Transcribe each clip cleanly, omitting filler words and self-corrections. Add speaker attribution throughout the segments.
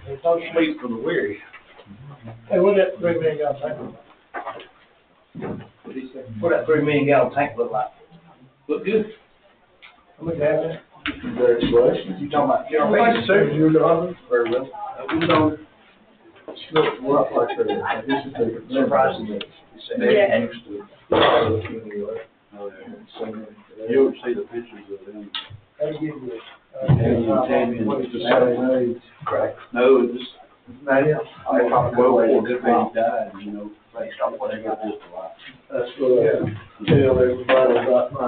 Speaker 1: There's no sleep for the weary.
Speaker 2: Hey, what that 3 million gallon tank look like? What that 3 million gallon tank look like?
Speaker 1: Look good.
Speaker 2: How much have it?
Speaker 3: Congratulations.
Speaker 2: You talking about general maintenance, sir?
Speaker 3: You're the
Speaker 1: Very well.
Speaker 3: we don't, she looks a lot like her. I guess it's a
Speaker 2: Surprising me.
Speaker 1: Yeah. Understood.
Speaker 3: You ever see the pictures of them?
Speaker 2: That'll give you
Speaker 3: And you tell me it's the same age.
Speaker 2: Correct.
Speaker 3: No, it's just,
Speaker 2: Well,
Speaker 3: well, before they died, you know,
Speaker 2: based on what they got.
Speaker 3: that's what I tell everybody about my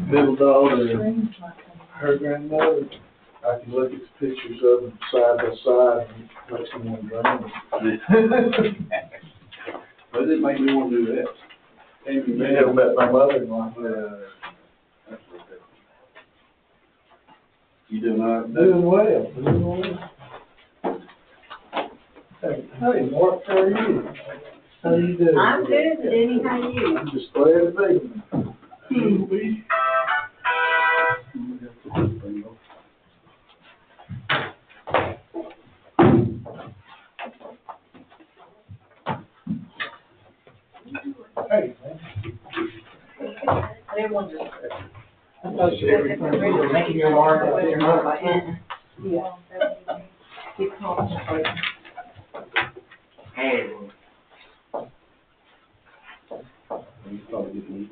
Speaker 3: middle daughter and her grandmother. I can look at the pictures of them side by side and it makes me want to drown.
Speaker 1: But it made me want to do that.
Speaker 3: And you never met my mother-in-law.
Speaker 1: That's okay. You doing all right?
Speaker 3: Doing well, doing well. Hey, Mark, how are you? How you doing?
Speaker 4: I'm good, Denny, how are you?
Speaker 3: I'm just glad to be here.
Speaker 2: Hey,
Speaker 4: Everyone just.
Speaker 2: making your mark up there, not my hand.
Speaker 4: Yeah. Keep calm.
Speaker 1: You probably didn't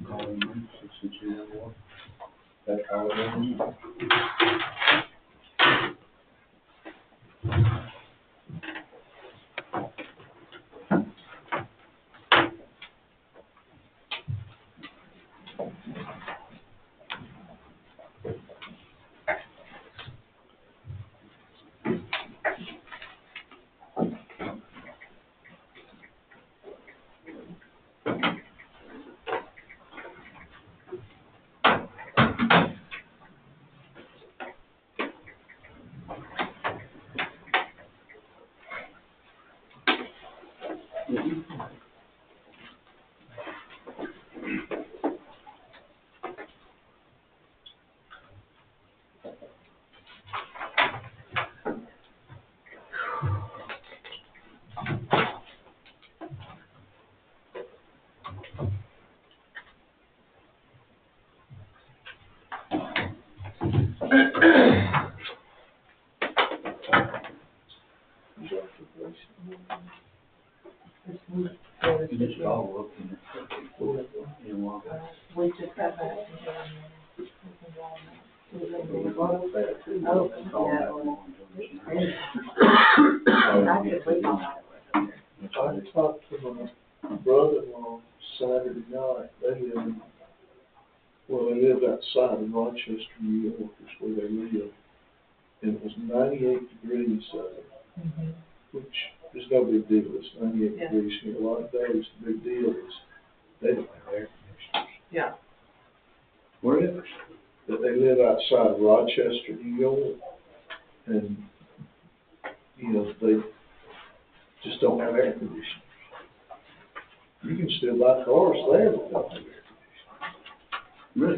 Speaker 1: call him, since you have one. That call him. You just follow up and
Speaker 4: We just got back.
Speaker 3: I talked to my brother-in-law Saturday night. They lived outside of Rochester, New York, is where they live. And it was 98 degrees, which is no big deal. It's 98 degrees here. A lot of days, the big deal is they don't have air conditioners.
Speaker 4: Yeah.
Speaker 1: where is it?
Speaker 3: That they live outside of Rochester, New York. And, you know, they just don't have air conditioners. You can still buy cars there that don't have air conditioning.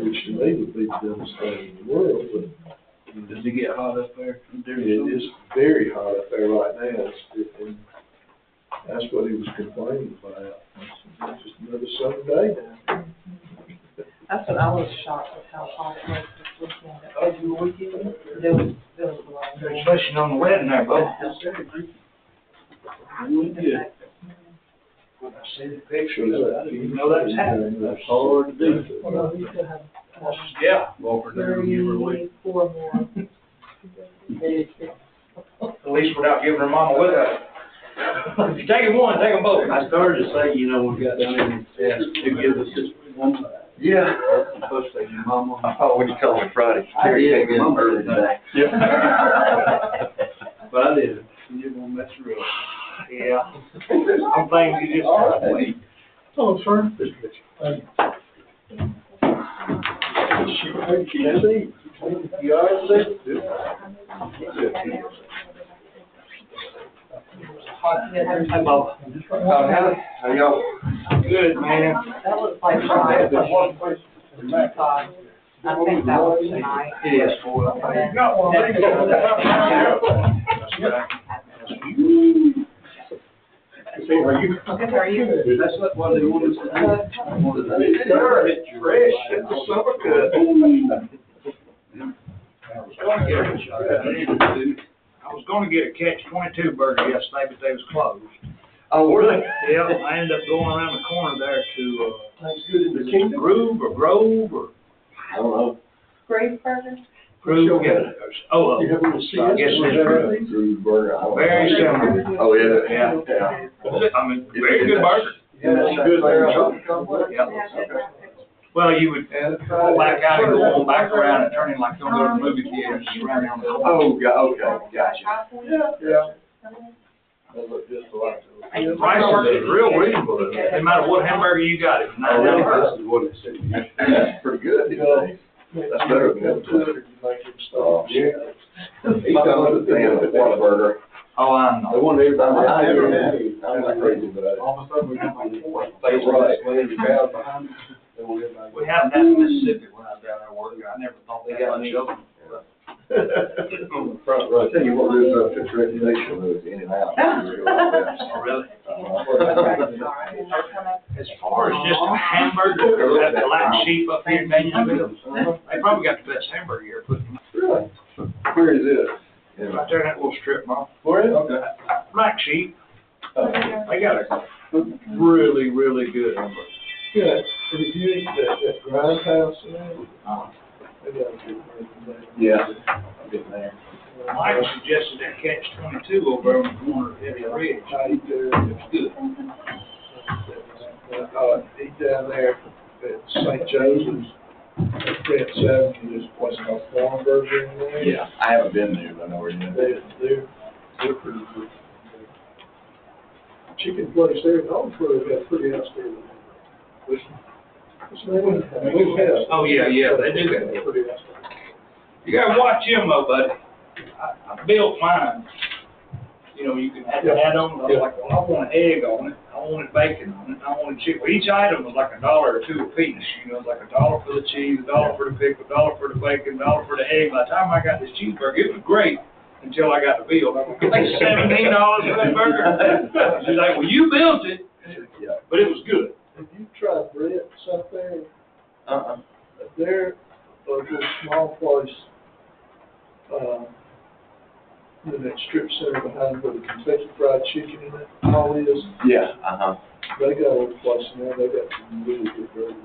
Speaker 3: Which to me would be the dumbest thing in the world, but
Speaker 1: Does it get hot up there?
Speaker 3: it is very hot up there right now, and that's what he was complaining about. It's just another summer day now.
Speaker 4: That's what I was shocked with how hot it was this weekend.
Speaker 2: Oh, you a weekend?
Speaker 4: There was a lot.
Speaker 2: Congratulations on the wedding there, bud. When I see the pictures, I didn't even know that was happening.
Speaker 3: That's hard to do.
Speaker 4: Well, we still have,
Speaker 2: Yeah.
Speaker 1: Walker down, give her away.
Speaker 4: 4 more.
Speaker 2: At least without giving her mama with her. If you're taking one, take them both.
Speaker 1: I started to say, you know, we got down there and asked to give us just one.
Speaker 3: Yeah.
Speaker 1: Supposed to say, your mama.
Speaker 5: I thought when you called me Friday,
Speaker 1: I
Speaker 5: Terry
Speaker 1: did.
Speaker 5: came in early today.
Speaker 1: Yeah. But I did. You didn't want to mess her up.
Speaker 2: Yeah. I'm thinking you just got to wait.
Speaker 3: Oh, sir. You all right with
Speaker 2: Hi, Bob.
Speaker 5: How y'all?
Speaker 2: Good, man.
Speaker 4: That looks like
Speaker 2: I had one question.
Speaker 4: I think that was tonight.
Speaker 5: It is.
Speaker 2: You got one of these.
Speaker 1: See, are you?
Speaker 4: Good, how are you?
Speaker 1: That's not what they wanted to do.
Speaker 3: Sure, it's fresh, it's a summer cut.
Speaker 2: I was gonna get a catch-22 burger yesterday, but they was closed.
Speaker 3: Oh, really?
Speaker 2: Yeah, I ended up going around the corner there to,
Speaker 3: That's good in the kingdom.
Speaker 2: Grove or,
Speaker 1: I don't know.
Speaker 4: Grave burger?
Speaker 2: Grove, yeah. Oh,
Speaker 3: You have a little
Speaker 2: I guess it's
Speaker 1: Drew Burger. I don't know.
Speaker 2: very similar.
Speaker 1: Oh, yeah,
Speaker 2: Yeah.
Speaker 1: yeah.
Speaker 2: I mean, very good burger.
Speaker 3: Yeah, it's good there.
Speaker 2: Yeah. Well, you would go back out and go on back around and turn in like you're going to the movie theater, just around there on the corner.
Speaker 1: Oh, okay, gotcha.
Speaker 3: Yeah. They look just alike.
Speaker 2: The price is real reasonable, no matter what hamburger you got, it's
Speaker 1: Oh, really?
Speaker 2: $9.
Speaker 1: This is what it said. That's pretty good, these days. That's better than that.
Speaker 3: You make him stop.
Speaker 1: Yeah. He's done with the damn Whataburger.
Speaker 2: Oh, I know.
Speaker 1: They want everybody, I'm not crazy, but all of a sudden we got like four. That's right.
Speaker 2: We have that in Mississippi when I was down there working, I never thought they got any of them.
Speaker 1: Front row. I tell you what, there's a its reputation moves in and out.
Speaker 2: Oh, really? As far as just a hamburger, we have the black sheep up here in Danielsville. They probably got the best hamburger here, put
Speaker 1: Really? Where is it?
Speaker 2: right there in that little strip mall.
Speaker 1: Where is it? Okay.
Speaker 2: Black sheep, they got a really, really good hamburger.
Speaker 3: Yeah, if you eat that grindhouse in there, they got a good burger.
Speaker 1: Yeah. I'm getting there.
Speaker 2: Mike suggested that catch-22 over on the corner of Heavy Ridge.
Speaker 3: I eat there.
Speaker 2: It's good.
Speaker 3: Eat down there at St. Joseph's, at Prince Avenue, there's a place called Farm Burger in there.
Speaker 1: Yeah, I haven't been there, but I know where it is.
Speaker 3: They're pretty good. Chicken place there, all where they've got pretty outstanding. What's the name of it?
Speaker 2: Oh, yeah, they do that.
Speaker 3: Pretty outstanding.
Speaker 2: You gotta watch him though, buddy. I built mine. You know, you can add on, I was like, well, I want an egg on it, I wanted bacon on it, I wanted chicken. Well, each item was like $1 or $2 a piece, you know, it was like $1 for the cheese, $1 for the pickle, $1 for the bacon, $1 for the egg. By the time I got this cheeseburger, it was great until I got the bill. I was like, $17 for that burger? She's like, well, you built it,
Speaker 1: Yeah.
Speaker 2: but it was good.
Speaker 3: If you try Brett's up there, they're a little small place, in that strip center behind where the Kentucky Fried Chicken and that all is.
Speaker 1: Yeah,
Speaker 3: They got a little place in there, they got some really good burgers.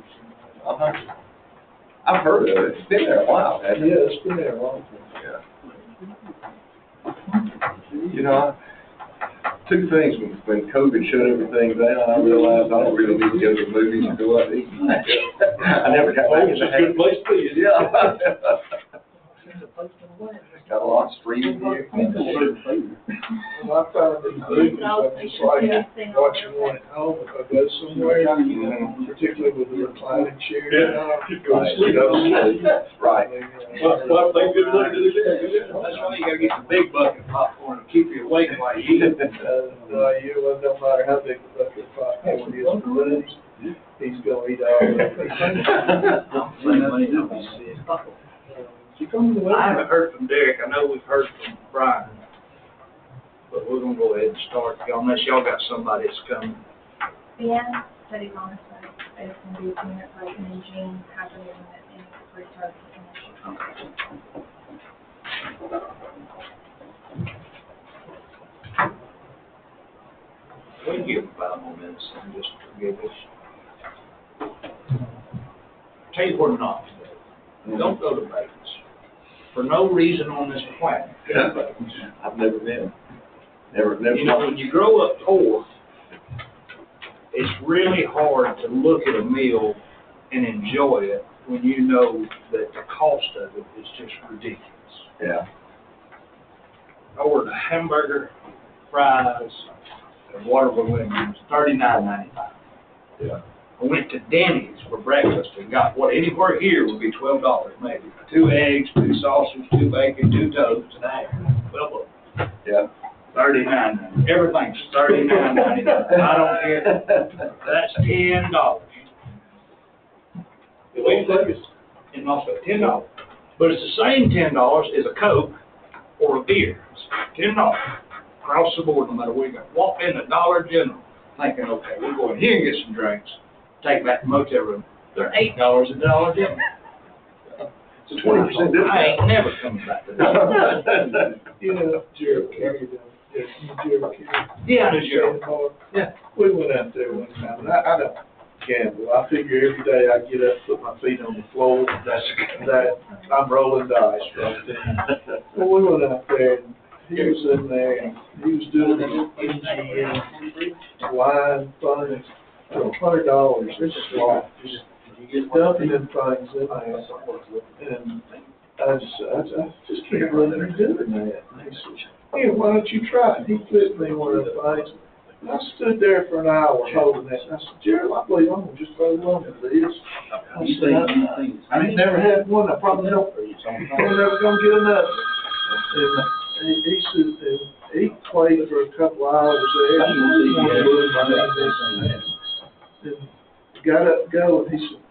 Speaker 1: I've heard of it. It's been there a while, hasn't it?
Speaker 3: Yeah, it's been there a long time.
Speaker 1: Yeah. You know, two things, when COVID shut everything down, I realized I don't really need to go to the movies or go out to eat. I never got back in the habit.
Speaker 3: place to be.
Speaker 1: Yeah. Got a lot of streaming here.
Speaker 3: Well, I found these movies, I'm just like watching one at home if I go somewhere, particularly with the reclining chair. Go to sleep.
Speaker 1: Right.
Speaker 3: Well, they good look to the
Speaker 2: That's why you gotta get the big bucket of popcorn to keep you awake while you eat it.
Speaker 3: Well, no matter how big the bucket of popcorn is for lunch, he's gonna eat all of it.
Speaker 2: I haven't heard from Derek, I know we've heard from Brian, but we're gonna go ahead and start, unless y'all got somebody that's coming.
Speaker 6: Yeah, but he's on his side. It's gonna be a minute like in June, happening in the restart
Speaker 2: We can give them 5 more minutes and just forgive us. Tell you where not to go. Don't go to Vegas. For no reason on this planet.
Speaker 1: I've never been. Never.
Speaker 2: You know, when you grow up poor, it's really hard to look at a meal and enjoy it when you know that the cost of it is just ridiculous.
Speaker 1: Yeah.
Speaker 2: I ordered a hamburger, fries, and water balloon, $39.95.
Speaker 1: Yeah.
Speaker 2: I went to Denny's for breakfast and got what anywhere here would be $12 maybe. 2 eggs, 2 sausages, 2 bacon, 2 toasts, and a half. Well,
Speaker 1: Yeah.
Speaker 2: $39.99. Everything's $39.99. I don't care. That's $10.
Speaker 3: Las Vegas.
Speaker 2: in Mossville, $10. But it's the same $10 as a Coke or a beer. It's $10 across the board, no matter where you go. Walk in the Dollar General thinking, okay, we'll go in here and get some drinks, take back to the motel room. They're $8 at Dollar General.
Speaker 1: It's a 20% discount.
Speaker 2: I ain't never coming back to that.
Speaker 3: You know, Gerald Carey, Gerald Carey.
Speaker 2: Yeah, I know Gerald. Yeah.
Speaker 3: We went out there one time, and I don't gamble. I figure every day I get up, put my feet on the floor, that I'm rolling dice right there. Well, we went out there, and he was in there, and he was doing the MGM wine thing for $100. It's a lot. Just dumping them things in there. And I just can't believe they're doing that. And he said, "Hey, why don't you try it?" He flipped me one of the things. And I stood there for an hour holding that. And I said, "Gerald, I believe I'm going to just throw one of these." I said, I ain't never had one. I probably don't. I'm never going to get another. And he said, he played for a couple of hours there. And got up going. He said,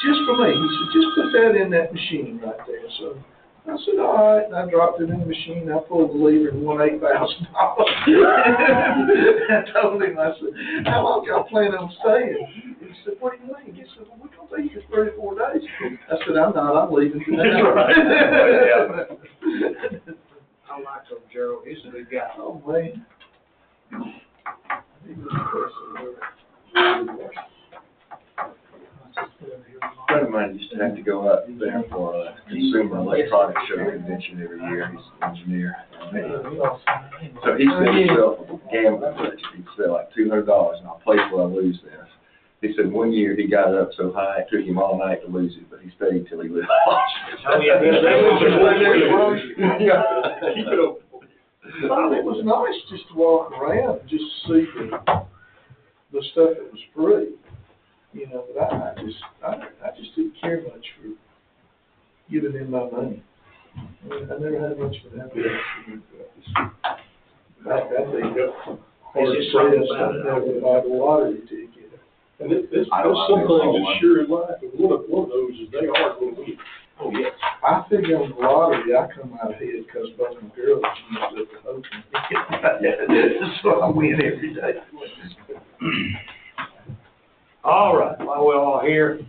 Speaker 3: "Just for me," he said, "just put that in that machine right there." So I said, "All right," and I dropped it in the machine. I pulled the lever and won $8,000. I told him, I said, "How long y'all plan on staying?" He said, "What do you mean?" He said, "Well, we're going to be here 3 or 4 days." I said, "I'm not. I'm leaving today."
Speaker 2: I like him, Gerald. He's a good guy.
Speaker 3: Oh, man. He was a person.
Speaker 1: A friend of mine used to have to go out there for a consumer electronics show convention every year. He's an engineer. So he set himself a gambling budget. He'd spend like $200, and I'll place where I lose this. He said one year he got up so high it took him all night to lose it, but he stayed till he lost it.
Speaker 2: Oh, yeah.
Speaker 3: Well, it was nice just to walk around and just see the stuff that was free. You know, but I just didn't care much for giving them my money. I never had much for that. I think
Speaker 2: It's just something about it.
Speaker 3: I never buy the lottery ticket.
Speaker 7: And there's some things that sure in life, and one of those is they are going to win. Oh, yes.
Speaker 3: I figure on the lottery, I come out ahead because both my girls used up the hope. So I win every day.
Speaker 2: All right, while we're all here,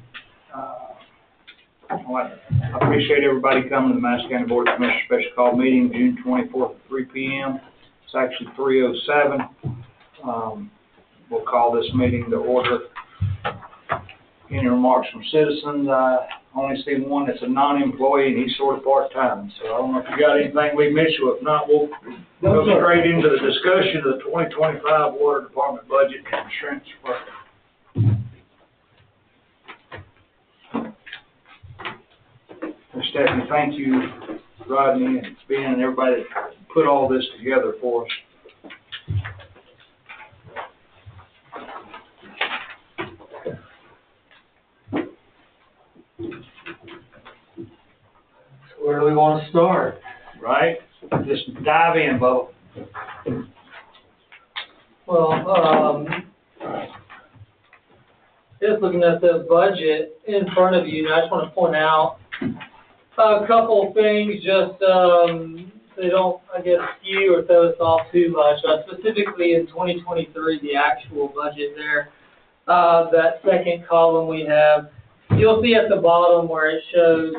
Speaker 2: I appreciate everybody coming to the Madison County Board of Commissioners Special Call Meeting, June 24th at 3 p.m. It's actually 3:07. We'll call this meeting to order. Any remarks from citizens? I only see one that's a non-employee, and he's sort of part-time, so I don't know if you got anything we missed. If not, we'll go straight into the discussion of the 2025 Water Department budget and insurance department. Stephanie, thank you, Rodney and Ben and everybody that put all this together for us.
Speaker 5: Where do we want to start?
Speaker 2: Right? Just dive in, Bo.
Speaker 8: Well, just looking at the budget in front of you, and I just want to point out a couple of things, just they don't, I guess, skew or throw us off too much. Specifically in 2023, the actual budget there, that second column we have, you'll see at the bottom where it shows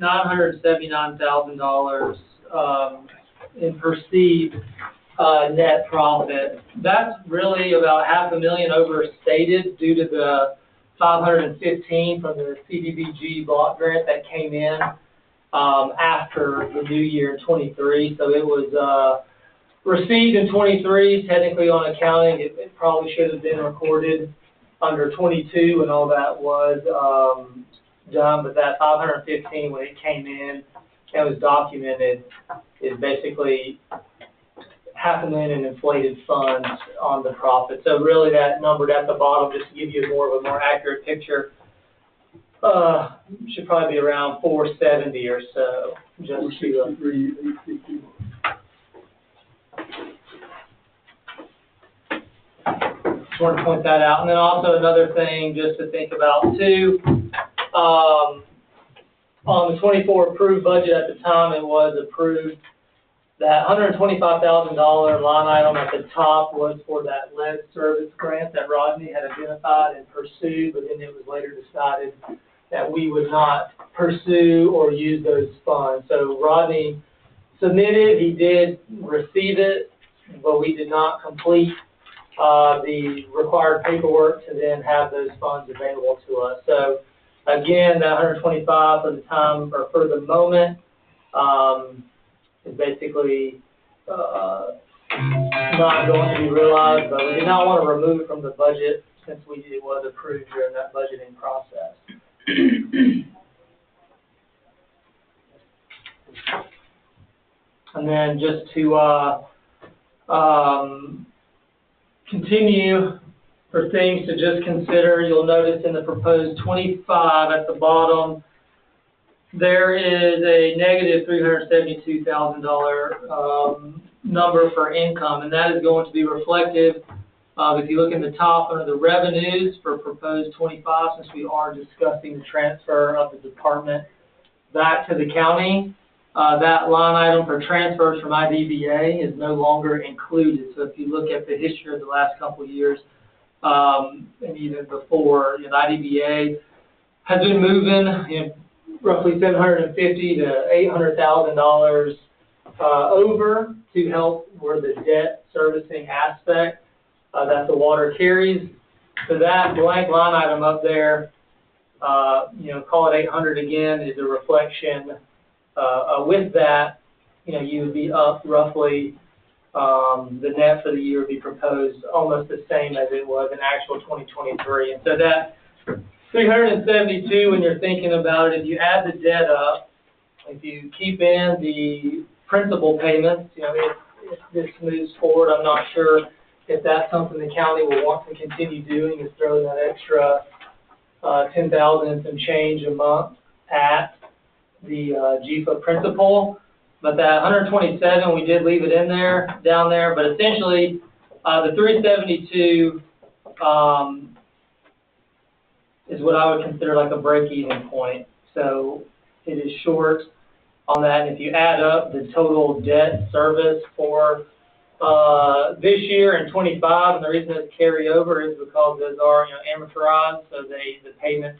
Speaker 8: $979,000 in perceived net profit. That's really about $500,000 overstated due to the 515 from the CDBG block grant that came in after the new year in 23. So it was received in 23. Technically on accounting, it probably should have been recorded under 22 and all that was done. But that 515 when it came in and was documented is basically $500,000 in inflated funds on the profit. So really that number at the bottom, just to give you more of a more accurate picture, should probably be around 470 or so. Just to, just wanted to point that out. And then also another thing just to think about too, On the 24 approved budget at the time, it was approved that $125,000 line item at the top was for that lead service grant that Rodney had identified and pursued, but then it was later decided that we would not pursue or use those funds. So Rodney submitted, he did receive it, but we did not complete the required paperwork to then have those funds available to us. So again, that 125 for the time, or for the moment, is basically not going to be realized, but we did not want to remove it from the budget since it was approved during that budgeting process. And then just to continue for things to just consider, you'll notice in the proposed 25 at the bottom, there is a negative $372,000 number for income, and that is going to be reflective. If you look in the top under the revenues for proposed 25, since we are discussing the transfer of the department back to the county, that line item for transfers from IDBA is no longer included. So if you look at the history of the last couple of years, and even before, the IDBA has been moving, roughly $750,000 to $800,000 over to help with the debt servicing aspect that the water carries. So that blank line item up there, call it 800 again, is a reflection. With that, you would be up roughly, the net for the year would be proposed almost the same as it was in actual 2023. And so that 372, when you're thinking about it, if you add the debt up, if you keep in the principal payments, if this moves forward, I'm not sure if that's something the county will want to continue doing, is throwing that extra $10,000 and some change a month at the GFA principal. But that 127, we did leave it in there, down there, but essentially the 372 is what I would consider like a break-even point. So it is short on that. And if you add up the total debt service for this year and 25, and the reason it's carry over is because those are amortized, so the payments,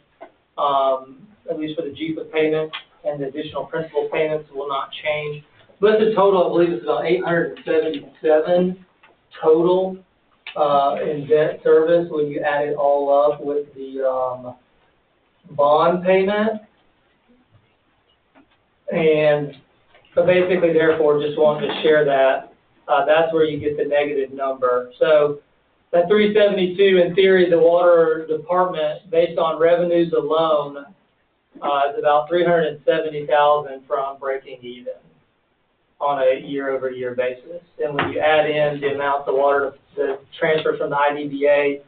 Speaker 8: at least for the GFA payments and the additional principal payments, will not change. But the total, I believe, is about 877 total in debt service when you add it all up with the bond payment. And so basically, therefore, just wanted to share that. That's where you get the negative number. So that 372, in theory, the water department, based on revenues alone, is about $370,000 from breaking even on a year-over-year basis. And when you add in the amount the transfer from the IDBA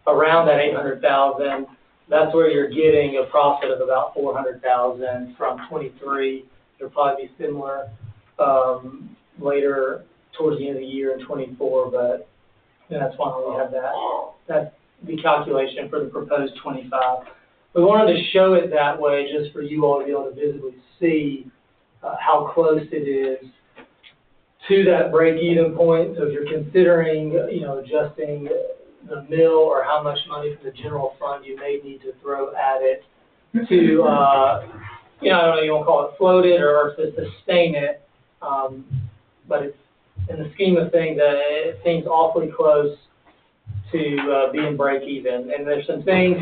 Speaker 8: around that $800,000, that's where you're getting a profit of about $400,000 from 23. It'll probably be similar later towards the end of the year in 24, but that's why we have that's the calculation for the proposed 25. We wanted to show it that way just for you all to be able to visibly see how close it is to that break-even point. So if you're considering, adjusting the mill or how much money from the general fund you may need to throw at it to, I don't know, you want to call it float it or to sustain it, but it's, in the scheme of things, it seems awfully close to being break-even. And there's some things,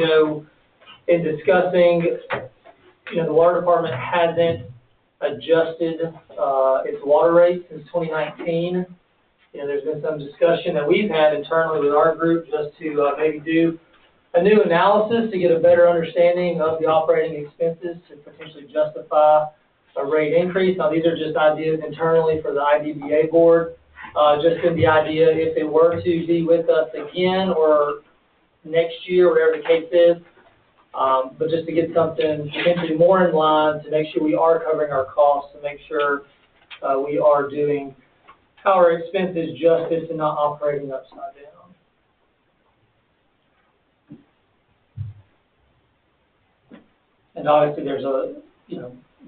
Speaker 8: in discussing, the water department hasn't adjusted its water rate since 2019. There's been some discussion that we've had internally with our group just to maybe do a new analysis to get a better understanding of the operating expenses to potentially justify a rate increase. Now, these are just ideas internally for the IDBA board, just in the idea if they were to be with us again or next year, whatever the case is, but just to get something potentially more in line to make sure we are covering our costs, to make sure we are doing our expenses justice and not operating upside down. And obviously there's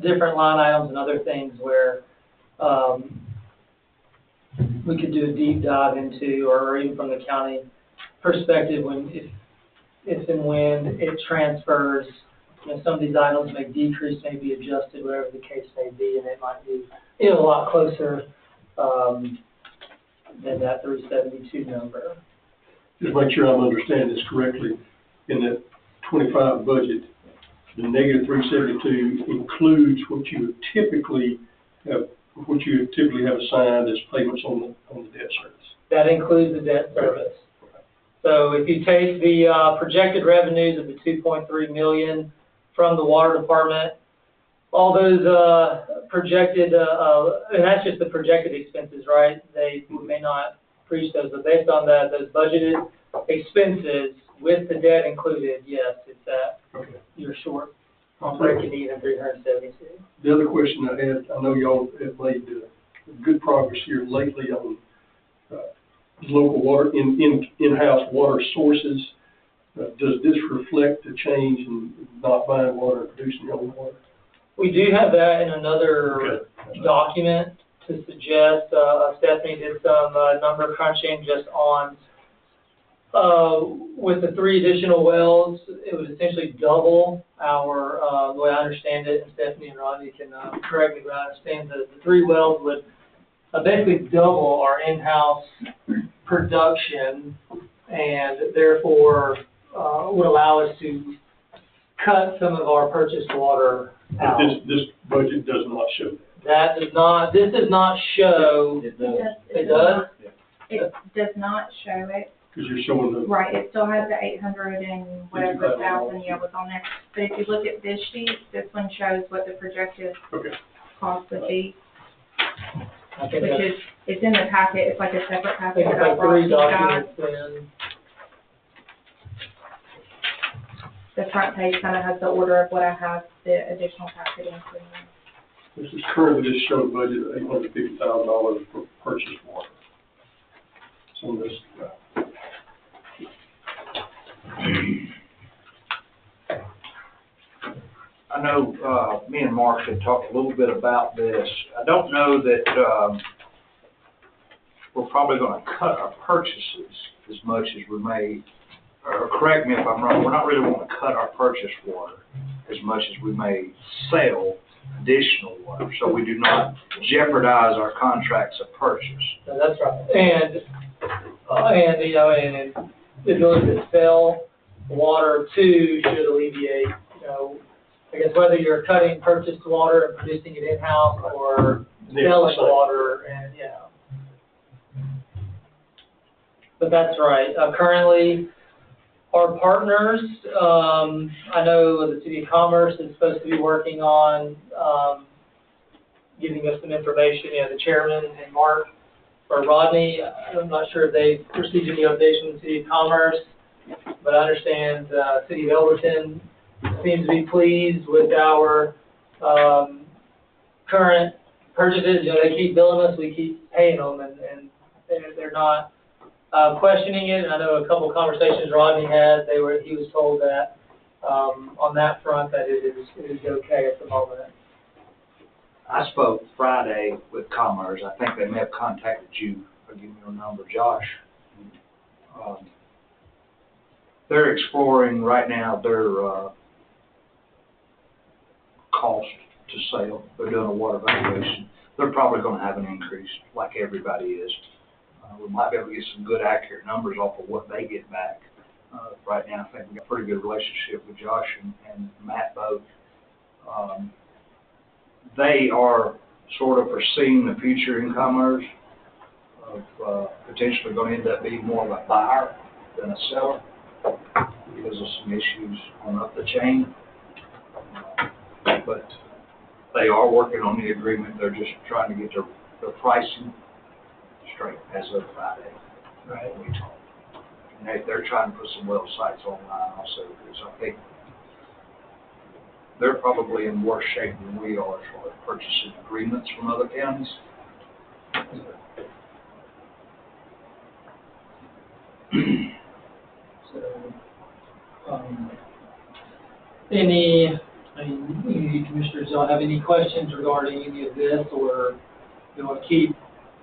Speaker 8: different line items and other things where, we could do a deep dive into, or even from the county perspective, if and when it transfers, some of these items may decrease, may be adjusted, whatever the case may be, and it might be, a lot closer, than that 372 number.
Speaker 7: Just make sure I'm understanding this correctly. In that 25 budget, the negative 372 includes what you would typically have assigned as payments on the debt service.
Speaker 8: That includes the debt service. So if you take the projected revenues of the 2.3 million from the water department, all those projected, and that's just the projected expenses, right? We may not preach those, but based on that, those budgeted expenses with the debt included, yes, it's that.
Speaker 7: Okay.
Speaker 8: You're short. I'm breaking even 372.
Speaker 7: The other question I had, I know y'all have made good progress here lately on local water, in-house water sources. Does this reflect the change in not buying water and producing your own water?
Speaker 8: We do have that in another document to suggest, Stephanie did some number crunching just on, with the 3 additional wells, it would essentially double our, the way I understand it, and Stephanie and Rodney can correct me, but I understand that the 3 wells would basically double our in-house production, and therefore would allow us to cut some of our purchased water out.
Speaker 7: This budget does not show
Speaker 8: That does not, this does not show.
Speaker 6: It does.
Speaker 8: It does?
Speaker 6: It does not show it.
Speaker 7: because you're showing the.
Speaker 6: Right, it still has the 800 and whatever thousand, was on there. But if you look at this sheet, this one shows what the projected cost would be,
Speaker 8: I think
Speaker 6: which
Speaker 8: that's,
Speaker 6: is, it's in the packet, it's like a separate
Speaker 8: I
Speaker 6: packet
Speaker 8: think it's
Speaker 6: that I
Speaker 8: like
Speaker 6: brought
Speaker 8: 3
Speaker 6: you guys.
Speaker 8: documents in.
Speaker 6: The front page kind of has the order of what I have, the additional packet included.
Speaker 7: This is currently just showing a budget of $850,000 for purchased water. So this,
Speaker 2: I know, me and Mark had talked a little bit about this. I don't know that, we're probably gonna cut our purchases as much as we may, or correct me if I'm wrong, we're not really wanting to cut our purchase water as much as we may sell additional water, so we do not jeopardize our contracts of purchase.
Speaker 8: No, that's right. And the ability to sell water too should alleviate, I guess whether you're cutting purchased water and producing it in-house or selling water and, But that's right. Currently, our partners, I know the City of Commerce is supposed to be working on giving us some information. The chairman and Mark or Rodney, I'm not sure if they've received any updates from the City of Commerce, but I understand City of Elberton seems to be pleased with our current purchases. They keep billing us, we keep paying them, and they're not questioning it. I know a couple of conversations Rodney had, he was told that on that front that it is okay at the moment.
Speaker 2: I spoke Friday with Commerce. I think they may have contacted you. I'll give you your number, Josh. They're exploring right now their cost to sell. They're doing a water valuation. They're probably going to have an increase, like everybody is. We might be able to get some good, accurate numbers off of what they get back. Right now, I think we've got a pretty good relationship with Josh and Matt both. They are sort of foreseeing the future in Commerce of potentially going to end up being more of a buyer than a seller because of some issues on up the chain. But they are working on the agreement. They're just trying to get their pricing straight as of Friday.
Speaker 8: Right.
Speaker 2: We talked. And they're trying to put some well sites online also, because I think they're probably in worse shape than we are as far as purchasing agreements from other counties.
Speaker 8: Any I mean, you commissioners don't have any questions regarding any of this, or you want to keep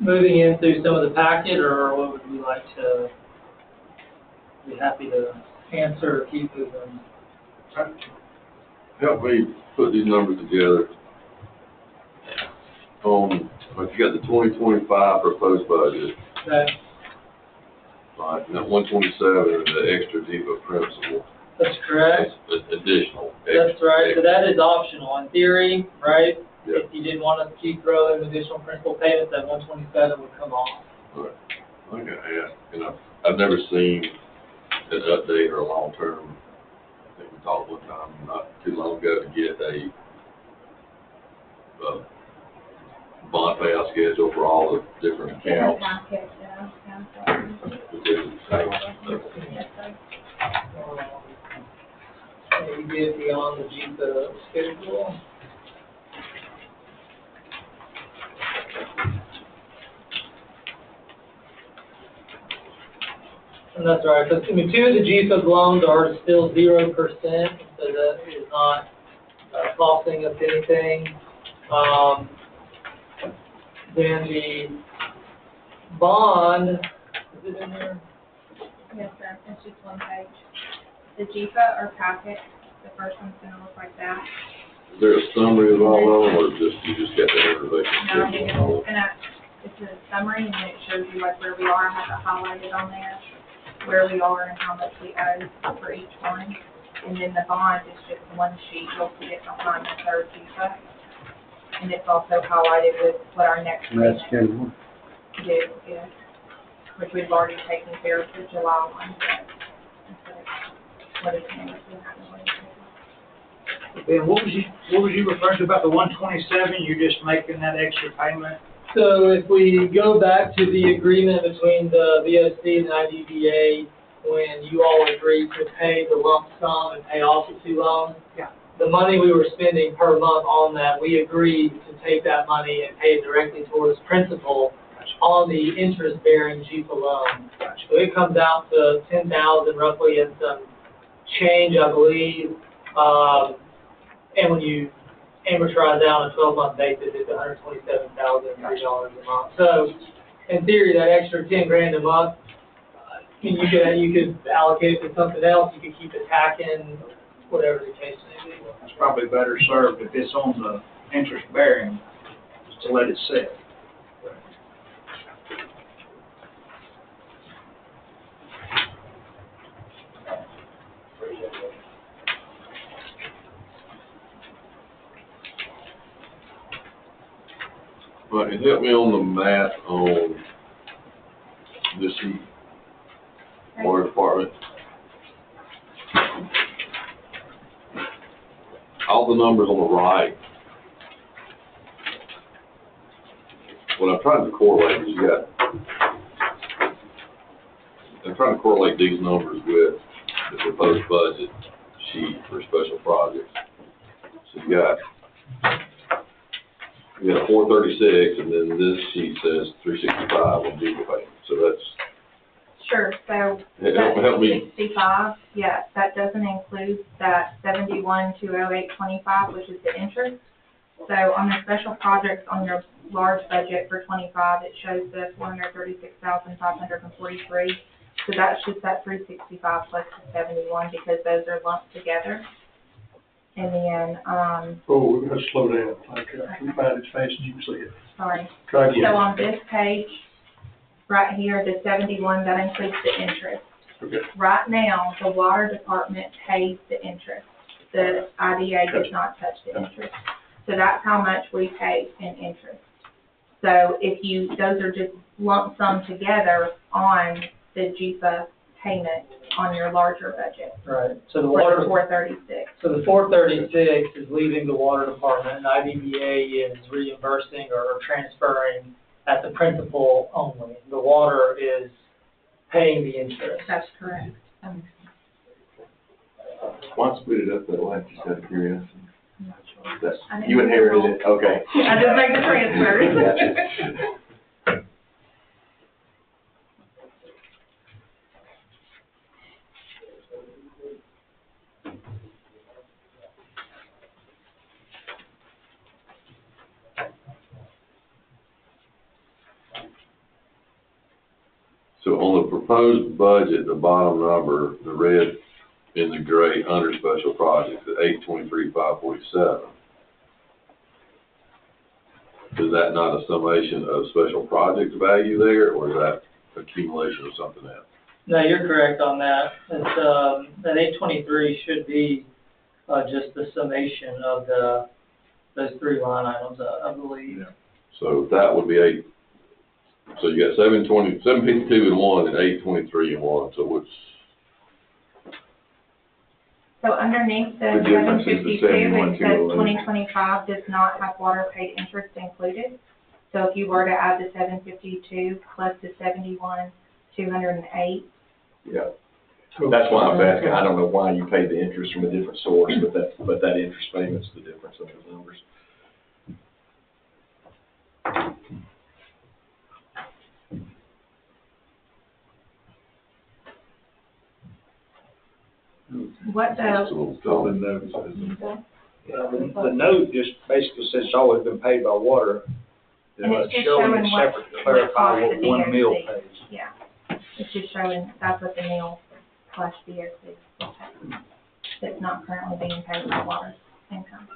Speaker 8: moving in through some of the packet, or what would we like to be happy to answer or keep moving?
Speaker 9: Help me put these numbers together. If you got the 2025 proposed budget,
Speaker 8: Okay,
Speaker 9: right, and that 127 is the extra DEPA principal.
Speaker 8: that's correct.
Speaker 9: That's additional.
Speaker 8: That's right, so that is optional in theory, right?
Speaker 9: Yeah.
Speaker 8: If you didn't want to keep throwing additional principal payments, that 127 would come off.
Speaker 9: Right. Okay, yeah, and I've never seen an update or a long-term, I think we talked one time, not too long ago, to get a bond payout schedule for all the different accounts.
Speaker 8: We get beyond the JIPA schedule. And that's right, because, I mean, 2 of the JIPA loans are still 0%, so that is not costing us anything. Then the bond, is it in there?
Speaker 6: Yes, sir, it's just one page. The JIPA or packet, the first one's gonna look like that.
Speaker 9: Is there a summary of all of them, or you just got the information?
Speaker 6: No, I think it's a summary, and then it shows you like where we are, I have it highlighted on there, where we are and how much we owe for each one. And then the bond is just one sheet, you'll see it behind the third JIPA. And it's also highlighted with what our next payment due is, which we've already taken care of for July 1. What is it?
Speaker 2: Ben, what was you referring to about the 127? You're just making that extra payment?
Speaker 8: So if we go back to the agreement between the VOC and IDBA, when you all agreed to pay the lump sum and pay off the 2 loans,
Speaker 2: Yeah.
Speaker 8: the money we were spending per month on that, we agreed to take that money and pay it directly towards principal on the interest-bearing JIPA loan. So it comes out to $10,000 roughly and some change, I believe. And when you amortize out on a 12-month basis, it's $127,003 a month. So in theory, that extra $10,000 a month, you could allocate it to something else. You could keep it tacking, whatever the case may be.
Speaker 2: It's probably better served if it's on the interest bearing, just to let it sit.
Speaker 9: Right, and help me on the math on this sheet, water department. All the numbers on the right, what I'm trying to correlate is I'm trying to correlate these numbers with the proposed budget sheet for special projects. So you got 436, and then this sheet says 365 on DEPA payment. So that's.
Speaker 6: Sure, so
Speaker 9: Help me.
Speaker 6: 65, yeah, that doesn't include that 71,208.25, which is the interest. So on the special projects on your large budget for 25, it shows the 436,543. So that's just that 365 plus the 71 because those are lumped together. And then,
Speaker 7: Oh, we're gonna slow down. Okay, I can find it as fast as you can see it.
Speaker 6: sorry.
Speaker 7: Try again.
Speaker 6: So on this page, right here, the 71, that includes the interest.
Speaker 7: Okay.
Speaker 6: Right now, the water department pays the interest. The IDA does not touch the interest. So that's how much we pay in interest. So those are just lump sum together on the JIPA payment on your larger budget.
Speaker 8: Right, so the
Speaker 6: For
Speaker 8: water.
Speaker 6: the 436.
Speaker 8: So the 436 is leaving the water department, and IDBA is reimbursing or transferring at the principal only. The water is paying the interest.
Speaker 6: That's correct.
Speaker 1: Why split it up that way, just out of curiosity?
Speaker 6: I'm not sure.
Speaker 1: That's,
Speaker 6: I didn't
Speaker 1: you inherited it, okay.
Speaker 6: I just make the transfer.
Speaker 1: Gotcha.
Speaker 9: So on the proposed budget, the bottom number, the red in the gray under special projects at 823,547. Is that not a summation of special project value there, or is that accumulation of something else?
Speaker 8: No, you're correct on that. It's, that 823 should be, just the summation of those three line items, I believe.
Speaker 9: So that would be so you got 752 in one and 823 in one, so what's?
Speaker 6: So underneath the
Speaker 1: The difference is the
Speaker 6: 752, it says
Speaker 1: 71,211.
Speaker 6: 2025 does not have water paid interest included. So if you were to add the 752 plus the 71,208,
Speaker 1: Yeah, that's why I was asking, I don't know why you pay the interest from a different source, but that interest payment's the difference of those numbers.
Speaker 6: what
Speaker 9: It's a
Speaker 6: the,
Speaker 9: little
Speaker 1: So the
Speaker 9: dull.
Speaker 1: note says,
Speaker 2: The note just basically says it's always been paid by water.
Speaker 6: And it's just
Speaker 2: Showing
Speaker 6: showing
Speaker 2: it
Speaker 6: what-
Speaker 2: separate to clarify
Speaker 6: what
Speaker 2: what
Speaker 6: the
Speaker 2: one mill
Speaker 6: DOC.
Speaker 2: pays.
Speaker 6: yeah, it's just showing that's what the meal plus DOC that's not currently being paid by water income.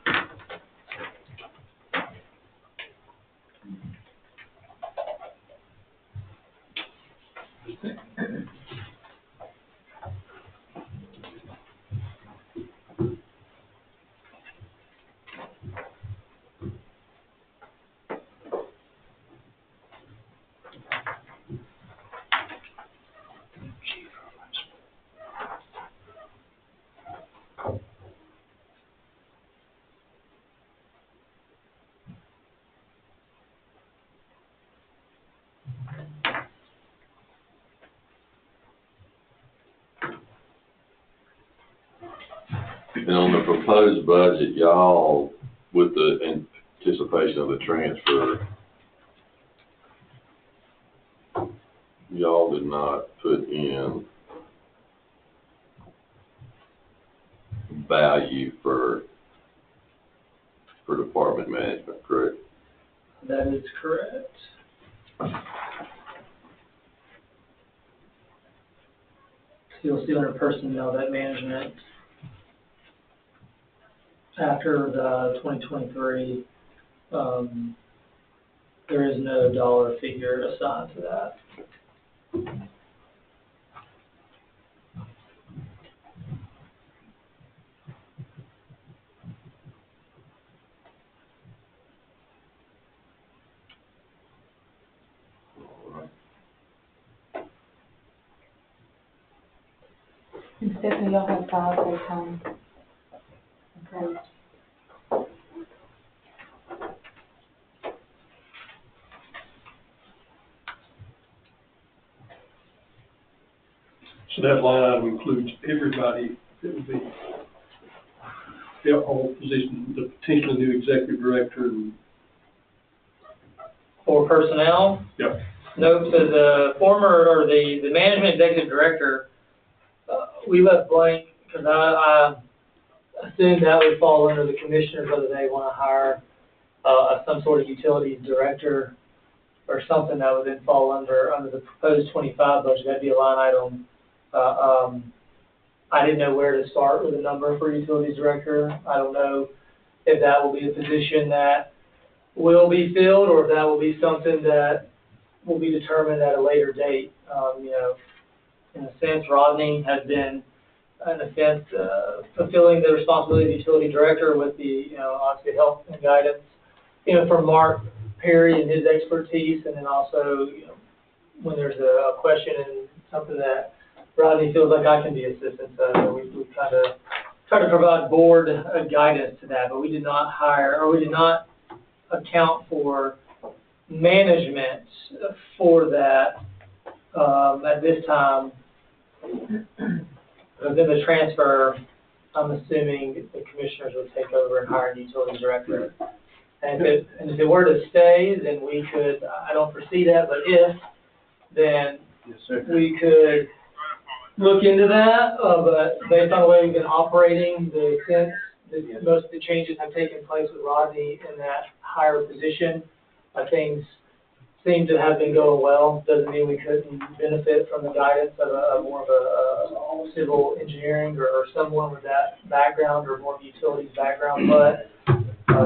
Speaker 9: And on the proposed budget, y'all, with the anticipation of the transfer, y'all did not put in value for department management, correct?
Speaker 8: That is correct. So you'll see under personnel that management, after the 2023, there is no dollar figure assigned to that.
Speaker 4: And Stephanie, y'all have 5 full-time employees.
Speaker 7: So that line item includes everybody that would be, all positions, the potential new executive director and.
Speaker 8: For personnel,
Speaker 7: Yep.
Speaker 8: no, so the former, or the management executive director, we left blank, because I assumed that would fall under the commissioners, whether they want to hire some sort of utilities director or something that would then fall under the proposed 25 budget. That'd be a line item. I didn't know where to start with a number for utilities director. I don't know if that will be a position that will be filled, or if that will be something that will be determined at a later date. In a sense, Rodney has been, in a sense, fulfilling the responsibility of utility director with the, obviously help and guidance, from Mark Perry and his expertise, and then also, when there's a question and something that Rodney feels like I can be assistant, so we kind of try to provide board guidance to that, but we did not hire, or we did not account for management for that at this time. Within the transfer, I'm assuming the commissioners would take over and hire a utilities director. And if it were to stay, then we could, I don't foresee that, but if, then we could look into that, but based on the way we've been operating, the sense that most of the changes have taken place with Rodney in that higher position, things seem to have been going well. Doesn't mean we couldn't benefit from the guidance of more of a civil engineering or someone with that background or more utilities background, but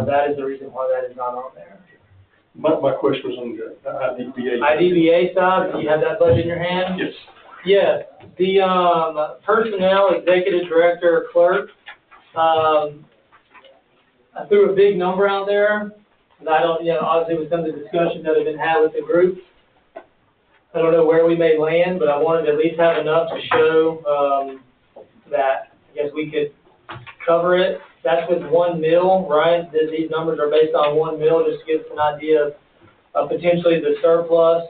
Speaker 8: that is the reason why that is not on there.
Speaker 7: My question was on the IDBA.
Speaker 8: IDBA side, do you have that budget in your hand?
Speaker 7: Yes.
Speaker 8: Yes, the personnel, executive director, clerk, I threw a big number out there, and I don't, obviously with some of the discussions that have been had with the group, I don't know where we may land, but I wanted to at least have enough to show that I guess we could cover it. That's with 1 mil, right? These numbers are based on 1 mil, just to give us an idea of potentially the surplus.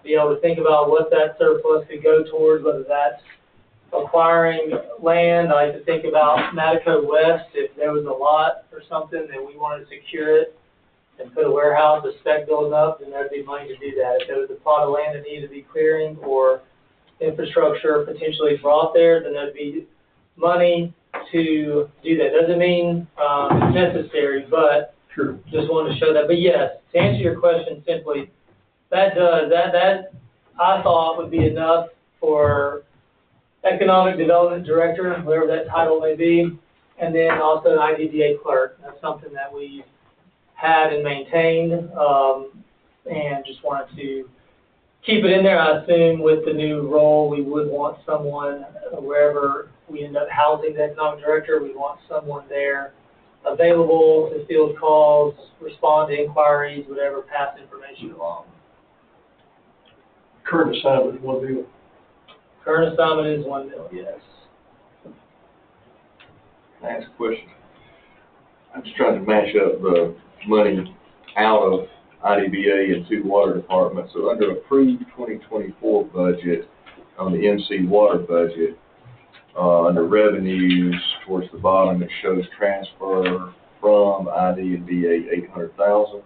Speaker 8: Be able to think about what that surplus could go towards, whether that's acquiring land. I like to think about Madison West, if there was a lot or something that we wanted to secure it and put a warehouse, a spec building up, then there'd be money to do that. If there was a plot of land that needed to be clearing or infrastructure potentially brought there, then there'd be money to do that. Doesn't mean it's necessary, but
Speaker 7: Sure.
Speaker 8: just wanted to show that. But yes, to answer your question simply, that I thought would be enough for economic development director, whatever that title may be, and then also an IDBA clerk. That's something that we had and maintained, and just wanted to keep it in there. I assume with the new role, we would want someone, wherever we end up housing the economic director, we want someone there available to field calls, respond to inquiries, whatever, pass information along.
Speaker 7: Current assignment is $1 million.
Speaker 8: Current assignment is 1 mil, yes.
Speaker 1: Can I ask a question? I'm just trying to match up the money out of IDBA and to the water department. So under approved 2024 budget, on the MC water budget, under revenues towards the bottom, it shows transfer from IDBA 800,000.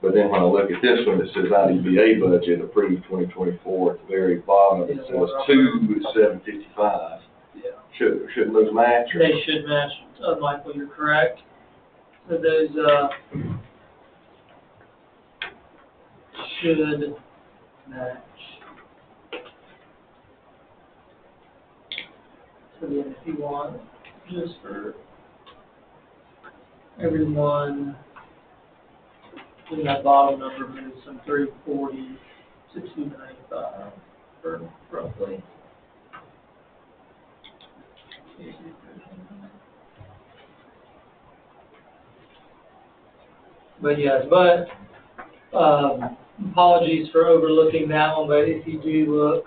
Speaker 1: But then when I look at this one, it says IDBA budget approved 2024 at the very bottom. It says 2,755.
Speaker 8: Yeah.
Speaker 1: Shouldn't those match? Or?
Speaker 8: They should match, Michael, you're correct. So those, should match. So then if you want, just for everyone, in that bottom number moves some 340 to 295 for roughly. But yes, apologies for overlooking that one, but if you do look,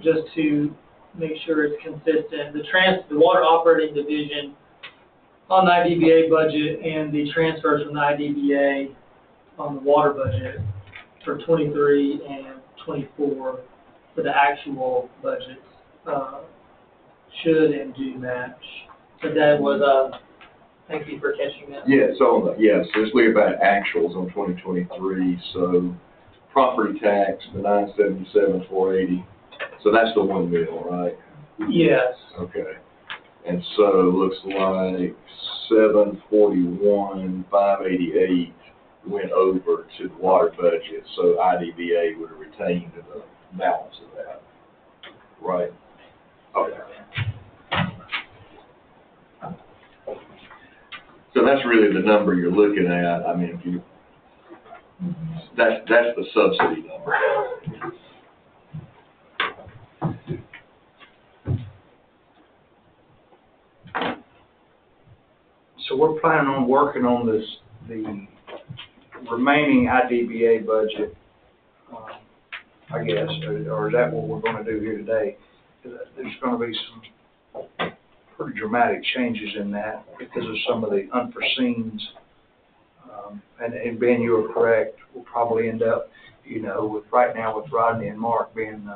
Speaker 8: just to make sure it's consistent, the water operating division on the IDBA budget and the transfers from the IDBA on the water budget for 23 and 24 for the actual budgets should and do match. So that was thank you for catching that.
Speaker 1: Yeah, so just leave about actuals on 2023. So property tax, the 977,480. So that's the 1 mil, right?
Speaker 8: Yes.
Speaker 1: Okay. And so it looks like 741,588 went over to the water budget. So IDBA would have retained the balance of that, right? Okay. So that's really the number you're looking at. I mean, if you, that's the subsidy number.
Speaker 2: So we're planning on working on the remaining IDBA budget, I guess, or is that what we're gonna do here today? There's gonna be some pretty dramatic changes in that because of some of the unforeseens. And Ben, you are correct, we'll probably end up, with right now with Rodney and Mark being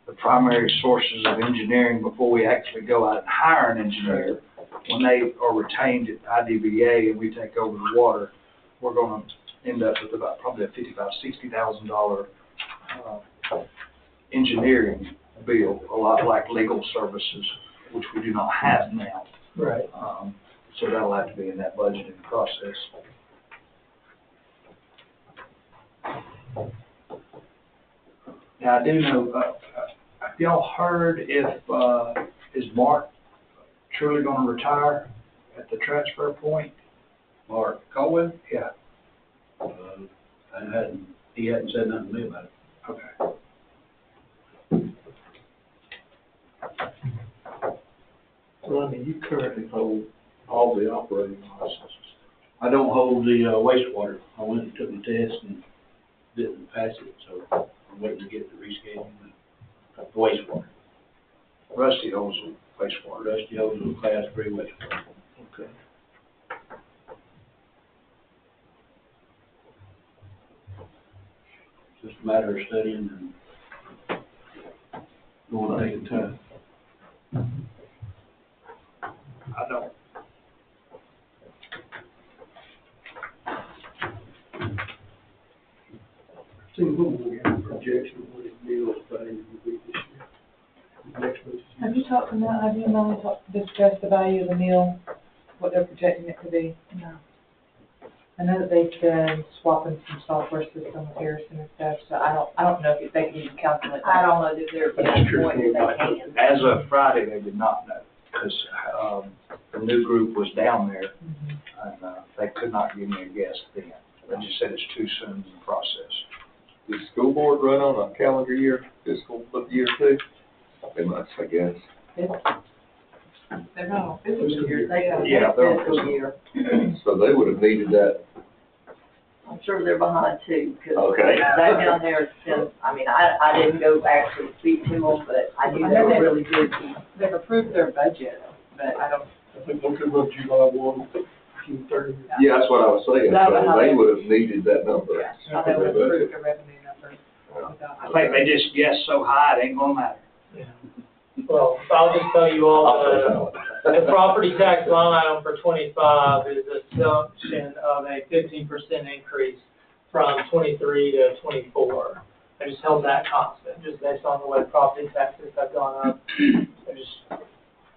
Speaker 2: the primary sources of engineering before we actually go out and hire an engineer. When they are retained at IDBA and we take over the water, we're going to end up with about probably a $50,000, $60,000 engineering bill, a lot like legal services, which we do not have now.
Speaker 8: Right.
Speaker 2: So that'll have to be in that budgeting process. Now, I do know, have y'all heard if, is Mark truly gonna retire at the transfer point?
Speaker 10: Mark Colwell,
Speaker 2: Yeah,
Speaker 10: he hadn't said nothing to me about it.
Speaker 2: okay.
Speaker 3: Well, I mean, you currently hold all the operating licenses.
Speaker 10: I don't hold the wastewater. I went and took the test and didn't pass it, so I'm waiting to get the rescheduling. The wastewater.
Speaker 2: Rusty holds the wastewater.
Speaker 10: Rusty holds a class 3 wastewater.
Speaker 3: Okay.
Speaker 10: Just a matter of studying and going to take time.
Speaker 2: I know.
Speaker 7: See, when we have a projection of what his meals value will be this year. Next month.
Speaker 4: Have you talked to Matt, have you and Melanie discussed the value of the meal, what they're projecting it to be? No. I know that they've been swapping some software system with Harrison and stuff, so I don't know if they can even calculate that.
Speaker 6: I don't know that they're at a point that they can.
Speaker 2: As of Friday, they did not know, because, the new group was down there, and, they could not give me a guess then. They just said it's too soon in the process.
Speaker 1: Does the school board run on a calendar year, fiscal year too? They must, I guess.
Speaker 4: They're not on fiscal year, they are
Speaker 2: Yeah, they're on
Speaker 4: fiscal
Speaker 2: fiscal.
Speaker 4: year.
Speaker 1: So they would have needed that.
Speaker 11: I'm sure they're behind too, because
Speaker 1: Okay.
Speaker 11: that down there, I didn't go actually speak to them, but I knew they were really good people.
Speaker 4: They've approved their budget, but I don't.
Speaker 7: I think we'll come up July 1, June 30.
Speaker 1: Yeah, that's what I was saying.
Speaker 4: That was how
Speaker 1: So they
Speaker 4: they-
Speaker 1: would have needed that number.
Speaker 4: Yeah, how they would approve the revenue number.
Speaker 2: I think they just guessed so high, it ain't gonna matter.
Speaker 8: Well, I'll just tell you all, the property tax line item for 25 is assumption of a 15% increase from 23 to 24. I just held that constant, just based on the way property taxes have gone up.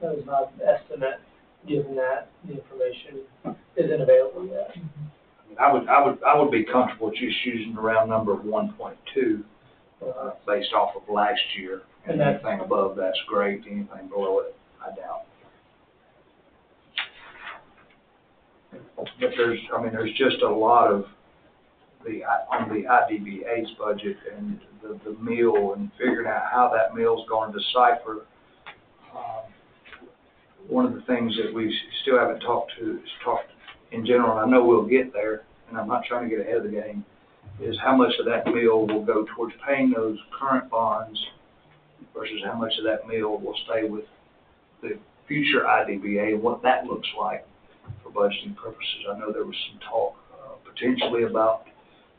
Speaker 8: That was my estimate, given that the information isn't available yet.
Speaker 2: I would be comfortable just using the round number of 1.2, based off of last year. And
Speaker 8: And that's-
Speaker 2: anything above that's great, anything below it, I doubt. But there's just a lot of on the IDBA's budget and the meal and figuring out how that meal's going to decipher. One of the things that we still haven't talked in general, and I know we'll get there, and I'm not trying to get ahead of the game, is how much of that meal will go towards paying those current bonds versus how much of that meal will stay with the future IDBA and what that looks like for budgeting purposes. I know there was some talk potentially about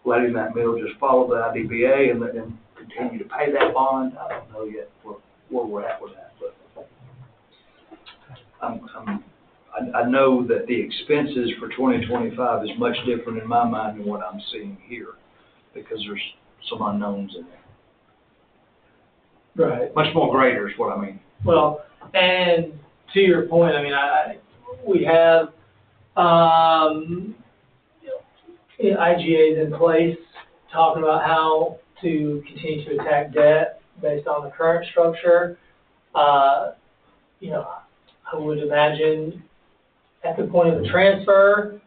Speaker 2: letting that meal just follow the IDBA and let them continue to pay that bond. I don't know yet where we're at with that, but I know that the expenses for 2025 is much different in my mind than what I'm seeing here, because there's some unknowns in there.
Speaker 8: Right.
Speaker 2: Much more greater is what I mean.
Speaker 8: Well, and to your point, we have, IGAs in place, talking about how to continue to attack debt based on the current structure. I would imagine at the point of the transfer,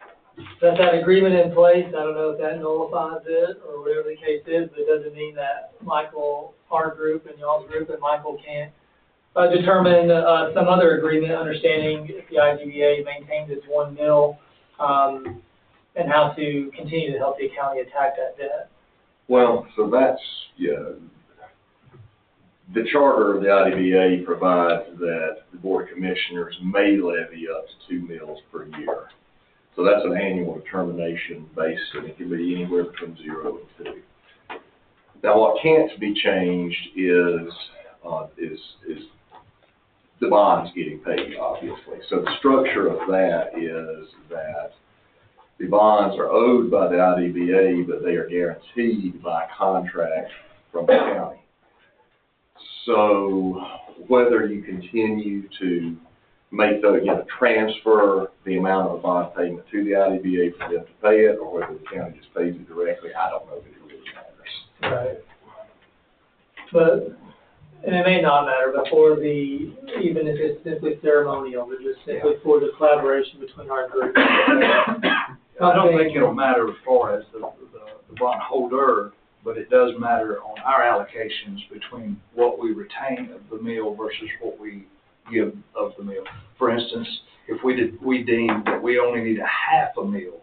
Speaker 8: that agreement in place. I don't know if that nullifies it or whatever the case is, but it doesn't mean that Michael, our group and y'all's group, and Michael can't determine some other agreement, understanding if the IDBA maintains its 1 mil, and how to continue to help the county attack that debt.
Speaker 1: Well, so that's, the charter of the IDBA provides that the Board of Commissioners may levy up to 2 mills per year. So that's an annual determination based, and it can be anywhere between 0 and 2. Now, what can't be changed is the bonds getting paid, obviously. So the structure of that is that the bonds are owed by the IDBA, but they are guaranteed by contract from the county. So whether you continue to make transfer the amount of the bond payment to the IDBA for them to pay it, or whether the county just pays it directly, I don't know that it really matters.
Speaker 8: Right. But, and it may not matter, but for the, even if it's simply ceremonial, but just simply for the collaboration between our groups.
Speaker 2: I don't think it'll matter as far as the bondholder, but it does matter on our allocations between what we retain of the meal versus what we give of the meal. For instance, if we deem that we only need a half a meal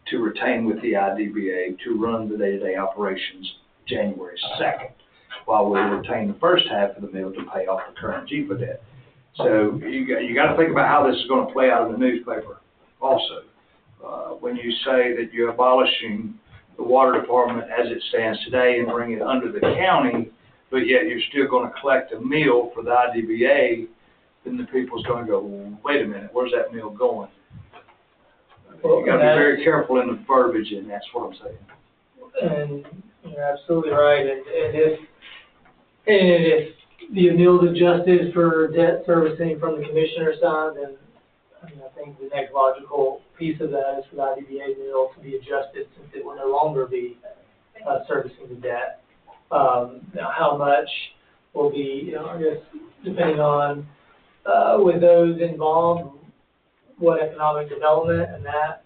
Speaker 2: to retain with the IDBA to run the day-to-day operations January 2nd, while we retain the first half of the meal to pay off the current GPA debt. So you got to think about how this is going to play out in the newspaper also. When you say that you're abolishing the water department as it stands today and bring it under the county, but yet you're still going to collect a meal for the IDBA, then the people's going to go, well, wait a minute, where's that meal going? You got to be very careful in the verbiage, and that's what I'm saying.
Speaker 8: And you're absolutely right. And if the meal's adjusted for debt servicing from the commissioner's side, then I think the next logical piece of that is for the IDBA meal to be adjusted since it will no longer be servicing the debt. Now, how much will be, I guess, depending on with those involved, what economic development and that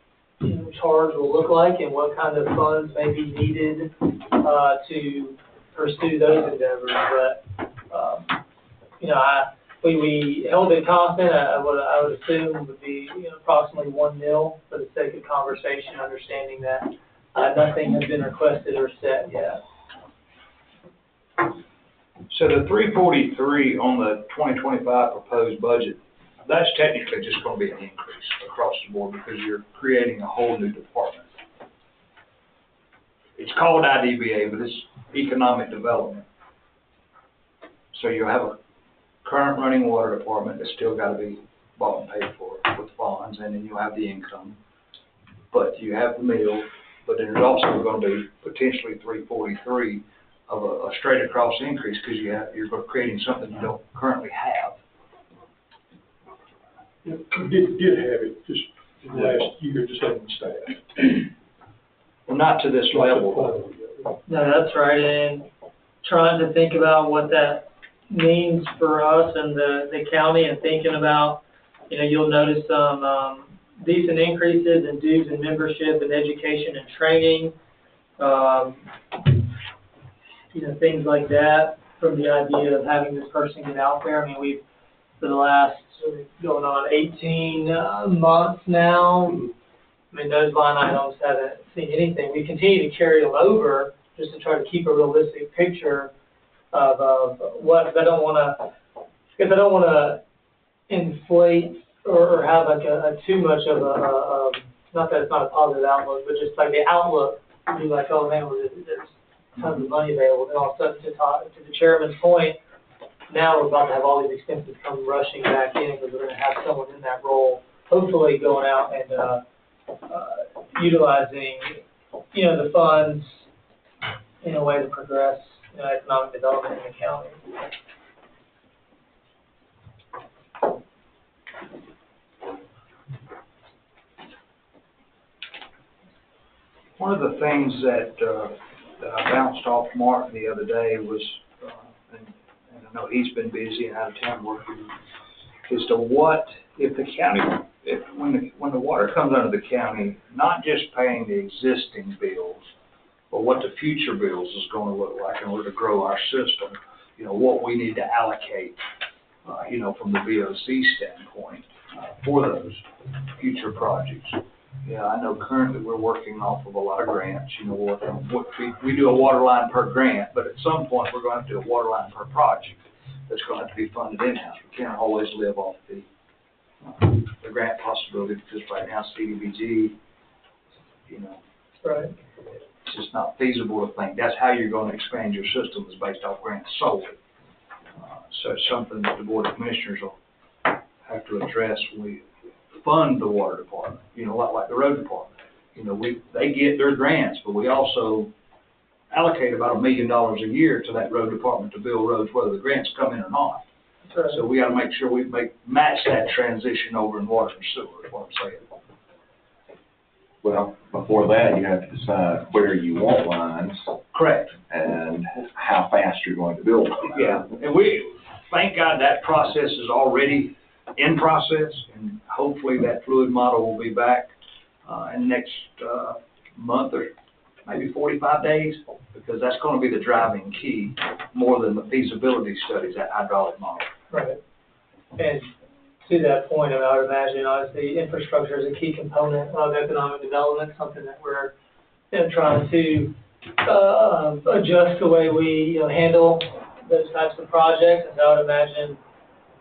Speaker 8: charge will look like and what kind of funds may be needed to pursue those endeavors. But, we held it constant. I would assume would be approximately $1 million for the sake of conversation, understanding that nothing has been requested or set yet.
Speaker 2: So the 343 on the 2025 proposed budget, that's technically just going to be an increase across the board because you're creating a whole new department. It's called IDBA, but it's economic development. So you'll have a current running water department that's still got to be bought and paid for with bonds, and then you'll have the income. But you have the meal, but then there's also going to be potentially 343 of a straight across increase because you're creating something you don't currently have.
Speaker 7: We did have it just in the last year, just having staff.
Speaker 2: Well, not to this level.
Speaker 8: No, that's right. And trying to think about what that means for us and the county, and thinking about, you'll notice some decent increases in dues and membership and education and training, things like that, from the idea of having this person get out there. I mean, we've, for the last going on 18 months now, I mean, those line items haven't seen anything. We continue to carry them over just to try to keep a realistic picture of what, because I don't want to inflate or have like a too much of a not that it's not a positive outlook, but just like the outlook would be like, oh man, there's tons of money available. And all of a sudden, to the chairman's point, now we're about to have all these expenses come rushing back in because we're going to have someone in that role, hopefully going out and utilizing, the funds in a way to progress economic development in the county.
Speaker 2: One of the things that I bounced off Mark the other day was, and I know he's been busy and out of town working, as to what if the county, when the water comes under the county, not just paying the existing bills, but what the future bills is going to look like in order to grow our system, what we need to allocate, from the VOC standpoint for those future projects. Yeah, I know currently we're working off of a lot of grants, we do a water line per grant, but at some point we're going to have to do a water line per project that's going to have to be funded in-house. We can't always live off the grant possibility because right now CDBG,
Speaker 8: Right.
Speaker 2: it's just not feasible to think that's how you're going to expand your system is based off grants solely. So it's something that the Board of Commissioners will have to address when we fund the water department, like the road department. They get their grants, but we also allocate about $1 million a year to that road department to build roads, whether the grants come in or not.
Speaker 8: Right.
Speaker 2: So we got to make sure we match that transition over in water and sewer, is what I'm saying.
Speaker 1: Well, before that, you have to decide where you want lines.
Speaker 2: Correct.
Speaker 1: and how fast you're going to build them.
Speaker 2: Yeah, and thank God that process is already in process, and hopefully that fluid model will be back, in the next, month or maybe 45 days, because that's gonna be the driving key more than the feasibility studies, that hydraulic model.
Speaker 8: Right. And to that point, I would imagine, obviously, infrastructure is a key component of economic development, something that we're, trying to, adjust the way we, handle those types of projects. And I would imagine,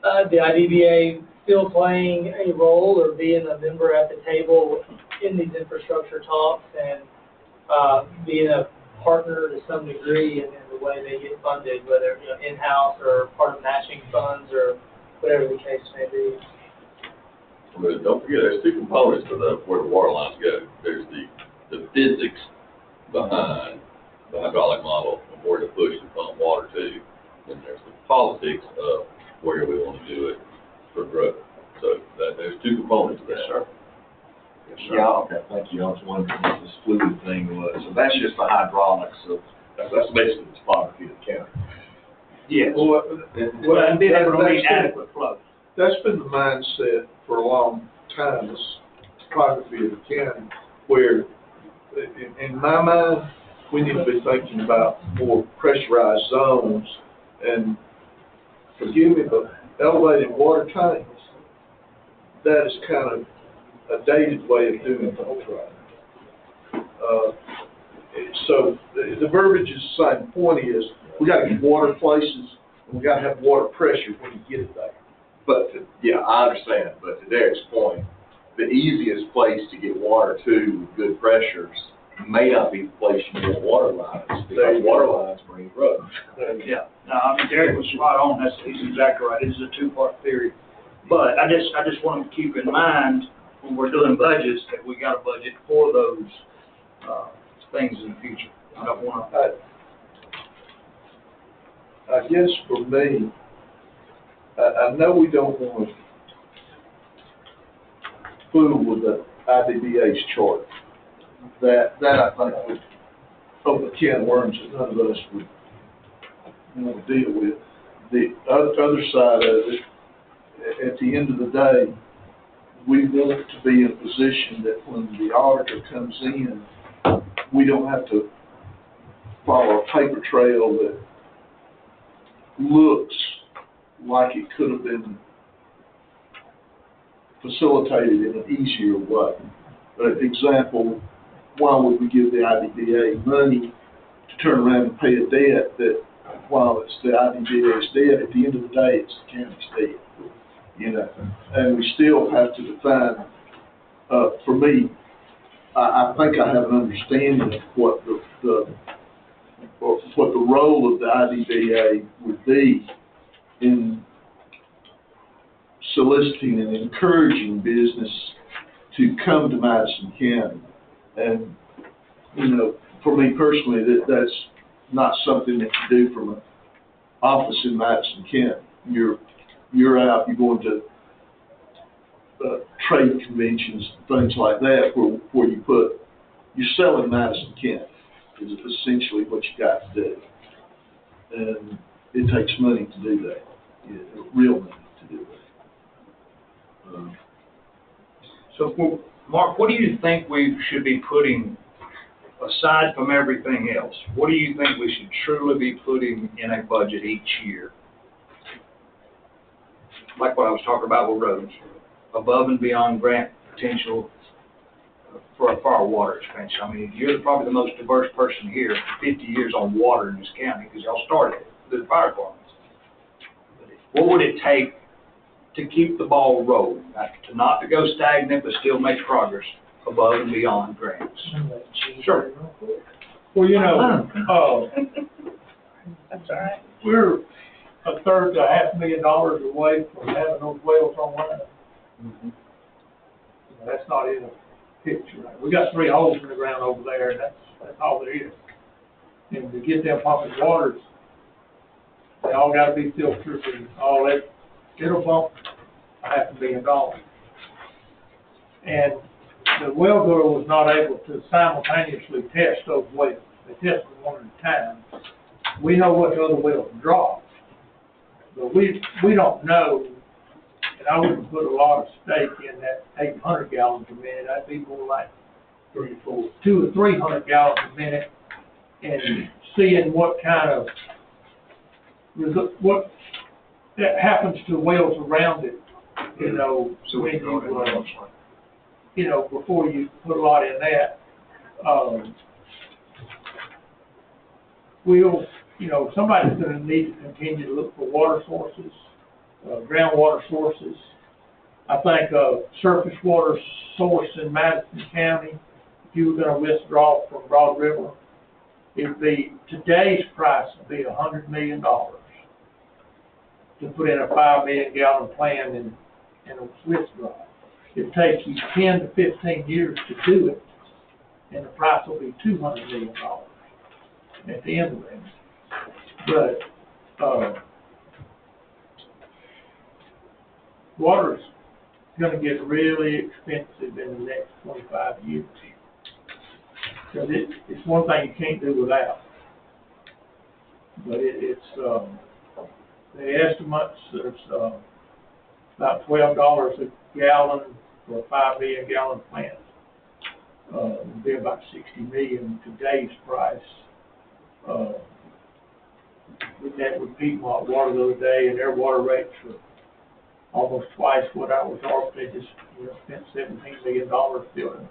Speaker 8: the IDBA still playing a role or being a member at the table in these infrastructure talks and, being a partner to some degree in the way they get funded, whether, in-house or part of matching funds or whatever the case may be.
Speaker 9: But don't forget, there's two components to where the water lines go. There's the physics behind the hydraulic model of where to push and pump water to, and there's the politics of where we want to do it for growth. So there's two components to that.
Speaker 1: Yes, sir. Yeah, okay, thank you. I was wondering what this fluid thing was. So that's just the hydraulics of, that's basically the topography of the county.
Speaker 2: Yes.
Speaker 3: Well,
Speaker 2: And being able to meet adequate flow.
Speaker 3: that's been the mindset for a long time, this topography of the county, where, in my mind, we need to be thinking about more pressurized zones, and forgive me, but elevated water tanks, that is kind of a dated way of doing things right now. So the verbiage is the same. Point is, we gotta get water places, and we gotta have water pressure when you get it there.
Speaker 1: But, yeah, I understand, but to Derek's point, the easiest place to get water to with good pressures may not be the place you get water lines, because water lines bring growth.
Speaker 2: Yeah, no, I mean, Derek was spot on, he's exactly right, this is a two-part theory. But I just want to keep in mind, when we're doing budgets, that we got a budget for those, things in the future. I don't want to.
Speaker 3: I guess for me, I know we don't want to fool with the IDBA's chart. That I think would open a can of worms that none of us would want to deal with. The other side of it, at the end of the day, we want to be in a position that when the auditor comes in, we don't have to follow a paper trail that looks like it could have been facilitated in an easier way. Example, why would we give the IDBA money to turn around and pay a debt that, while it's the IDBA's debt, at the end of the day, it's the county's debt, you know? And we still have to define, for me, I think I have an understanding of what the role of the IDBA would be in soliciting and encouraging business to come to Madison County. And, you know, for me personally, that's not something that you do from an office in Madison County. You're out, you're going to trade conventions, things like that, where you're selling Madison County is essentially what you got to do. And it takes money to do that, real money to do that.
Speaker 2: So, Mark, what do you think we should be putting, aside from everything else, what do you think we should truly be putting in a budget each year? Like what I was talking about with roads, above and beyond grant potential for our water expansion. I mean, you're probably the most diverse person here, 50 years on water in this county, because y'all started the fire departments. What would it take to keep the ball rolling, not to go stagnant, but still make progress above and beyond grants? Sure.
Speaker 3: Well, you know,
Speaker 6: That's all right.
Speaker 3: we're a third to $500,000 away from having those wells online.
Speaker 2: Mm-hmm.
Speaker 3: That's not in the picture. We got 3 holes in the ground over there, and that's all there is. And to get them pumping waters, they all gotta be filtered and all that. It'll bump $500,000. And the well driller was not able to simultaneously test those wells.
Speaker 12: they test them one at a time. We know what the other wells drop, but we don't know, and I wouldn't put a lot of stake in that 800 gallons a minute. I'd be more like 200 or 300 gallons a minute, and seeing what kind of what that happens to wells around it, you know,
Speaker 3: So
Speaker 12: when
Speaker 3: we know
Speaker 12: you, you know, before you put a lot in that. You know, somebody's gonna need to continue to look for water sources, groundwater sources. I think a surface water source in Madison County, if you were gonna withdraw from Broad River, it'd be, today's price would be $100 million to put in a 5 million gallon plant and a withdrawal. It takes you 10 to 15 years to do it, and the price will be $200 million at the end of it. But, water's gonna get really expensive in the next 25 years. Because it's one thing you can't do without. But the estimates, there's, about $12 a gallon for a 5 million gallon plant. It'd be about 60 million today's price. We met with Piedmont Water the other day, and their water rates were almost twice what ours are. They just, you know, spent $17 million building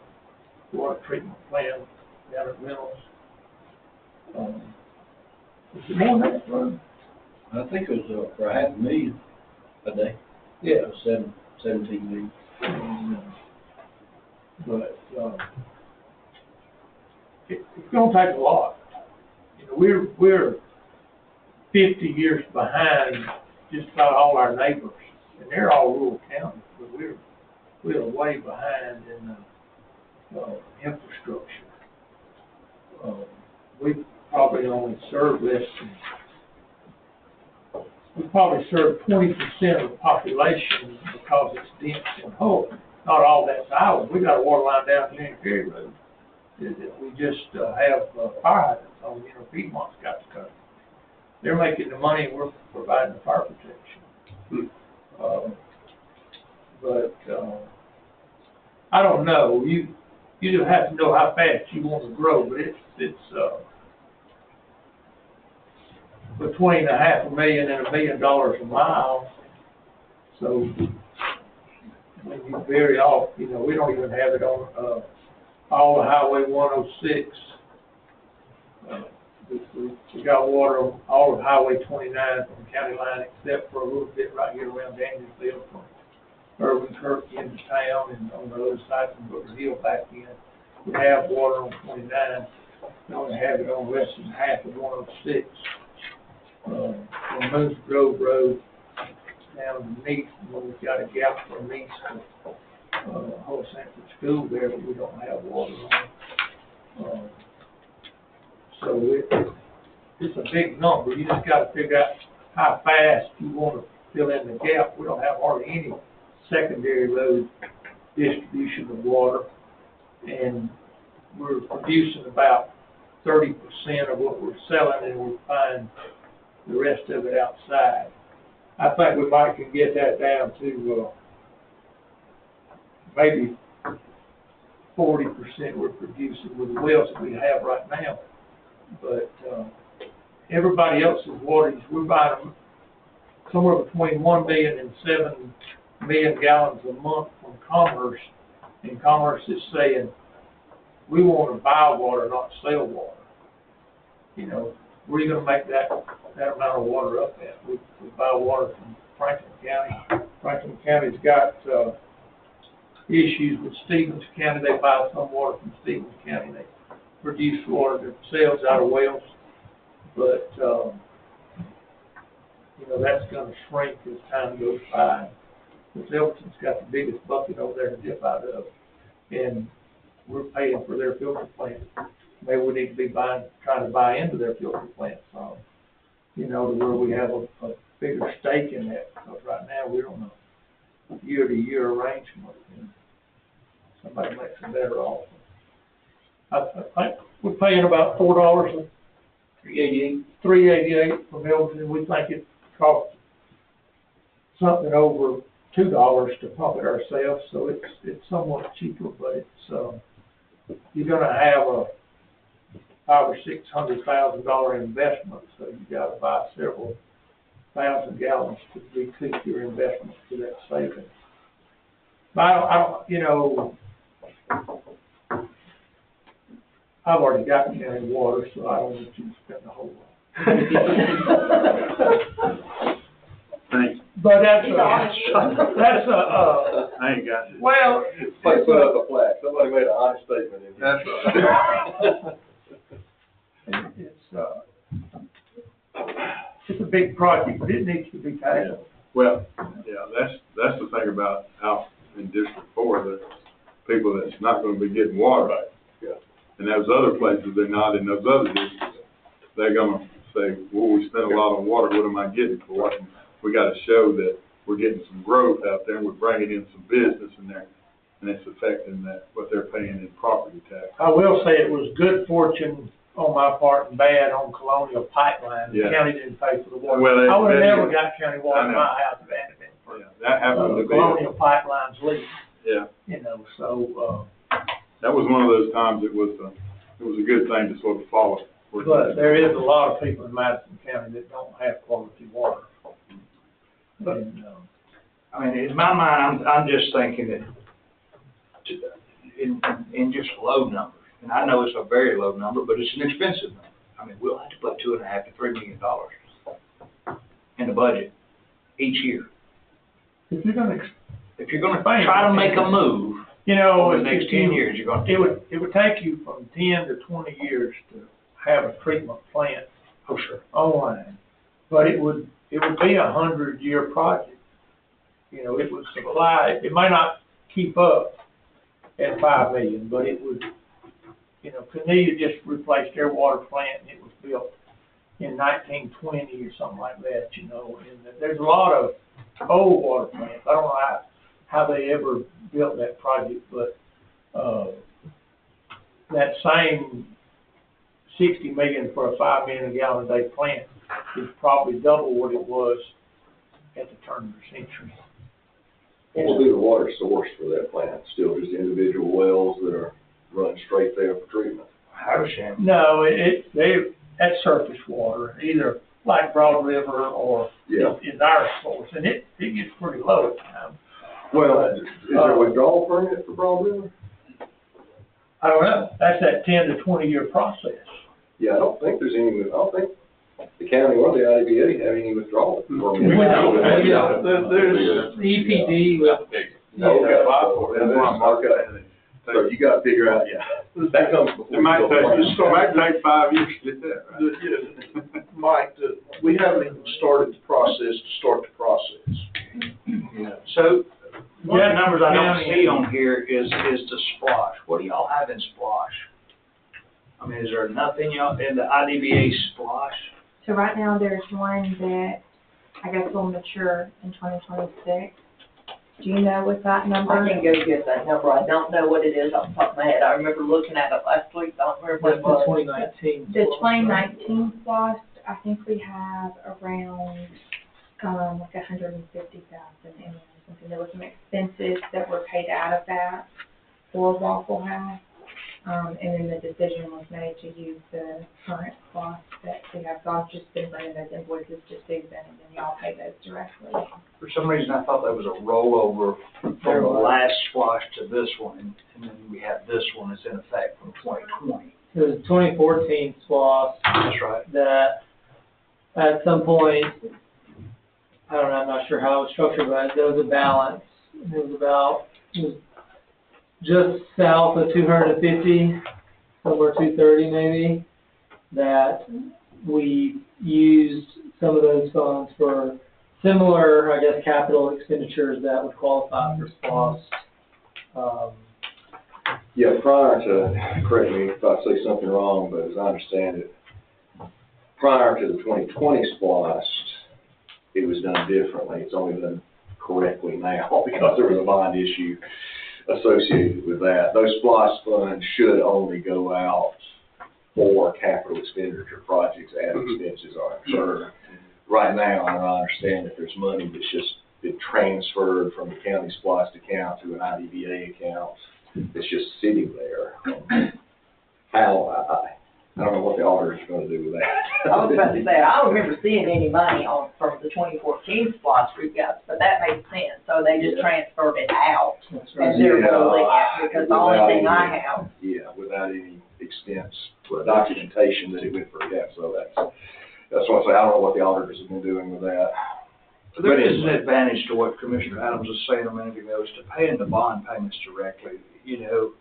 Speaker 12: a water treatment plant down at Reynolds. Is it more than that, Ron?
Speaker 10: I think it was for $500,000 a day.
Speaker 12: Yeah.
Speaker 10: 17 million.
Speaker 12: But it's going to take a lot. You know, we're 50 years behind just about all our neighbors, and they're all rural counties, but we're way behind in infrastructure. We probably only serve less than. We probably serve 20% of the population because it's dense and whole. Not all that's ours. We got a water line down here in Perry Road that we just have fire hydrants on. You know, Piedmont's got the cover. They're making the money, and we're providing the fire protection. But I don't know. You just have to know how fast you want to grow, but it's between $500,000 and $1 million a mile. So when you vary off, you know, we don't even have it on all the Highway 106. We got water on all of Highway 29 from the county line, except for a little bit right here around Danielsville from Irvin Kirk into town, and on the other side from Booker Hill back in. We have water on 29. We only have it on less than half of 106. From Moose Grove Road down to Meeks, we've got a gap from Meeks to whole Sanford School there, but we don't have water on. So it's a big number. You just got to figure out how fast you want to fill in the gap. We don't have hardly any secondary road distribution of water, and we're producing about 30% of what we're selling, and we're buying the rest of it outside. I think we might can get that down to maybe 40% we're producing with the wells that we have right now. But everybody else's water, we're buying them somewhere between 1 million and 7 million gallons a month from Commerce, and Commerce is saying we want to buy water, not sell water. You know, where are you going to make that amount of water up at? We buy water from Franklin County. Franklin County's got issues with Stevens County. They buy some water from Stevens County. They produce water themselves out of wells, but you know, that's going to shrink as time goes by. Because Elkton's got the biggest bucket over there to dip out of, and we're paying for their filter plant. Maybe we need to be trying to buy into their filter plant, you know, to where we have a bigger stake in that. Because right now we're on a year-to-year arrangement, and somebody makes a better offer. I think we're paying about $4,
Speaker 2: $3.88.
Speaker 12: $3.88 per million, and we think it costs something over $2 to pump it ourselves, so it's somewhat cheaper, but it's, you're gonna have a $500,000 or $600,000 investment, so you gotta buy several thousand gallons to recoup your investment for that savings. But I don't, you know, I've already got county water, so I don't want you to spend a whole lot.
Speaker 10: Thanks.
Speaker 12: But
Speaker 10: I ain't got it.
Speaker 12: well,
Speaker 1: Somebody put up a flag, somebody made an honest statement in here.
Speaker 12: It's a big project, but it needs to be tackled.
Speaker 10: Well, yeah, that's the thing about out in District 4, the people that's not gonna be getting water. Right.
Speaker 1: Yeah.
Speaker 10: And those other places, they're not in those other districts. They're gonna say, well, we spent a lot on water, what am I getting for it? And we gotta show that we're getting some growth out there, and we're bringing in some business in there, and it's affecting that, what they're paying in property tax.
Speaker 12: I will say it was good fortune on my part and bad on Colonial Pipeline. The
Speaker 10: Yeah.
Speaker 12: county didn't pay for the water.
Speaker 10: Well,
Speaker 12: I would've
Speaker 10: they-
Speaker 12: never got county water in
Speaker 10: I know.
Speaker 12: my house if it hadn't been for
Speaker 10: Yeah, that happened to be,
Speaker 12: Colonial Pipeline's leak,
Speaker 10: yeah,
Speaker 12: you know, so,
Speaker 10: that was one of those times it was a good thing to sort of follow.
Speaker 12: but there is a lot of people in Madison County that don't have quality water. And,
Speaker 2: I mean, in my mind, I'm just thinking that in just low numbers, and I know it's a very low number, but it's an expensive number. I mean, we'll have to put $2.5 to $3 million in the budget each year.
Speaker 12: if you're gonna,
Speaker 2: If you're gonna try to make a move
Speaker 12: you know,
Speaker 2: over the next
Speaker 12: if
Speaker 2: 10
Speaker 12: you-
Speaker 2: years, you're gonna.
Speaker 12: it would take you from 10 to 20 years to have a treatment plant
Speaker 2: Oh, sure.
Speaker 12: online, but it would be a 100-year project. You know, it would supply, it might not keep up at $5 million, but it would, you know, Cornelia just replaced their water plant, and it was built in 1920 or something like that, you know, and there's a lot of old water plants. I don't know how they ever built that project, but, that same $60 million for a 5 million gallon a day plant is probably double what it was at the turn of the century.
Speaker 1: What will be the water source for that plant? Still just individual wells that are running straight there for treatment?
Speaker 2: Harsham.
Speaker 12: No, that's surface water, either like Broad River or
Speaker 1: Yeah.
Speaker 12: is our source, and it gets pretty low at times.
Speaker 1: Well, is there a withdrawal permit for Broad River?
Speaker 12: I don't know, that's that 10 to 20 year process.
Speaker 1: Yeah, I don't think the county or the IDBA have any withdrawal.
Speaker 8: There's EPD with,
Speaker 1: No, we got five for it. That's why I'm marking it. So you gotta figure out, that comes before.
Speaker 10: It might
Speaker 1: you build
Speaker 10: take,
Speaker 1: the
Speaker 10: it
Speaker 1: plant.
Speaker 10: might take 5 years to get that, right?
Speaker 3: Mike, we haven't even started the process to start the process.
Speaker 2: So, one of the numbers I don't
Speaker 12: County.
Speaker 2: see on here is the splosh. What do y'all have in splosh? I mean, is there nothing y'all, in the IDBA splosh?
Speaker 6: So right now, there's one that I guess will mature in 2026. Do you know what that number?
Speaker 11: I can go get that number, I don't know what it is off the top of my head, I remember looking at it last week, I don't remember what
Speaker 8: that's
Speaker 11: it
Speaker 8: the
Speaker 11: was.
Speaker 8: 2019.
Speaker 6: The 2019 SLOSS, I think we have around, like 150,000 in there, or something. There were some expenses that were paid out of that for Waffle House. And then the decision was made to use the current SLOSS that we have. So I've just been running those invoices to Susan, and then y'all pay those directly.
Speaker 2: For some reason, I thought that was a rollover from the last splosh to this one, and then we have this one that's in effect from 2020.
Speaker 8: It was 2014 SLOSS
Speaker 2: That's right.
Speaker 8: that at some point, I don't know, I'm not sure how it was structured, but there was a balance. It was just south of 250, somewhere 230 maybe, that we used some of those funds for similar, I guess, capital expenditures that would qualify for SLOSS.
Speaker 1: Yeah, prior to, correct me if I say something wrong, but as I understand it, prior to the 2020 SPLOST, it was done differently. It's only done correctly now because there was a bond issue associated with that. Those SPLOST funds should only go out for capital expenditure projects as expenses are incurred. Right now, I understand that there's money that's just been transferred from the county spliced account to an IDBA account that's just sitting there. I don't know what the auditor's gonna do with that.
Speaker 11: I was about to say, I don't remember seeing any money from the 2014 SPOS we got, but that makes sense. So they just transferred it out and they're holding it, because the only thing I have.
Speaker 1: Yeah, without any expense documentation that it went for, yeah, so that's what I say, I don't know what the auditors have been doing with that.
Speaker 2: There is an advantage to what Commissioner Adams was saying a minute ago, is to paying the bond payments directly. You know,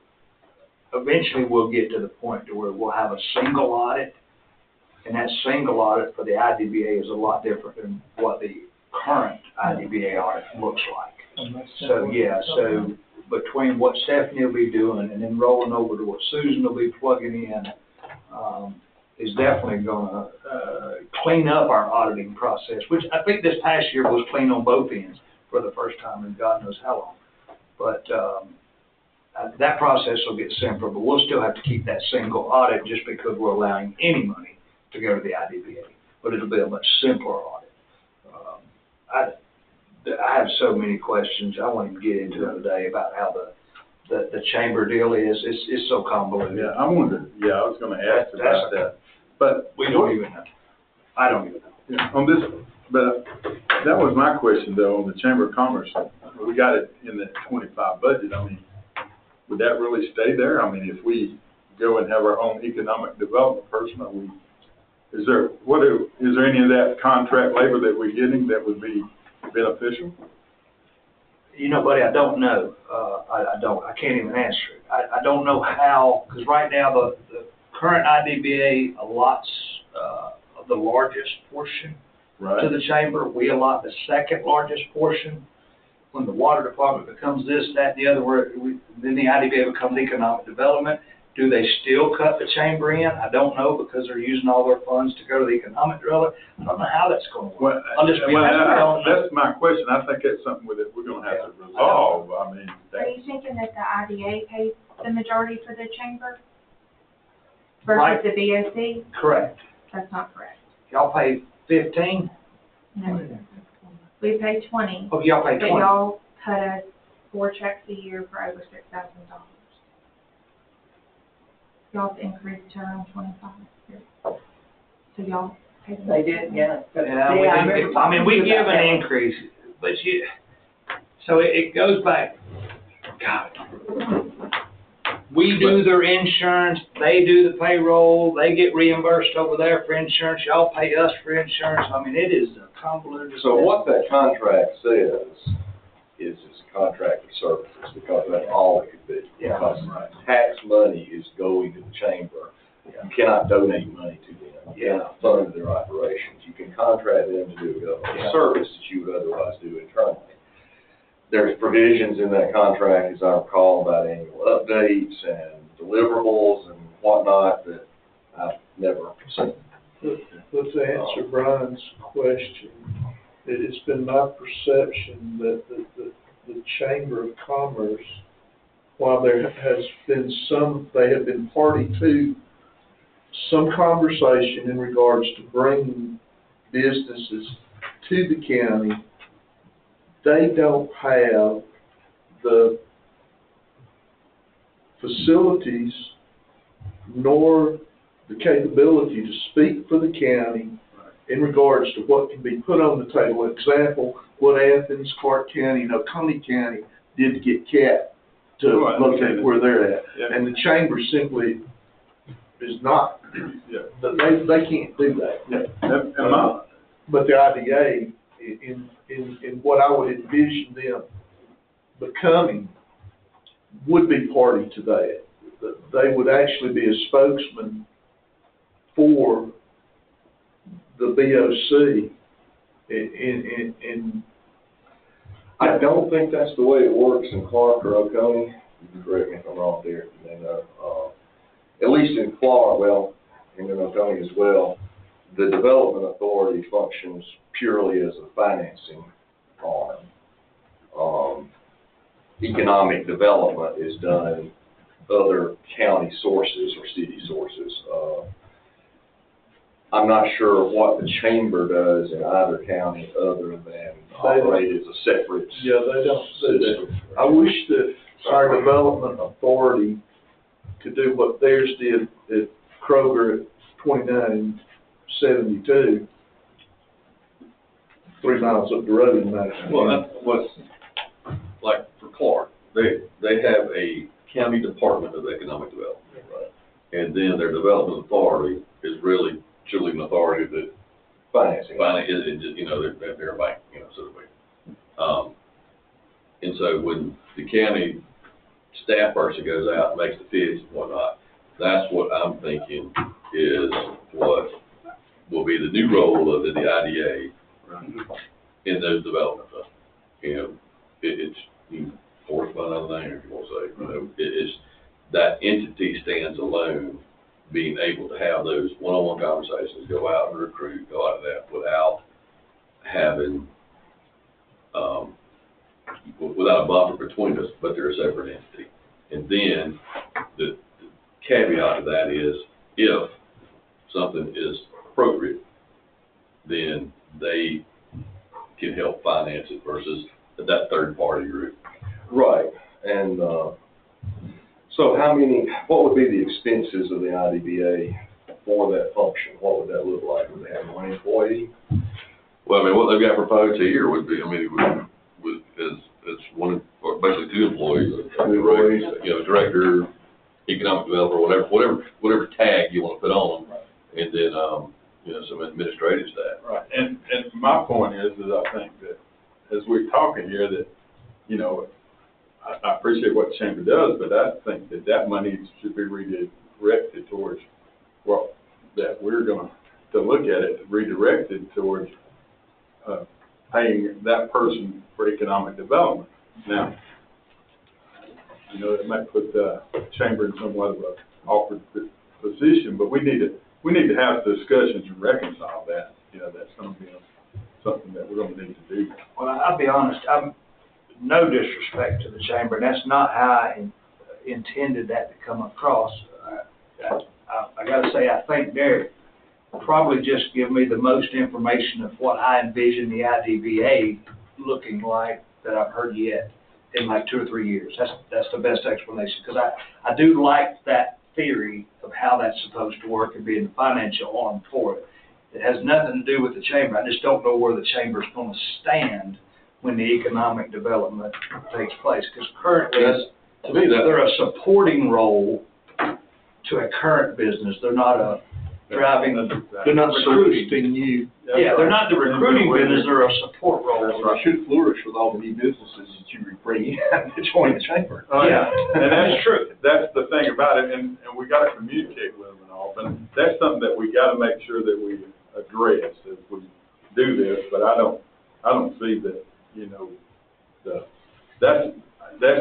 Speaker 2: eventually we'll get to the point to where we'll have a single audit, and that single audit for the IDBA is a lot different than what the current IDBA audit looks like. So, yeah, so between what Stephanie will be doing and then rolling over to what Susan will be plugging in, is definitely gonna, clean up our auditing process, which I think this past year was clean on both ends for the first time in God knows how long. But, that process will get simpler, but we'll still have to keep that single audit just because we're allowing any money to go to the IDBA. But it'll be a much simpler audit. I have so many questions. I won't even get into it today about how the chamber deal is. It's so convoluted.
Speaker 10: Yeah, I was gonna ask about that, but.
Speaker 2: We don't even know. I don't even know.
Speaker 10: Yeah, on this, but that was my question though, on the Chamber of Commerce. We got it in the 25 budget. I mean, would that really stay there? I mean, if we go and have our own economic development person, is there any of that contract labor that we're getting that would be beneficial?
Speaker 2: You know, buddy, I don't know. I can't even answer it. I don't know how, because right now the current IDBA allots the largest portion to the chamber. We allot the second largest portion. When the water department becomes this, that, and the other, then the IDBA becomes economic development. Do they still cut the chamber in? I don't know, because they're using all their funds to go to the economic development. I don't know how that's going to work.
Speaker 10: That's my question. I think that's something that we're going to have to resolve. I mean,
Speaker 6: are you thinking that the IDA pays the majority for the chamber
Speaker 2: Right.
Speaker 6: versus the BOC?
Speaker 2: Correct.
Speaker 6: That's not correct.
Speaker 2: Y'all pay 15?
Speaker 6: No. We pay 20.
Speaker 2: Oh, y'all pay 20.
Speaker 6: But y'all cut us 4 checks a year for over $6,000. Y'all's increased to around 25. So y'all pay.
Speaker 11: They did, yeah.
Speaker 2: I mean, we give an increase, but so it goes back, God. We do their insurance, they do the payroll, they get reimbursed over there for insurance, y'all pay us for insurance. I mean, it is a convoluted.
Speaker 1: So what that contract says is it's a contract of services, because that's all it could be.
Speaker 2: Yeah.
Speaker 1: Because tax money is going to the chamber. You cannot donate money to them. You cannot fund their operations. You can contract them to do a government service that you would otherwise do internally. There's provisions in that contract, as I recall, about annual updates and deliverables and whatnot that I've never seen.
Speaker 3: But to answer Brian's question, it's been my perception that the Chamber of Commerce, while there has been they have been party to some conversation in regards to bringing businesses to the county, they don't have the facilities nor the capability to speak for the county in regards to what can be put on the table. Example, what Athens, Clark County, and Oconee County did to get CAT to locate where they're at. Yeah. And the chamber simply is not, they can't do that. But the IDA, in what I would envision them becoming, would be party to that. They would actually be a spokesman for the BOC.
Speaker 1: I don't think that's the way it works in Clark or Oconee. You can correct me if I'm wrong there. At least in Clark, well, and in Oconee as well, the development authority functions purely as a financing arm. Economic development is done in other county sources or city sources. I'm not sure what the chamber does in either county other than operate as a separate.
Speaker 3: Yeah, they don't.
Speaker 1: system.
Speaker 3: I wish that our development authority could do what theirs did at Kroger at 2972, 3 miles up the road in Madison.
Speaker 9: Well, that's what's, like for Clark, they have a county department of economic development. Right. And then their development authority is really truly an authority that
Speaker 1: Financing.
Speaker 9: is just, you know, they're a bank, you know, so to speak. And so when the county staff person goes out and makes the bids and whatnot, that's what I'm thinking is what will be the new role of the IDA in those development funds. You know, it's forced by another name, if you want to say. You know, it's that entity stands alone, being able to have those one-on-one conversations, go out and recruit, go out of that without having, without a buffer between us, but they're a separate entity. And then the caveat to that is if something is appropriate, then they can help finance it versus that third party group.
Speaker 1: Right, and, so what would be the expenses of the IDBA for that function? What would that look like? Would they have one employee?
Speaker 9: Well, I mean, what they've got proposed here would be, I mean, it's one, or basically 2 employees. You know, director, economic developer, whatever tag you want to put on them. And then, you know, some administrative staff.
Speaker 10: Right, and my point is I think that as we're talking here that, you know, I appreciate what the chamber does, but I think that money should be redirected towards, well, that we're going to look at it, redirected towards paying that person for economic development. Now, you know, it might put the chamber in somewhat of an awkward position, but we need to have discussions and reconcile that. You know, that's going to be something that we're going to need to do.
Speaker 2: Well, I'll be honest, I'm no disrespect to the chamber, and that's not how I intended that to come across. I gotta say, I think Derek probably just give me the most information of what I envision the IDBA looking like that I've heard yet in like 2 or 3 years. That's the best explanation, because I do like that theory of how that's supposed to work and being the financial arm for it. It has nothing to do with the chamber. I just don't know where the chamber's going to stand when the economic development takes place, because currently,
Speaker 9: to me,
Speaker 2: they're a supporting role to a current business. They're not a driving, they're not recruiting you. Yeah, they're not the recruiting business, they're a support role.
Speaker 1: That's right. Should flourish with all the new businesses that you bring in to join the chamber.
Speaker 2: Yeah,
Speaker 10: and that's true. That's the thing about it, and we got to communicate with them and all, but that's something that we got to make sure that we address as we do this, but I don't see that, you know, that's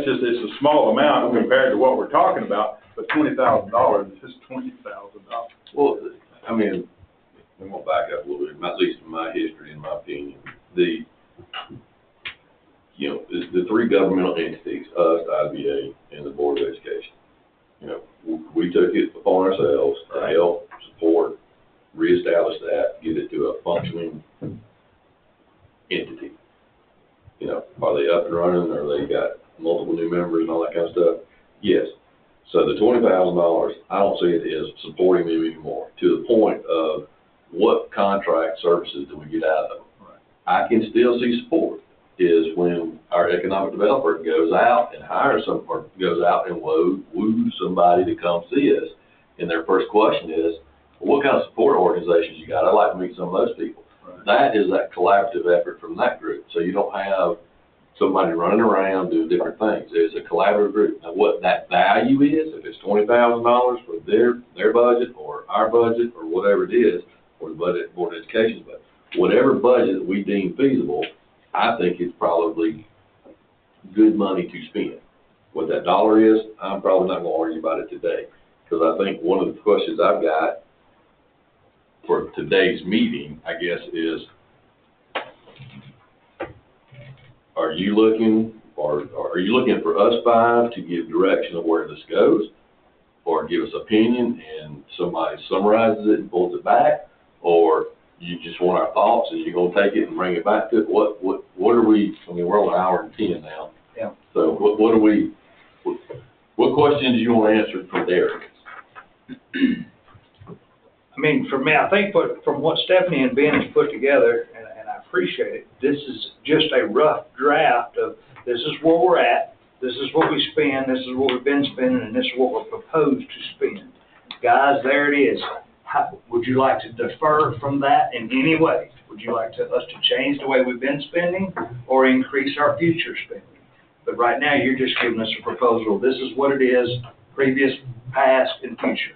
Speaker 10: just, it's a small amount compared to what we're talking about, but $20,000 is just $20,000.
Speaker 9: Well, I mean, I'm going to back up a little bit, at least in my history, in my opinion. The 3 governmental entities, us, IBA, and the Board of Education, you know, we took it upon ourselves to help, support, reestablish that, get it to a functioning entity. You know, are they up and running, or they got multiple new members and all that kind of stuff? Yes. So the $20,000, I don't see it as supporting them anymore, to the point of what contract services do we get out of them? Right. I can still see support is when our economic developer goes out and hires some, or goes out and woos somebody to come see us. And their first question is, well, what kind of support organizations you got? I'd like to meet some of those people. Right. That is that collaborative effort from that group. So you don't have somebody running around doing different things. It's a collaborative group. Now, what that value is, if it's $20,000 for their budget or our budget or whatever it is, or the budget, Board of Education's budget, whatever budget we deem feasible, I think it's probably good money to spend. What that dollar is, I'm probably not going to argue about it today, because I think one of the questions I've got for today's meeting, I guess, is, are you looking for us 5 to give direction of where this goes, or give us opinion and somebody summarizes it and pulls it back, or you just want our thoughts and you're gonna take it and bring it back to it? What are we, I mean, we're on 1:10 now.
Speaker 2: Yeah.
Speaker 9: So what questions do you want answered from Derek?
Speaker 2: I mean, for me, I think from what Stephanie and Ben has put together, and I appreciate it, this is just a rough draft of, this is where we're at, this is what we spend, this is what we've been spending, and this is what we're proposed to spend. Guys, there it is. Would you like to defer from that in any way? Would you like us to change the way we've been spending or increase our future spending? But right now, you're just giving us a proposal. This is what it is, previous, past, and future.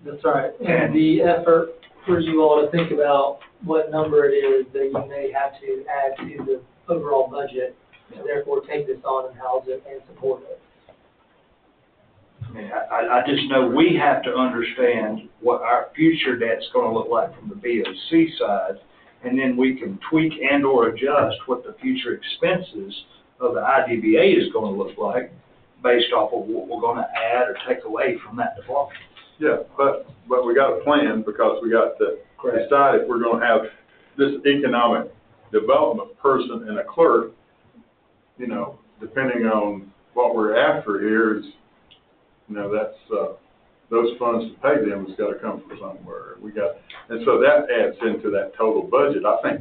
Speaker 8: That's right. And the effort for you all to think about what number it is that you may have to add to the overall budget, and therefore take this on and house it and support it.
Speaker 2: I just know we have to understand what our future debt's gonna look like from the BOC side, and then we can tweak and or adjust what the future expenses of the IDBA is gonna look like based off of what we're gonna add or take away from that department.
Speaker 10: Yeah, but we got a plan because we got to decide if we're gonna have this economic development person and a clerk, you know, depending on what we're after here is, you know, that's, those funds to pay them has gotta come from somewhere. And so that adds into that total budget. I think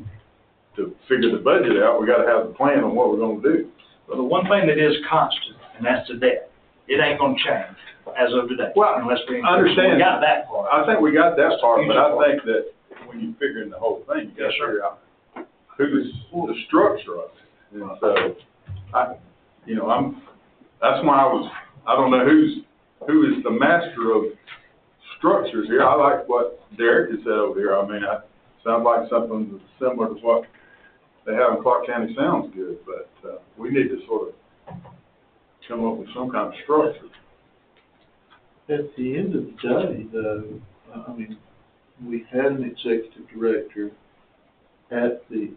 Speaker 10: to figure the budget out, we gotta have a plan on what we're gonna do.
Speaker 2: Well, the one thing that is constant, and that's the debt. It ain't gonna change as of today.
Speaker 10: Well,
Speaker 2: unless we
Speaker 10: understand.
Speaker 2: We got that part.
Speaker 10: I think we got that part, but I think that when you figure in the whole thing, you gotta figure out who's the structure of it. And so, that's why I don't know who is the master of structures here. I like what Derek has said over here. I mean, it sounds like something that's similar to what they have in Clark County sounds good, but we need to sort of come up with some kind of structure.
Speaker 3: At the end of the day, though, I mean, we had an executive director at the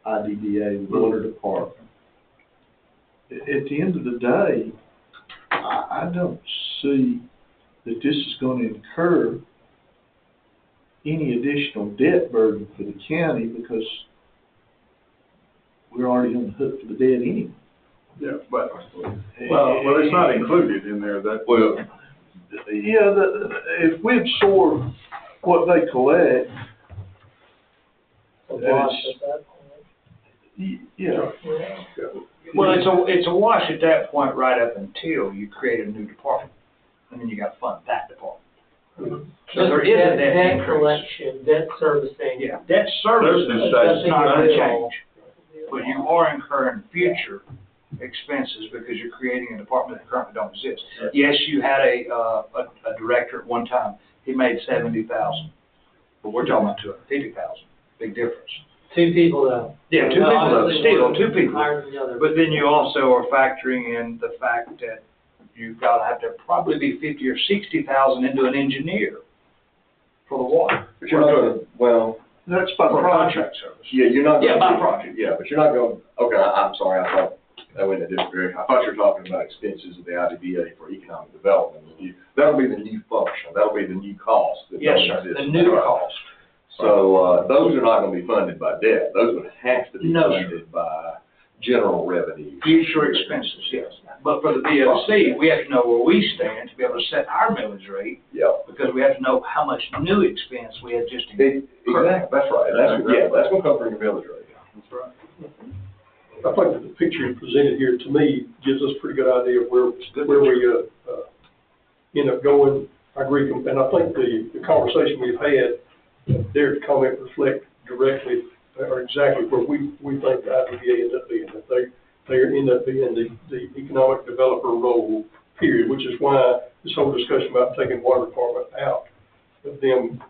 Speaker 3: IDBA, the water department. At the end of the day, I don't see that this is going to incur any additional debt burden for the county because we're already on the hook for the debt anyway.
Speaker 10: Yeah, but, well, it's not included in there, that.
Speaker 9: Well,
Speaker 3: yeah, if we absorb what they collect, yeah.
Speaker 2: Well, it's a wash at that point right up until you create a new department, and then you gotta fund that department. So there is a debt
Speaker 8: debt
Speaker 2: increase.
Speaker 8: collection, debt servicing.
Speaker 2: Yeah, debt service
Speaker 10: Servicing
Speaker 2: is not gonna
Speaker 8: stays-
Speaker 2: change, but you are incurring future expenses because you're creating a department that currently don't exist. Yes, you had a director at one time, he made $70,000, but we're talking about $250,000, big difference.
Speaker 8: Two people though.
Speaker 2: Yeah, two people, though,
Speaker 8: Obviously
Speaker 2: still,
Speaker 8: one
Speaker 2: two people.
Speaker 8: higher than the other.
Speaker 2: But then you also are factoring in the fact that you've got to have to probably be 50 or 60,000 into an engineer for the water.
Speaker 1: But you're not gonna, well,
Speaker 3: That's by
Speaker 2: For
Speaker 3: project.
Speaker 2: contract service.
Speaker 1: yeah, you're not.
Speaker 2: Yeah,
Speaker 1: gonna
Speaker 2: by
Speaker 1: do-
Speaker 2: project.
Speaker 1: Yeah, but you're not going, okay, I'm sorry, I thought, I went in a different direction. I thought you were talking about expenses of the IDBA for economic development. That'll be the new function, that'll be the new cost. that
Speaker 2: Yes,
Speaker 1: don't
Speaker 2: sir,
Speaker 1: exist
Speaker 2: the new
Speaker 1: now.
Speaker 2: cost.
Speaker 1: So, those are not gonna be funded by debt, those would have to be
Speaker 2: No, sir.
Speaker 1: funded by general revenue.
Speaker 2: Future expenses, yes. But for the BOC, we have to know where we stand to be able to set our millage rate,
Speaker 1: Yeah.
Speaker 2: because we have to know how much new expense we have just to.
Speaker 1: Exactly, that's right, that's gonna come from your village rate.
Speaker 2: That's right.
Speaker 7: I think that the picture you presented here, to me, gives us a pretty good idea of where we, end up going. I agree, and I think the conversation we've had, their comment reflect directly, or exactly where we think the IDBA ends up being, that they end up being the economic developer role, period, which is why this whole discussion about taking water department out of them,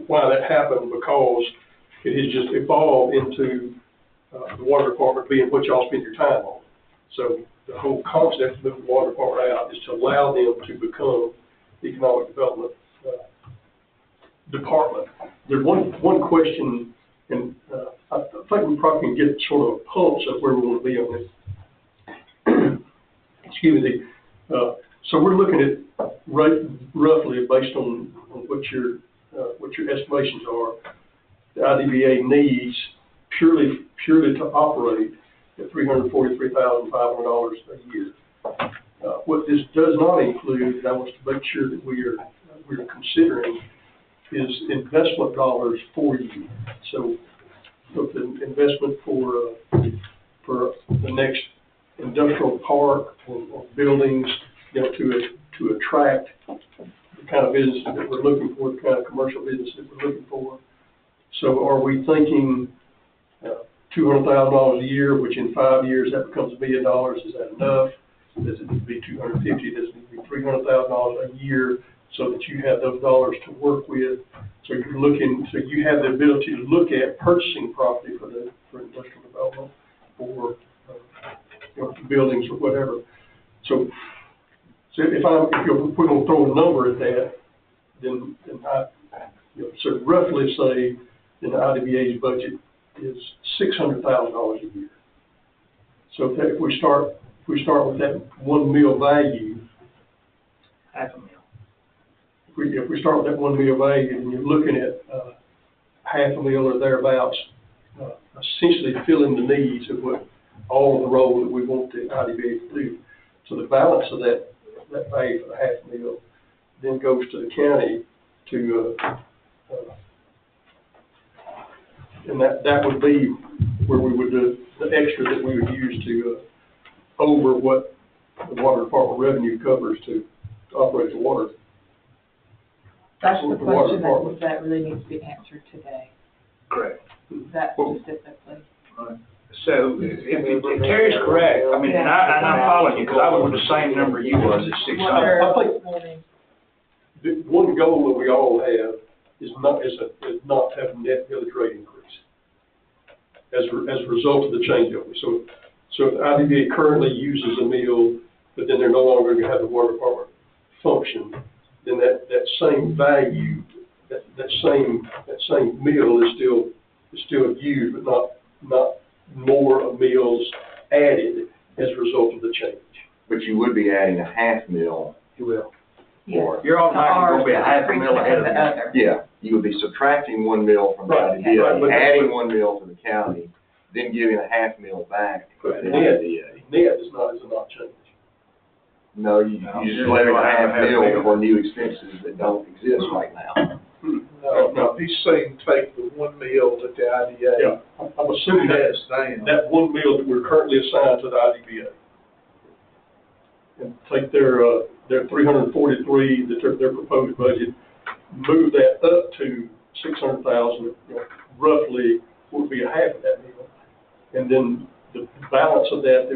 Speaker 7: why that happened, because it has just evolved into the water department being what y'all spend your time on. So the whole concept of moving the water department out is to allow them to become the economic development department. There's one question, and I think we probably can get sort of a pulse of where we want to be on this. Excuse me. So we're looking at roughly based on what you're what your estimations are, the IDBA needs purely to operate at $343,500 a year. What this does not include, and I want to make sure that we're considering, is investment dollars for you. So the investment for the next industrial park or buildings, to attract the kind of business that we're looking for, the kind of commercial business that we're looking for. So are we thinking $200,000 a year, which in 5 years that becomes $1 million? Is that enough? Does it need to be $250,000? Does it need to be $300,000 a year so that you have those dollars to work with? So you have the ability to look at purchasing property for industrial development or buildings or whatever. So if we're going to throw a number at that, then I so roughly say that the IDBA's budget is $600,000 a year. So if we start with that $1 million value,
Speaker 2: $500,000.
Speaker 7: If we start with that $1 million value, and you're looking at $500,000 or thereabouts, essentially filling the needs of all of the role that we want the IDBA to do. So the balance of that value for the $500,000 then goes to the county to, and that would be where we would do the extra that we would use to over what the water department revenue covers to operate the water.
Speaker 4: That's the question that really needs to be answered today.
Speaker 2: Correct.
Speaker 4: That specifically.
Speaker 2: So, if Terry's correct, I mean, and I'm following you, because I was with the same number you was at 600.
Speaker 7: I think the one goal that we all have is not to have a net millage rate increase as a result of the changeover. So if the IDBA currently uses a mill, but then they're no longer going to have the water department function, then that same value, that same mill is still used, but not more mills added as a result of the change.
Speaker 1: But you would be adding a $500,000.
Speaker 2: You will.
Speaker 1: Or,
Speaker 2: you're automatically going to be $500,000 ahead of the other.
Speaker 1: yeah, you would be subtracting $1 million from the IDBA, adding $1 million to the county, then giving a $500,000 back to the IDBA.
Speaker 7: Net is not changed.
Speaker 1: No, you just levying a $500,000 for new expenses that don't exist right now.
Speaker 3: No, he's saying take the $1 million that the IDA.
Speaker 7: Yeah, I'm assuming that $1 million that we're currently assigned to the IDBA, and take their 343, their proposed budget, move that up to 600,000, roughly would be a half of that million, and then the balance of that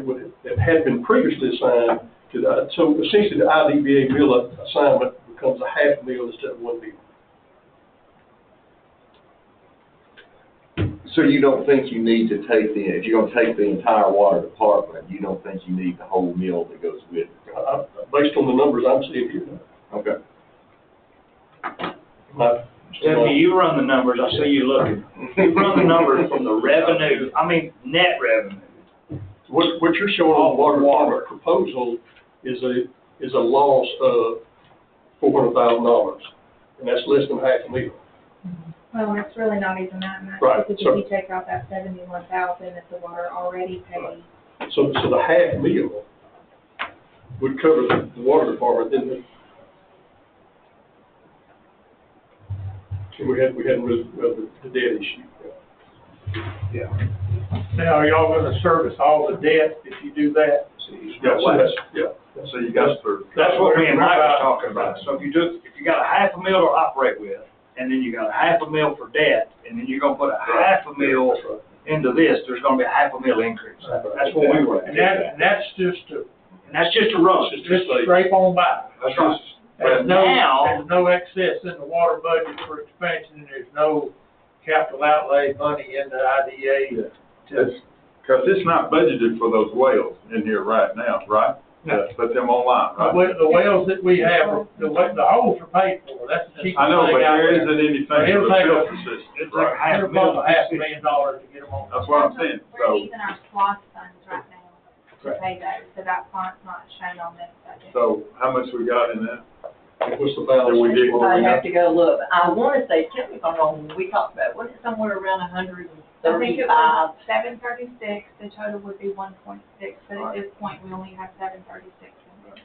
Speaker 7: had been previously assigned to the. So essentially, the IDBA mill assignment becomes a $500,000 instead of $1 million.
Speaker 1: So you don't think you need to take if you're going to take the entire water department, you don't think you need the whole mill that goes with it?
Speaker 7: Based on the numbers I'm seeing here.
Speaker 1: Okay.
Speaker 2: Stephanie, you run the numbers, I see you looking. You run the numbers from the revenue, net revenue.
Speaker 7: What you're showing on the water department proposal is a loss of $400,000, and that's less than $500,000.
Speaker 6: Well, it's really not even that much.
Speaker 7: Right.
Speaker 6: Because
Speaker 7: So,
Speaker 6: if you take out that 71,000, if the water already paid.
Speaker 7: So the $500,000 would cover the water department, then we hadn't really the debt issue.
Speaker 12: Yeah. Now, are y'all gonna service all the debt if you do that?
Speaker 10: So you got
Speaker 2: That's what me and Mike was talking about. So if you got a $500,000 to operate with, and then you got a $500,000 for debt, and then you're gonna put a $500,000 into this, there's gonna be a $500,000 increase. That's what we were.
Speaker 12: And that's just to
Speaker 2: run.
Speaker 12: just scrape on by.
Speaker 2: That's right.
Speaker 12: There's
Speaker 2: Now,
Speaker 12: no excess in the water budget for expansion, and there's no capital outlay money in the IDA.
Speaker 10: Because it's not budgeted for those wells in here right now, right?
Speaker 12: No.
Speaker 10: Put them online, right?
Speaker 12: The wells that we have, the holes are paid for, that's the cheapest thing
Speaker 10: I know, but
Speaker 12: out
Speaker 10: there
Speaker 12: there.
Speaker 10: isn't anything for
Speaker 12: It'll
Speaker 10: the
Speaker 12: take
Speaker 10: filter system.
Speaker 2: it's like
Speaker 12: It'll cost $500,000 to get them on.
Speaker 10: That's what I'm saying,
Speaker 6: We're
Speaker 10: so,
Speaker 6: using our SPOS funds right now to pay those, so that fund's not shown on this budget.
Speaker 10: so how much we got in that?
Speaker 7: What's the balance?
Speaker 10: And we did-
Speaker 11: I'd have to go look. I wanna say, tell me if I'm wrong, when we talked about, wasn't it somewhere around $135?
Speaker 6: I think it was 736, the total would be 1.6, but at this point, we only have 736 in there.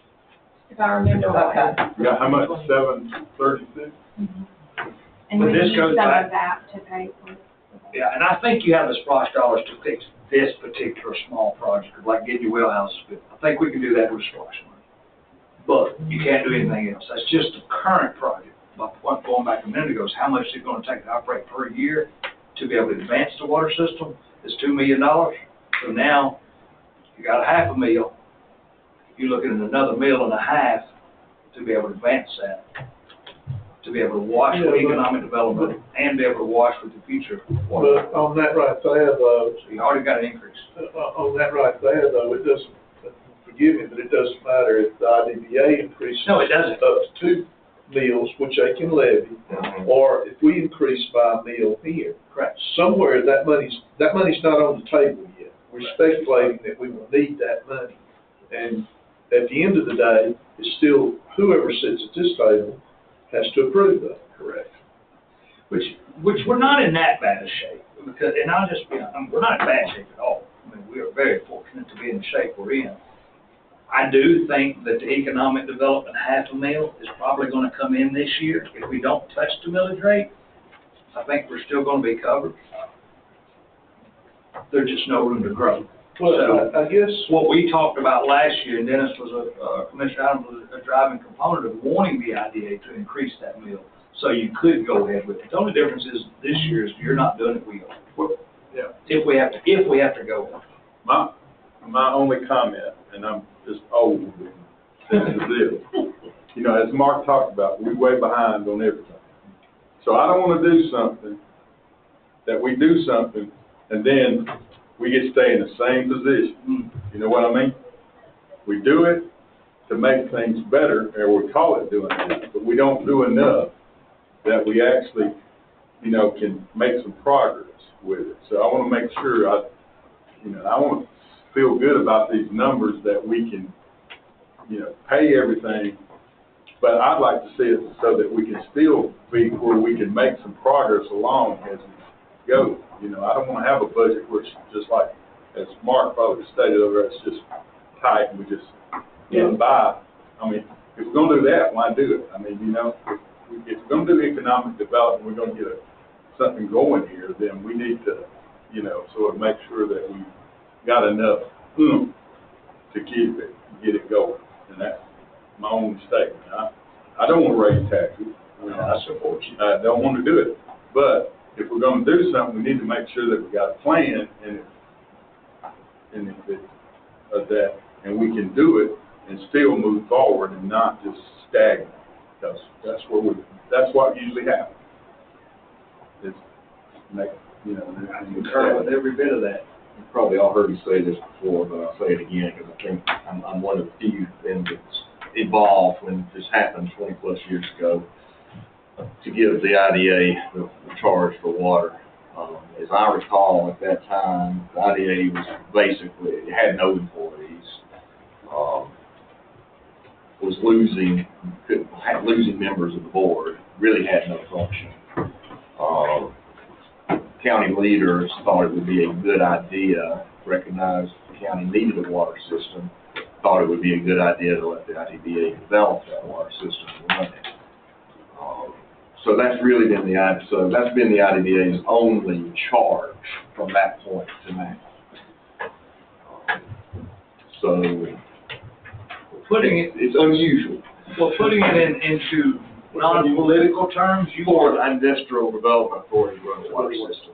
Speaker 6: If I remember right.
Speaker 11: Okay.
Speaker 10: Yeah, how much, 736?
Speaker 6: And
Speaker 2: But
Speaker 6: we
Speaker 2: this
Speaker 6: use
Speaker 2: goes
Speaker 6: some
Speaker 2: back-
Speaker 6: of that to pay for.
Speaker 2: Yeah, and I think you have the splash dollars to fix this particular small project, like getting your well houses built. I think we can do that with splash money. But you can't do anything else. That's just the current project. My point going back a minute ago is how much is it gonna take to operate per year to be able to advance the water system? It's $2 million. So now, you got $500,000. You're looking at another $1.5 million to be able to advance that. To be able to wash with economic development and be able to wash with the future water.
Speaker 3: But on that right there, though,
Speaker 2: So you already got an increase.
Speaker 3: on that right there, though, it doesn't, forgive me, but it doesn't matter if the IDBA increases.
Speaker 2: No, it doesn't.
Speaker 3: Up to 2 mills, which they can levy, or if we increase by a mill here.
Speaker 2: Correct.
Speaker 3: Somewhere that money's not on the table yet. We're speculating that we will need that money. And at the end of the day, it's still whoever sits at this table has to approve that.
Speaker 2: Correct. Which we're not in that bad a shape, because, and I'll just be honest, we're not in bad shape at all. I mean, we are very fortunate to be in the shape we're in. I do think that the economic development $500,000 is probably gonna come in this year. If we don't touch the millage rate, I think we're still gonna be covered. There's just no room to grow.
Speaker 3: Well, I guess,
Speaker 2: What we talked about last year, and Dennis was Commissioner Adams was a driving component of wanting the IDA to increase that mill, so you could go ahead with it. The only difference is this year is you're not doing it, we are.
Speaker 10: Yeah.
Speaker 2: If we have to go.
Speaker 10: My only comment, and I'm just old, and sensitive, you know, as Mark talked about, we're way behind on everything. So I don't wanna do something, that we do something, and then we get to stay in the same position. You know what I mean? We do it to make things better, or we call it doing it, but we don't do enough that we actually, you know, can make some progress with it. So I wanna make sure I wanna feel good about these numbers that we can, you know, pay everything, but I'd like to see it so that we can still be where we can make some progress along as we go. You know, I don't wanna have a budget where it's just like, as Mark probably stated over there, it's just tight and we just get by. I mean, if we're gonna do that, why do it? I mean, you know, if we're gonna do economic development, we're gonna get something going here, then we need to, you know, sort of make sure that we got enough to keep it, get it going. And that's my own statement. I don't wanna raise taxes. I mean, I support you. I don't wanna do it. But if we're gonna do something, we need to make sure that we got a plan and we can do it and still move forward and not just stagnate. Because that's what usually happens. It's you know,
Speaker 2: I concur with every bit of that.
Speaker 1: You probably all heard me say this before, but I'll say it again, because I think I'm one of the few things that's evolved when this happened 20-plus years ago, to give the IDA the charge for water. As I recall, at that time, the IDA was basically, it had no employees, was losing members of the board, really had no function. County leaders thought it would be a good idea, recognized the county needed a water system, thought it would be a good idea to let the IDBA develop that water system and run it. So that's really been that's been the IDBA's only charge from that point to now. So it's unusual.
Speaker 2: Well, putting it into non-political terms, you
Speaker 1: For
Speaker 2: are,
Speaker 1: an industrial development authority to run a water system.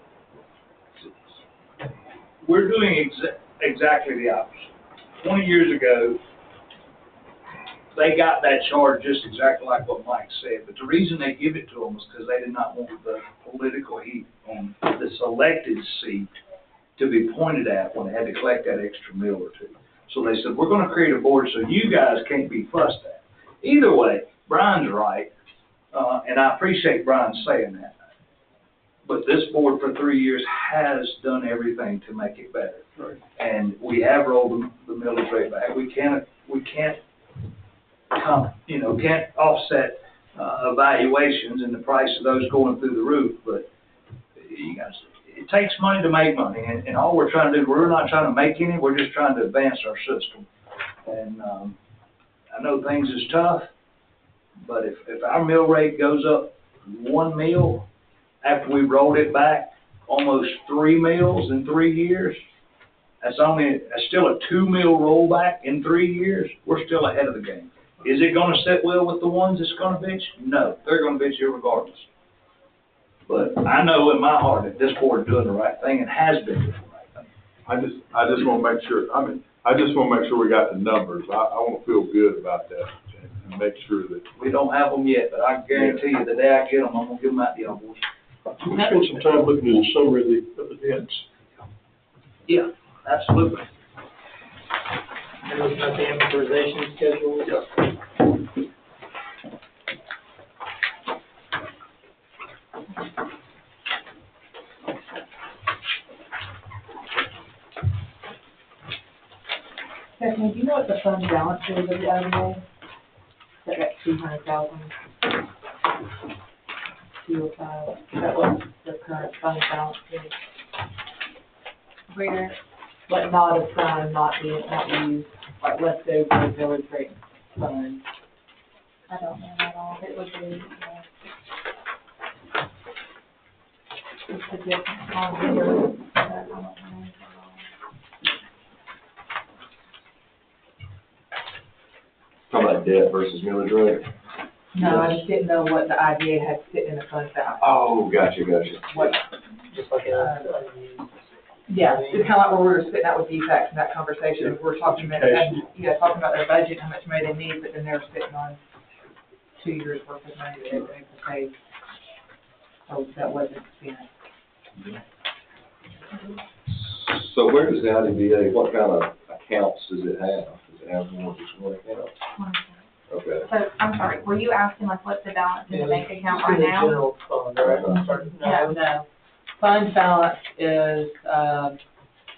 Speaker 2: we're doing exactly the opposite. 20 years ago, they got that charge just exactly like what Mike said, but the reason they give it to them was because they did not want the political heat on the selected seat to be pointed at when they had to collect that extra mill or two. So they said, we're gonna create a board so you guys can't be fussed at. Either way, Brian's right, and I appreciate Brian saying that. But this board for 3 years has done everything to make it better. Right. And we have rolled the millage rate back. We can't can't offset, evaluations and the price of those going through the roof, but you guys, it takes money to make money, and all we're trying to do, we're not trying to make any, we're just trying to advance our system. And, I know things is tough, but if our mill rate goes up 1 mill after we rolled it back almost 3 mills in 3 years, that's still a 2 mill rollback in 3 years. We're still ahead of the game. Is it gonna sit well with the ones that's gonna bitch? No, they're gonna bitch you regardless. But I know in my heart that this board is doing the right thing and has been doing the right thing.
Speaker 10: I just wanna make sure, I just wanna make sure we got the numbers. I wanna feel good about that and make sure that.
Speaker 2: We don't have them yet, but I guarantee you the day I get them, I'm gonna give them out to y'all boys.
Speaker 7: We spent some time looking at the summary of the debts.
Speaker 2: Yeah, absolutely.
Speaker 8: There was not the amortization schedule.
Speaker 4: Stephanie, do you know what the fund balance is of the IDA? Is that 200,000? 205, is that what the current fund balance is?
Speaker 6: Where,
Speaker 4: But not assigned, not used, like leftover village rate fund.
Speaker 6: I don't know at all, it would be, it's a different on here, but I don't know.
Speaker 1: Talking about debt versus millage rate?
Speaker 4: No, I just didn't know what the IDA had sitting in the fund balance.
Speaker 1: Oh, gotcha.
Speaker 4: What,
Speaker 8: Just like
Speaker 4: yeah, it's kind of like where we were sitting out with DFAX in that conversation, we're talking about, talking about their budget, how much money they need, but then they're sitting on 2 years worth of money that they were able to save. So that wasn't spent.
Speaker 1: So where does the IDBA, what kind of accounts does it have? Does it have more than just one account? Okay.
Speaker 6: So, I'm sorry, were you asking like what's the balance in the bank account right now?
Speaker 8: General fund, right?
Speaker 4: No. Fund balance is,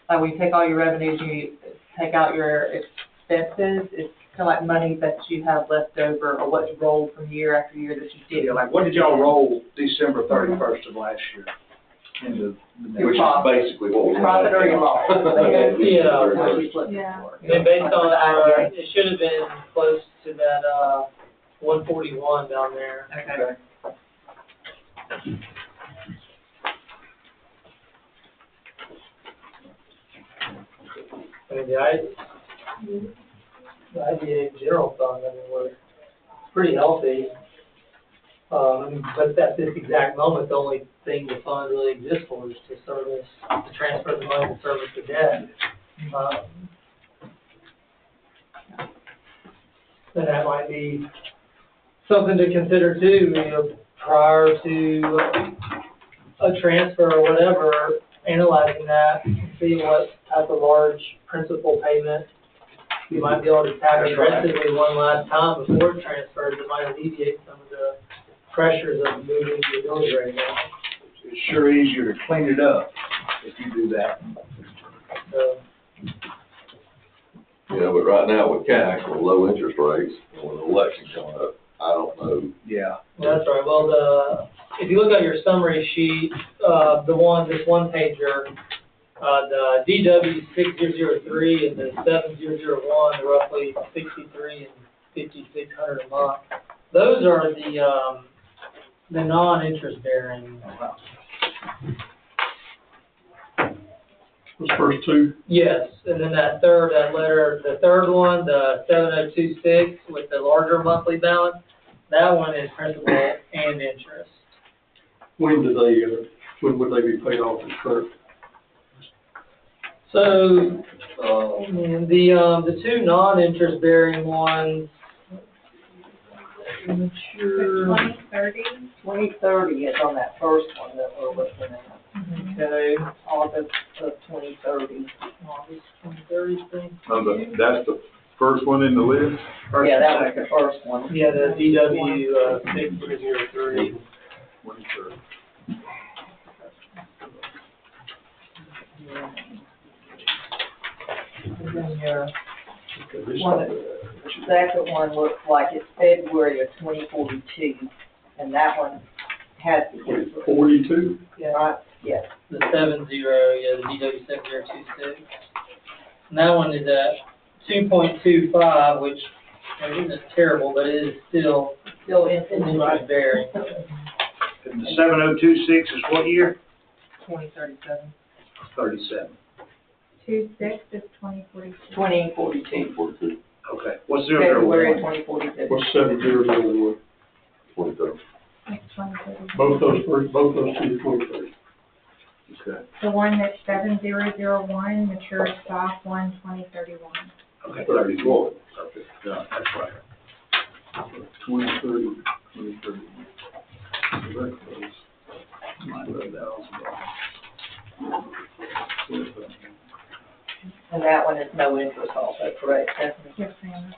Speaker 4: like when you take all your revenues, you take out your expenses, it's kind of like money that you have left over, or what's rolled from year after year that you did.
Speaker 2: Yeah, like what did y'all roll December 31st of last year? Into the next?
Speaker 1: Which is basically what we.
Speaker 4: Profit or your loss.
Speaker 8: Yeah.
Speaker 4: What we flip it
Speaker 6: Yeah.
Speaker 4: for.
Speaker 8: And based on, it should have been close to that, 141 down there.
Speaker 4: Okay.
Speaker 8: I mean, the IDA general fund, I mean, we're pretty healthy. But at this exact moment, the only thing the fund really exists for is to transfer the money to service the debt. And that might be something to consider too, prior to a transfer or whatever, analyzing that, see what type of large principal payment you might be able to tack aggressively one last time before it transfers. It might alleviate some of the pressures of moving the building right now.
Speaker 2: It's sure easier to clean it up if you do that.
Speaker 8: So,
Speaker 9: Yeah, but right now with cash, with low interest rates, and with the election coming up, I don't know.
Speaker 2: Yeah.
Speaker 8: that's right. Well, if you look at your summary sheet, this one pager, the DW 6003 and the 7001, roughly 63 and 5600 a month. Those are the non-interest bearing.
Speaker 7: Those first two?
Speaker 8: Yes, and then that third one, the 7026 with the larger monthly balance, that one is principal and interest.
Speaker 7: When would they be paid off in current?
Speaker 8: So, the two non-interest bearing ones, mature.
Speaker 6: 2030?
Speaker 11: 2030 is on that first one that we're looking at.
Speaker 8: Okay,
Speaker 11: August of 2030.
Speaker 8: August 2030 thing.
Speaker 10: That's the first one in the list?
Speaker 11: Yeah, that was the first one.
Speaker 8: Yeah, the DW 6003.
Speaker 10: 23rd.
Speaker 4: And then your,
Speaker 7: Okay, this
Speaker 4: one
Speaker 7: one.
Speaker 11: second one looks like it's February of 2042, and that one has the difference.
Speaker 7: 42?
Speaker 11: Right, yes.
Speaker 8: The 70, yeah, the DW 7026. And that one is at 2.25, which isn't terrible, but it is still
Speaker 11: Still
Speaker 8: an interest bearing.
Speaker 2: And the 7026 is what year?
Speaker 4: 2037.
Speaker 2: 37.
Speaker 6: 26 is 2042.
Speaker 11: 2042.
Speaker 2: Okay. What's the
Speaker 11: February of
Speaker 2: other one?
Speaker 11: 2042.
Speaker 7: What's 701?
Speaker 9: 23.
Speaker 6: It's 2032.
Speaker 7: Both those two, 23.
Speaker 2: Okay.
Speaker 6: The one that's 7001 matures 5/1/2031.
Speaker 2: Okay,
Speaker 9: 31.
Speaker 2: Okay, yeah, that's right.
Speaker 10: 2030. Very close.
Speaker 11: And that one is no interest also, correct, Stephanie?
Speaker 6: Yes, ma'am.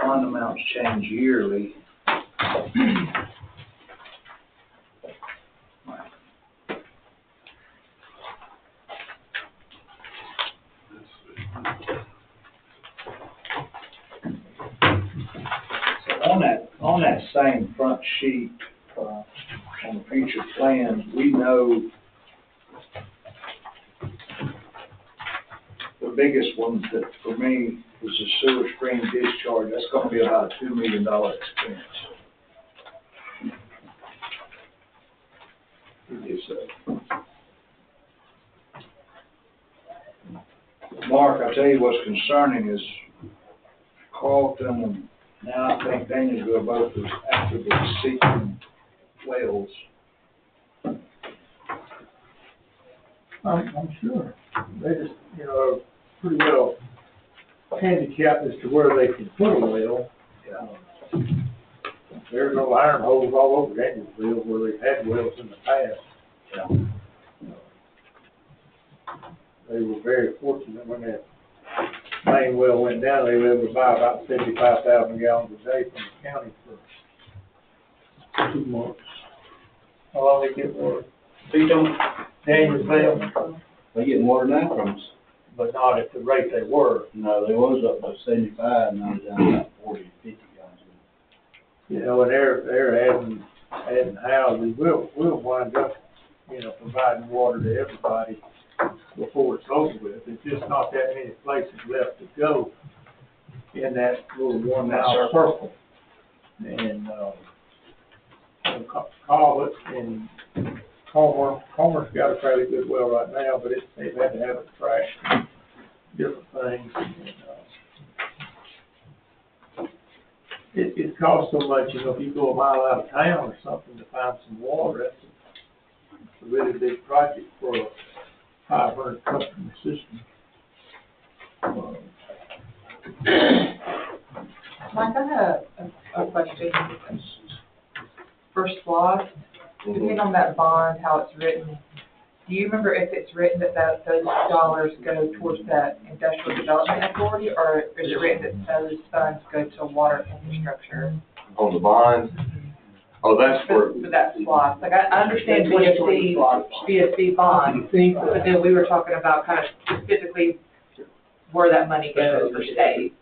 Speaker 2: Bond amounts change yearly. On that same front sheet, on the future plans, we know the biggest one that for me was the sewer stream discharge. That's gonna be about a $2 million expense. Mark, I tell you what's concerning is Carlton and now I think Danielsville both is actively seeking wells.
Speaker 12: I'm sure. They just, are pretty well handicapped as to where they can put a well.
Speaker 2: Yeah.
Speaker 12: There's no iron holes all over Danielsville where they've had wells in the past.
Speaker 2: Yeah.
Speaker 12: They were very fortunate when that main well went down, they were able to buy about 75,000 gallons a day from the county for 2 months. How long they get water?
Speaker 2: They don't.
Speaker 12: Danielsville,
Speaker 5: They getting water now from us.
Speaker 12: but not at the rate they were.
Speaker 5: No, they was up to 75, now they're down to about 40, 50 gallons.
Speaker 12: And they're adding houses, we'll wind up, providing water to everybody before it's over with. It's just not that many places left to go in that little 1 mile circle. And, Colbert and Comer's got a fairly good well right now, but they've had to have it trashed and different things. And, it costs so much, if you go a mile out of town or something to find some water, that's a really big project for a 500 customer system.
Speaker 4: Mike, I had a question. For SLOSS, depending on that bond, how it's written, do you remember if it's written that those dollars go towards that industrial development authority, or is it written that those funds go to water infrastructure?
Speaker 1: On the bonds, oh, that's for,
Speaker 4: For that SLOSS, like I understand BSC bond, but then we were talking about kind of specifically where that money goes for state.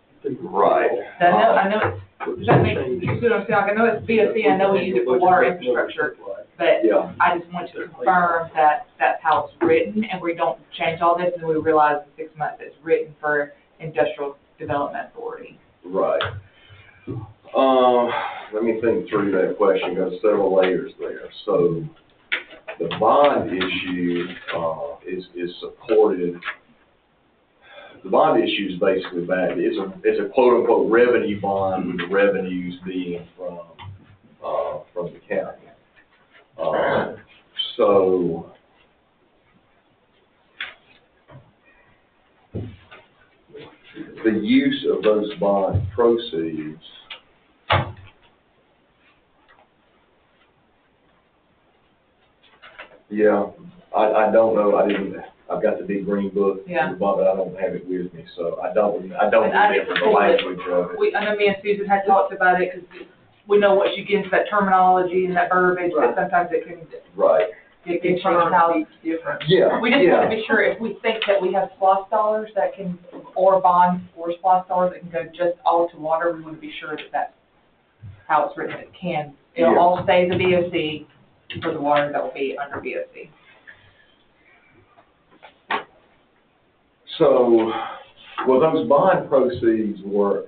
Speaker 1: right.
Speaker 4: So I know it's, does that make, you see what I'm saying? Like, I know it's BSC, I know we use it for water infrastructure, but
Speaker 1: Yeah.
Speaker 4: I just want to confirm that that's how it's written, and we don't change all this, and we realize in 6 months it's written for industrial development authority.
Speaker 1: Right. Let me think through that question, got several layers there. So, the bond issue, is supported. The bond issue is basically that it's a quote unquote revenue bond, with the revenues being from the county. So, the use of those bond proceeds I don't know, I've got the big green book,
Speaker 4: Yeah.
Speaker 1: but I don't have it with me, so I don't
Speaker 4: And I
Speaker 1: remember
Speaker 4: didn't
Speaker 1: the
Speaker 4: pull it.
Speaker 1: language of it.
Speaker 4: I know me and Susan had talked about it, because we know once you get into that terminology and that verbiage, that sometimes it can,
Speaker 1: Right.
Speaker 4: it changed how.
Speaker 1: Yeah,
Speaker 4: We just want to be sure if we think that we have SPOS dollars that can, or bonds or SPOS dollars that can go just all to water, we want to be sure that that's how it's written. It can, it'll all stay the BOC for the water that will be under BOC.
Speaker 1: So, well, those bond proceeds were,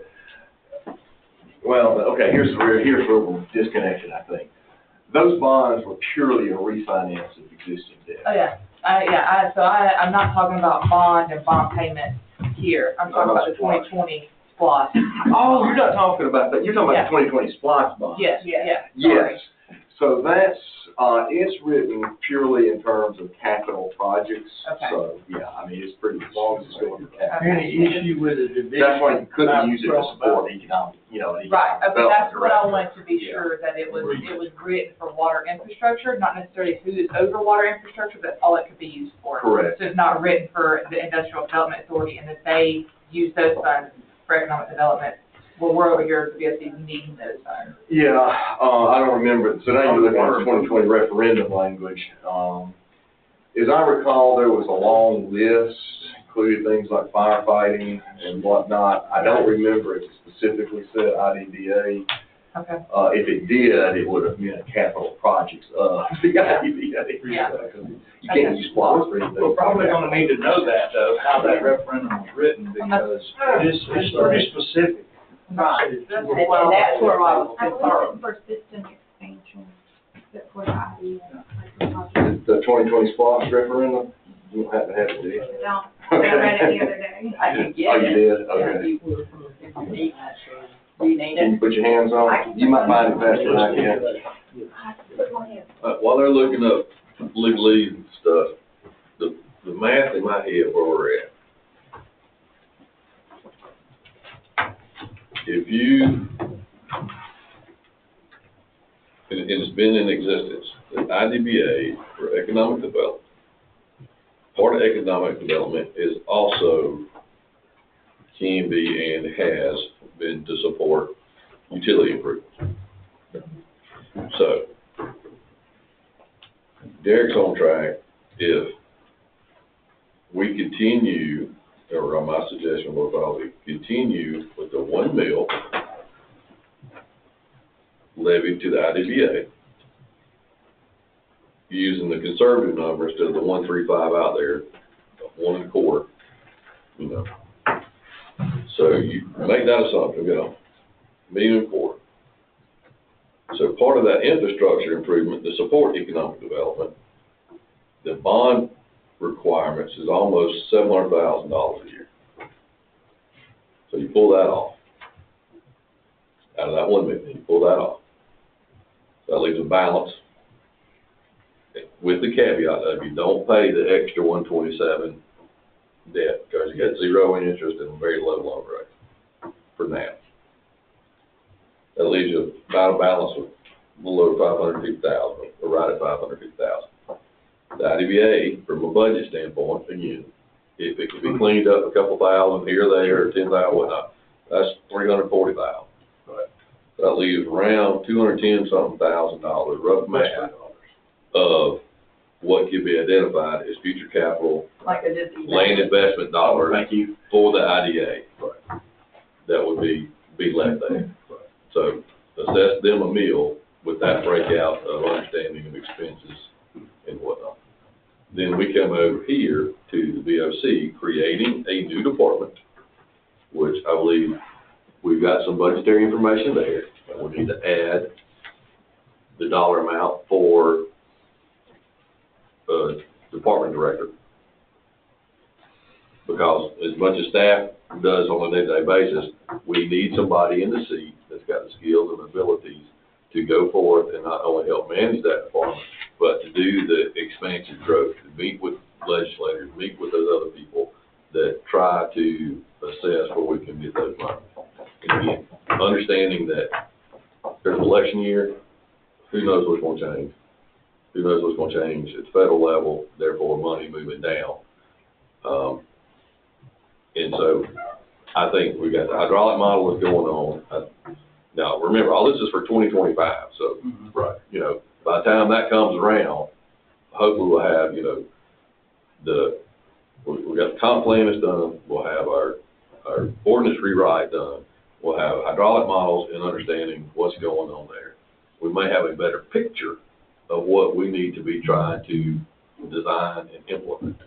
Speaker 1: well, okay, here's where we're disconnected, I think. Those bonds were purely a refinance of existing debt.
Speaker 4: Oh, yeah. I'm not talking about bond and bond payment here. I'm talking about the 2020 SPOS.
Speaker 1: Oh, you're not talking about that, you're talking about the 2020 SPOS bond.
Speaker 4: Yes.
Speaker 1: Yes, so that's, it's written purely in terms of capital projects.
Speaker 4: Okay.
Speaker 1: So, yeah, I mean, it's pretty, as long as it's going for capital.
Speaker 12: Any issue with the division?
Speaker 1: That's why you couldn't use it to support economic,
Speaker 4: Right, okay, that's what I wanted to be
Speaker 1: Yeah.
Speaker 4: sure, that it was written for water infrastructure, not necessarily who is over water infrastructure, but all it could be used for.
Speaker 1: Correct.
Speaker 4: So it's not written for the Industrial Development Authority, and that they use those funds for economic development. Well, we're over here at the BSC needing those funds.
Speaker 1: Yeah, I don't remember, so now you're looking at the 2020 referendum language. As I recall, there was a long list, including things like firefighting and whatnot. I don't remember if it specifically said IDBA.
Speaker 4: Okay.
Speaker 1: If it did, it would have meant capital projects of the IDBA.
Speaker 4: Yeah.
Speaker 1: You can't use SPOS for anything.
Speaker 2: We're probably gonna need to know that, though, how that referendum was written, because it's pretty specific.
Speaker 11: Right.
Speaker 4: That's
Speaker 11: And that's where I was
Speaker 6: I believe
Speaker 11: concerned.
Speaker 6: it's for system expansion, that's for the idea.
Speaker 1: The 2020 SPOS referendum, you don't have to have it, do you?
Speaker 6: Don't, I read it the other day.
Speaker 11: I can get
Speaker 1: Oh,
Speaker 11: it.
Speaker 1: you did? Okay.
Speaker 11: If you need that, so, do you need
Speaker 1: Can you
Speaker 11: it?
Speaker 1: put your hands on it? You might find it faster than I can.
Speaker 6: I have to put my hands.
Speaker 9: While they're looking up legalese and stuff, the math in my head where we're at. If you, and it's been in existence, the IDBA for economic development, part of economic development is also can be and has been to support utility improvements. So, Derek's on track. If we continue, or my suggestion will probably continue with the 1 mil levied to the IDBA, using the conservative number instead of the 135 out there, 1 1/4, So you make that assumption, $1.25 million. So part of that infrastructure improvement to support economic development, the bond requirements is almost $700,000 a year. So you pull that off. Out of that 1 million, you pull that off. That leaves a balance with the caveat that if you don't pay the extra 127 debt, because you got 0 interest and a very low loan rate for now. That leaves you about a balance of a little over $550,000, or right at $550,000. The IDBA, from a budget standpoint, again, if it can be cleaned up a couple thousand here, there, or 10,000, whatnot, that's $340,000.
Speaker 7: Right.
Speaker 9: That leaves around $210-something thousand, rough math, of what could be identified as future capital
Speaker 11: Like I did the.
Speaker 9: land investment dollars
Speaker 1: Thank you.
Speaker 9: for the IDA.
Speaker 7: Right.
Speaker 9: That would be left there. So assess them a meal with that breakout of understanding of expenses and whatnot. Then we come over here to the BOC, creating a new department, which I believe we've got some budgetary information there. But we need to add the dollar amount for department director. Because as much as staff does on a day-to-day basis, we need somebody in the seat that's got the skills and abilities to go forth and not only help manage that department, but to do the expansion growth, to meet with legislators, meet with those other people that try to assess where we can get those money. And again, understanding that there's an election year, who knows what's going to change? Who knows what's going to change at the federal level, therefore money moving down. And so I think we got the hydraulic model that's going on. Now, remember, all this is for 2025, so,
Speaker 7: Right.
Speaker 9: by the time that comes around, hopefully we'll have, we got the comp plan is done, we'll have our ordinance rewrite done, we'll have hydraulic models and understanding what's going on there. We may have a better picture of what we need to be trying to design and implement.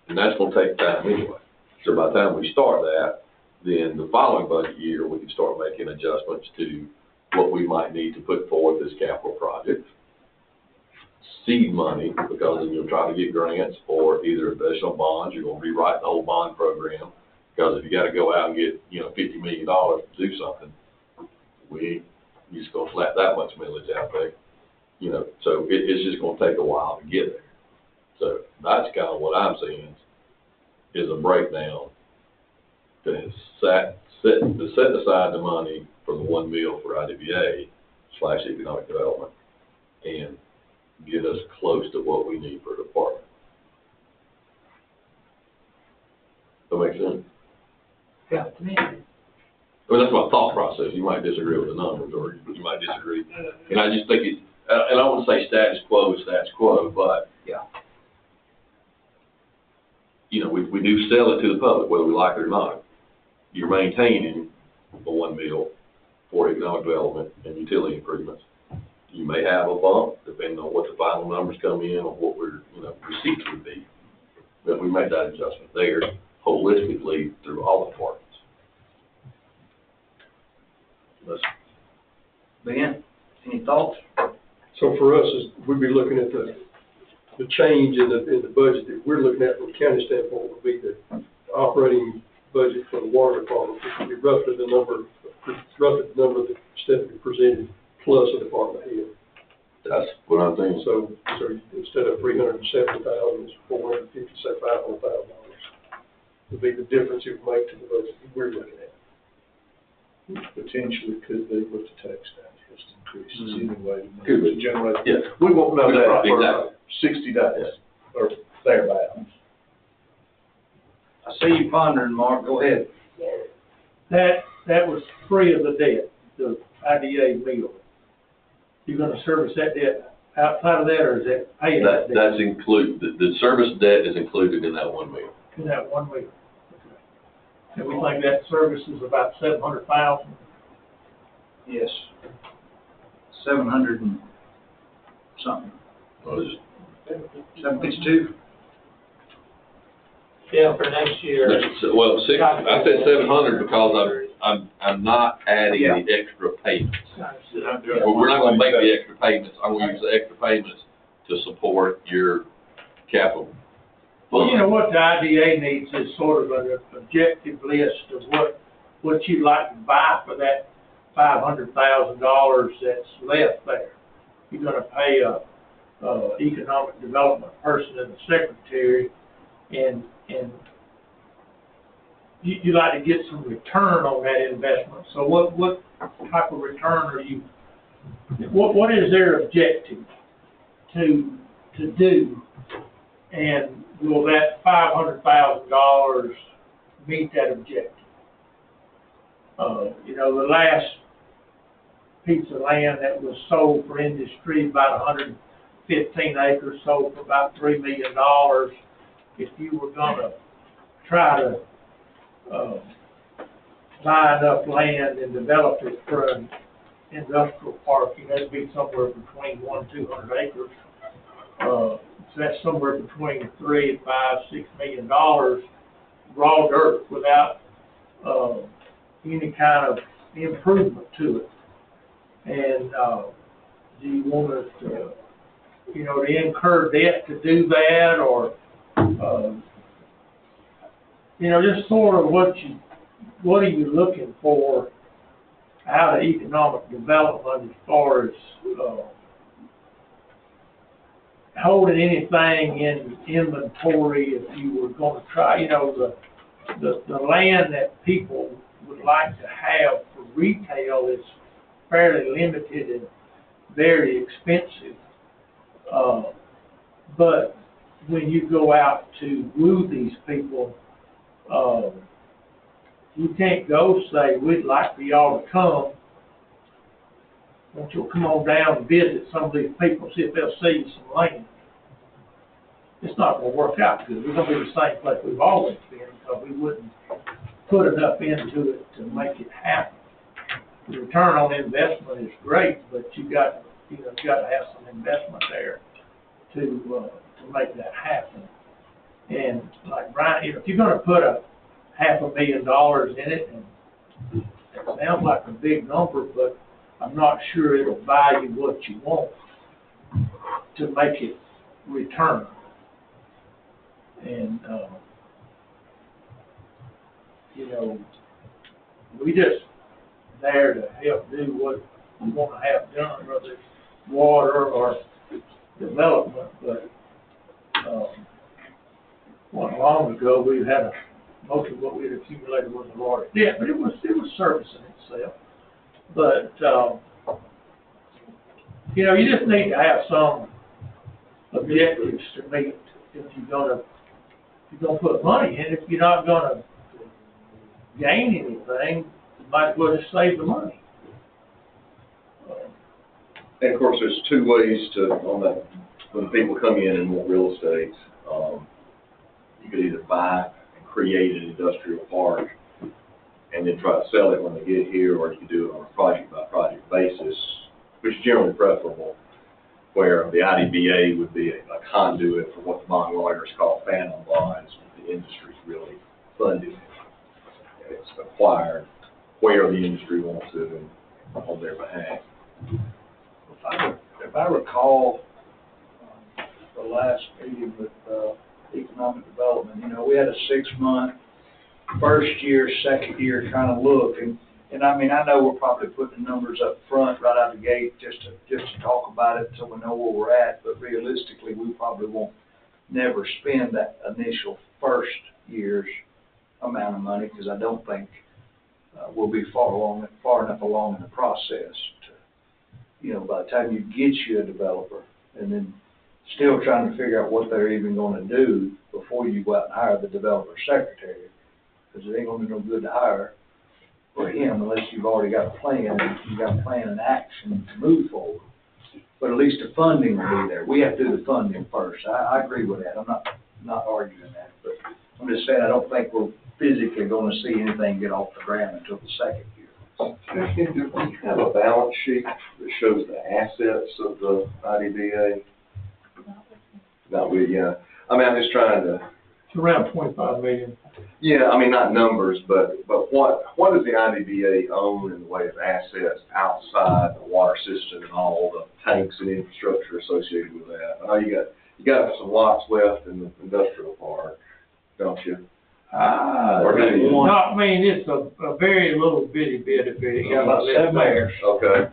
Speaker 9: And that's gonna take time anyway. So by the time we start that, then the following budget year, we can start making adjustments to what we might need to put forward as capital projects. Seed money, because then you'll try to get grants or either additional bonds, you're gonna rewrite the whole bond program. Because if you gotta go out and get, $50 million to do something, you just gonna slap that much millage out there. So it's just gonna take a while to get there. So that's kind of what I'm seeing is a breakdown to set aside the money for the 1 mil for IWA/economic development and get us close to what we need for the department. That make sense?
Speaker 8: Yeah, to me.
Speaker 9: Well, that's my thought process. You might disagree with the numbers, or you might disagree. And I just think and I don't want to say status quo is status quo, but
Speaker 8: Yeah.
Speaker 9: We do sell it to the public, whether we like it or not. You're maintaining a 1 mil for economic development and utility improvements. You may have a bump, depending on what the final numbers come in, or what receipts would be. But we make that adjustment there holistically through all the departments.
Speaker 2: Ben, any thoughts?
Speaker 7: So for us, we'd be looking at the change in the budget that we're looking at from a county standpoint would be the operating budget for the water department, which would be roughly the number that Stephanie presented, plus a department head.
Speaker 9: That's what I'm thinking.
Speaker 7: So instead of $370,000, it's $450, say $500,000 would be the difference it would make to the budget that we're looking at.
Speaker 3: Potentially could be with the tax digest increases anyway.
Speaker 9: Could be.
Speaker 3: To generate.
Speaker 9: Yeah.
Speaker 3: We won't know that for
Speaker 9: Exactly.
Speaker 3: 60 days or thereabouts.
Speaker 2: I see you pondering, Mark, go ahead.
Speaker 12: That was free of the debt, the IDA meal. You gonna service that debt outside of that, or is that paying that debt?
Speaker 9: That's included, the service debt is included in that 1 mil.
Speaker 12: In that 1 meal? And we think that service is about 700,000.
Speaker 2: Yes. 700 and something.
Speaker 9: Well, it's
Speaker 2: 752?
Speaker 8: Yeah, for next year.
Speaker 9: I said 700 because I'm not adding the extra payments. We're not gonna make the extra payments. I'm gonna use the extra payments to support your capital.
Speaker 12: Well, you know what the IDA needs is sort of an objective list of what you'd like to buy for that $500,000 that's left there. You're gonna pay a economic development person and a secretary, and you like to get some return on that investment. So what type of return are you? What is their objective to do? And will that $500,000 meet that objective? The last piece of land that was sold for industry, about 115 acres, sold for about $3 million. If you were gonna try to buy enough land and develop it for an industrial park, it has to be somewhere between 100 and 200 acres. So that's somewhere between $3 and $5, $6 million raw dirt without any kind of improvement to it. And do you want us to, to incur debt to do that, or just sort of what are you looking for out of economic development as far as holding anything in inventory if you were going to try, the land that people would like to have for retail is fairly limited and very expensive. But when you go out to woo these people, you can't go say, we'd like for y'all to come. Won't you come on down and visit some of these people, see if they'll see you some land. it's not gonna work out good. We're gonna be the same place we've always been, because we wouldn't put enough into it to make it happen. The return on investment is great, but you got to have some investment there to make that happen. And like Brian, if you're gonna put $500,000 in it, and it sounds like a big number, but I'm not sure it'll value what you want to make it return. And, we just there to help do what we want to have done, whether it's water or development. But long ago, we had most of what we had accumulated was a water debt, but it was servicing itself. But you just need to have some objectives to meet if you're gonna put money in. If you're not gonna gain anything, you might as well just save the money.
Speaker 1: And of course, there's two ways when people come in and want real estate. You could either buy and create an industrial park and then try to sell it when they get here, or you could do it on a project-by-project basis, which is generally preferable, where the IDBA would be a conduit for what the bond lawyers call phantom bonds. The industry's really funded. It's acquired where the industry wants it and on their behalf.
Speaker 2: If I recall, the last meeting with economic development, we had a 6-month, first year, second year kind of look, and I mean, I know we're probably putting the numbers up front right out of the gate just to talk about it so we know where we're at, but realistically, we probably won't never spend that initial first year's amount of money, because I don't think we'll be far enough along in the process to, by the time you get you a developer, and then still trying to figure out what they're even gonna do before you go out and hire the developer secretary, because it ain't gonna be no good to hire for him unless you've already got a plan, and you've got a plan in action to move forward. But at least the funding will be there. We have to do the funding first. I agree with that. I'm not arguing that, but I'm just saying I don't think we're physically gonna see anything get off the ground until the second year.
Speaker 1: Do you have a balance sheet that shows the assets of the IDBA? Not really, yeah. I mean, I'm just trying to.
Speaker 12: It's around 25 million.
Speaker 1: Yeah, I mean, not numbers, but what does the IDBA own in the way of assets outside the water system and all the tanks and infrastructure associated with that? I know you got some lots left in the industrial park, don't you?
Speaker 12: It's a very little bitty bit of it. You got about 7 acres.
Speaker 1: Okay.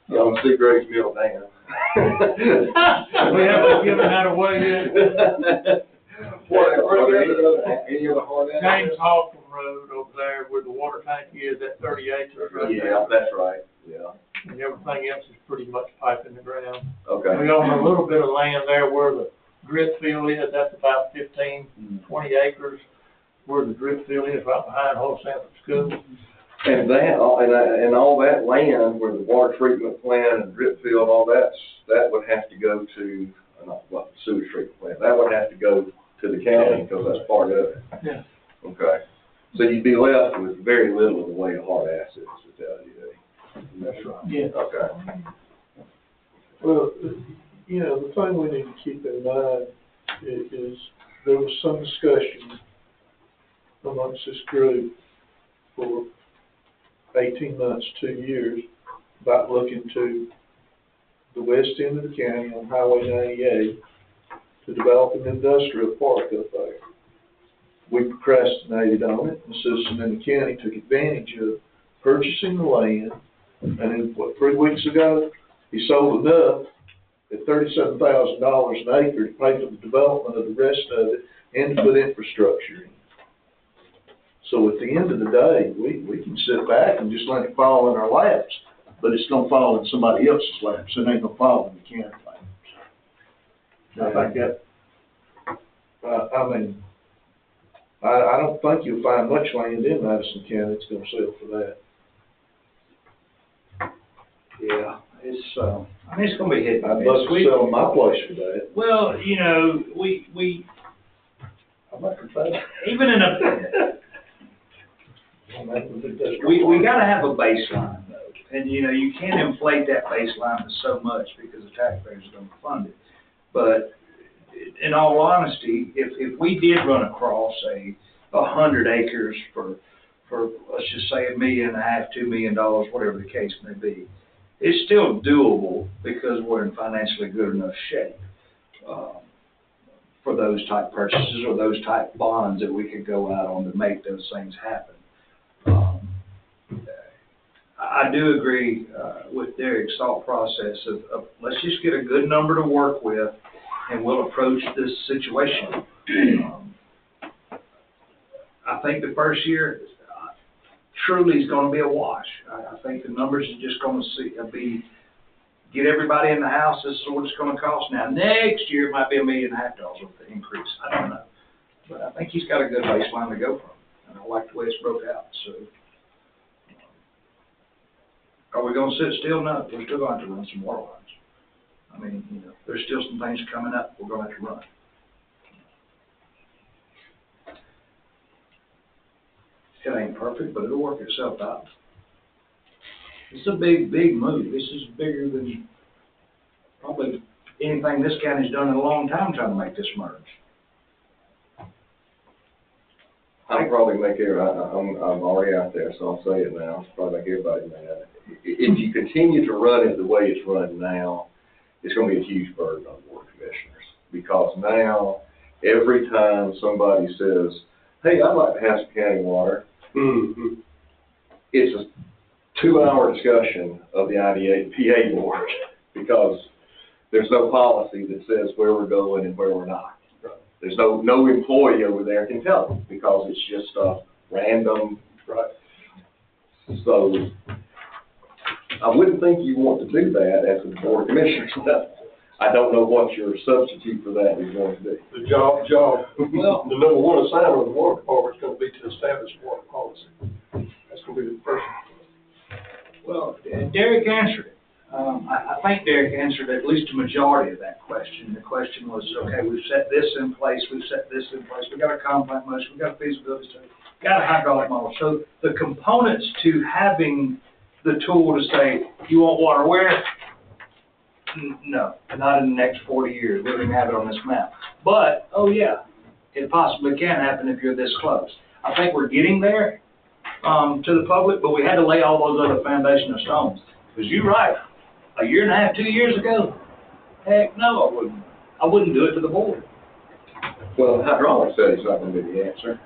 Speaker 1: You don't see Greg's Mill Dam.
Speaker 12: We haven't given that away yet.
Speaker 1: Any other hard assets?
Speaker 12: James Hawthorne Road over there where the water tank is, that 30 acres right there.
Speaker 1: Yeah, that's right, yeah.
Speaker 12: And everything else is pretty much pipe in the ground.
Speaker 1: Okay.
Speaker 12: We own a little bit of land there where the drip field is. That's about 15, 20 acres. Where the drip field is, right behind Whole Sanford School.
Speaker 1: And all that land where the water treatment plant and drip field, all that would have to go to, the sewage treatment plant. That would have to go to the county because that's part of it.
Speaker 12: Yeah.
Speaker 1: Okay. So you'd be left with very little in the way of hard assets with the IDA.
Speaker 12: That's right. Yeah.
Speaker 1: Okay.
Speaker 3: Well, the thing we need to keep in mind is there was some discussion amongst this group for 18 months, 2 years, about looking to the west end of the county on Highway 98 to develop an industrial park up there. We procrastinated on it, and the citizen in the county took advantage of purchasing the land, and then, 3 weeks ago, he sold enough at $37,000 an acre to pay for the development of the rest of it and to put infrastructure in. So at the end of the day, we can sit back and just let it fall in our laps, but it's gonna fall in somebody else's laps. It ain't gonna fall in the county laps. I think that, I don't think you'll find much land in Madison County that's gonna sell for that.
Speaker 2: Yeah, it's, I mean, it's gonna be hit.
Speaker 3: I'd love to sell my place for that.
Speaker 2: Well, you know, we,
Speaker 3: I'm not complaining.
Speaker 2: even in a, we gotta have a baseline though. And, you know, you can't inflate that baseline to so much because the taxpayers are gonna fund it. But in all honesty, if we did run across 100 acres for, let's just say $1.5 million, $2 million, whatever the case may be, it's still doable because we're in financially good enough shape, for those type purchases or those type bonds that we could go out on to make those things happen. I do agree, with Derek's thought process of let's just get a good number to work with and we'll approach this situation. I think the first year truly is going to be a wash. I think the numbers are just going to get everybody in the house. This is what it's going to cost. Now, next year it might be $1.5 million with the increase. I don't know. But I think he's got a good baseline to go from. And I like the way it's broke out. So, are we going to sit still? No. We're still going to have to run some water lines. I mean, you know, there's still some things coming up we're going to have to run. It ain't perfect, but it'll work itself out. It's a big, big move. This is bigger than probably anything this county's done in a long time trying to make this merge.
Speaker 1: I'll probably make I'm already out there, so I'll say it now. I'll probably make everybody mad. If you continue to run it the way it's run now, it's going to be a huge burden on the board of commissioners. Because now, every time somebody says, hey, I'd like to have some county water, it's a 2-hour discussion of the IDA board because there's no policy that says where we're going and where we're not. There's no employee over there can tell them because it's just random. Right. So I wouldn't think you want to do that as a board of commissioners. I don't know what your substitute for that is going to be.
Speaker 7: The job, well, the number one assignment of the water department is going to be to establish water policy. That's going to be the first.
Speaker 2: Well, Derek answered it. I think Derek answered at least a majority of that question. The question was, okay, we've set this in place, we've set this in place, we've got a compact motion, we've got a feasibility study, got a hydraulic model. So the components to having the tool to say, you want water where? No, not in the next 40 years. We don't even have it on this map. But, oh yeah, it possibly can happen if you're this close. I think we're getting there to the public, but we had to lay all those other foundational stones. Because you're right, 1.5 years, 2 years ago, heck no, I wouldn't do it to the board.
Speaker 1: Well, the hydraulic study's not going to be the answer.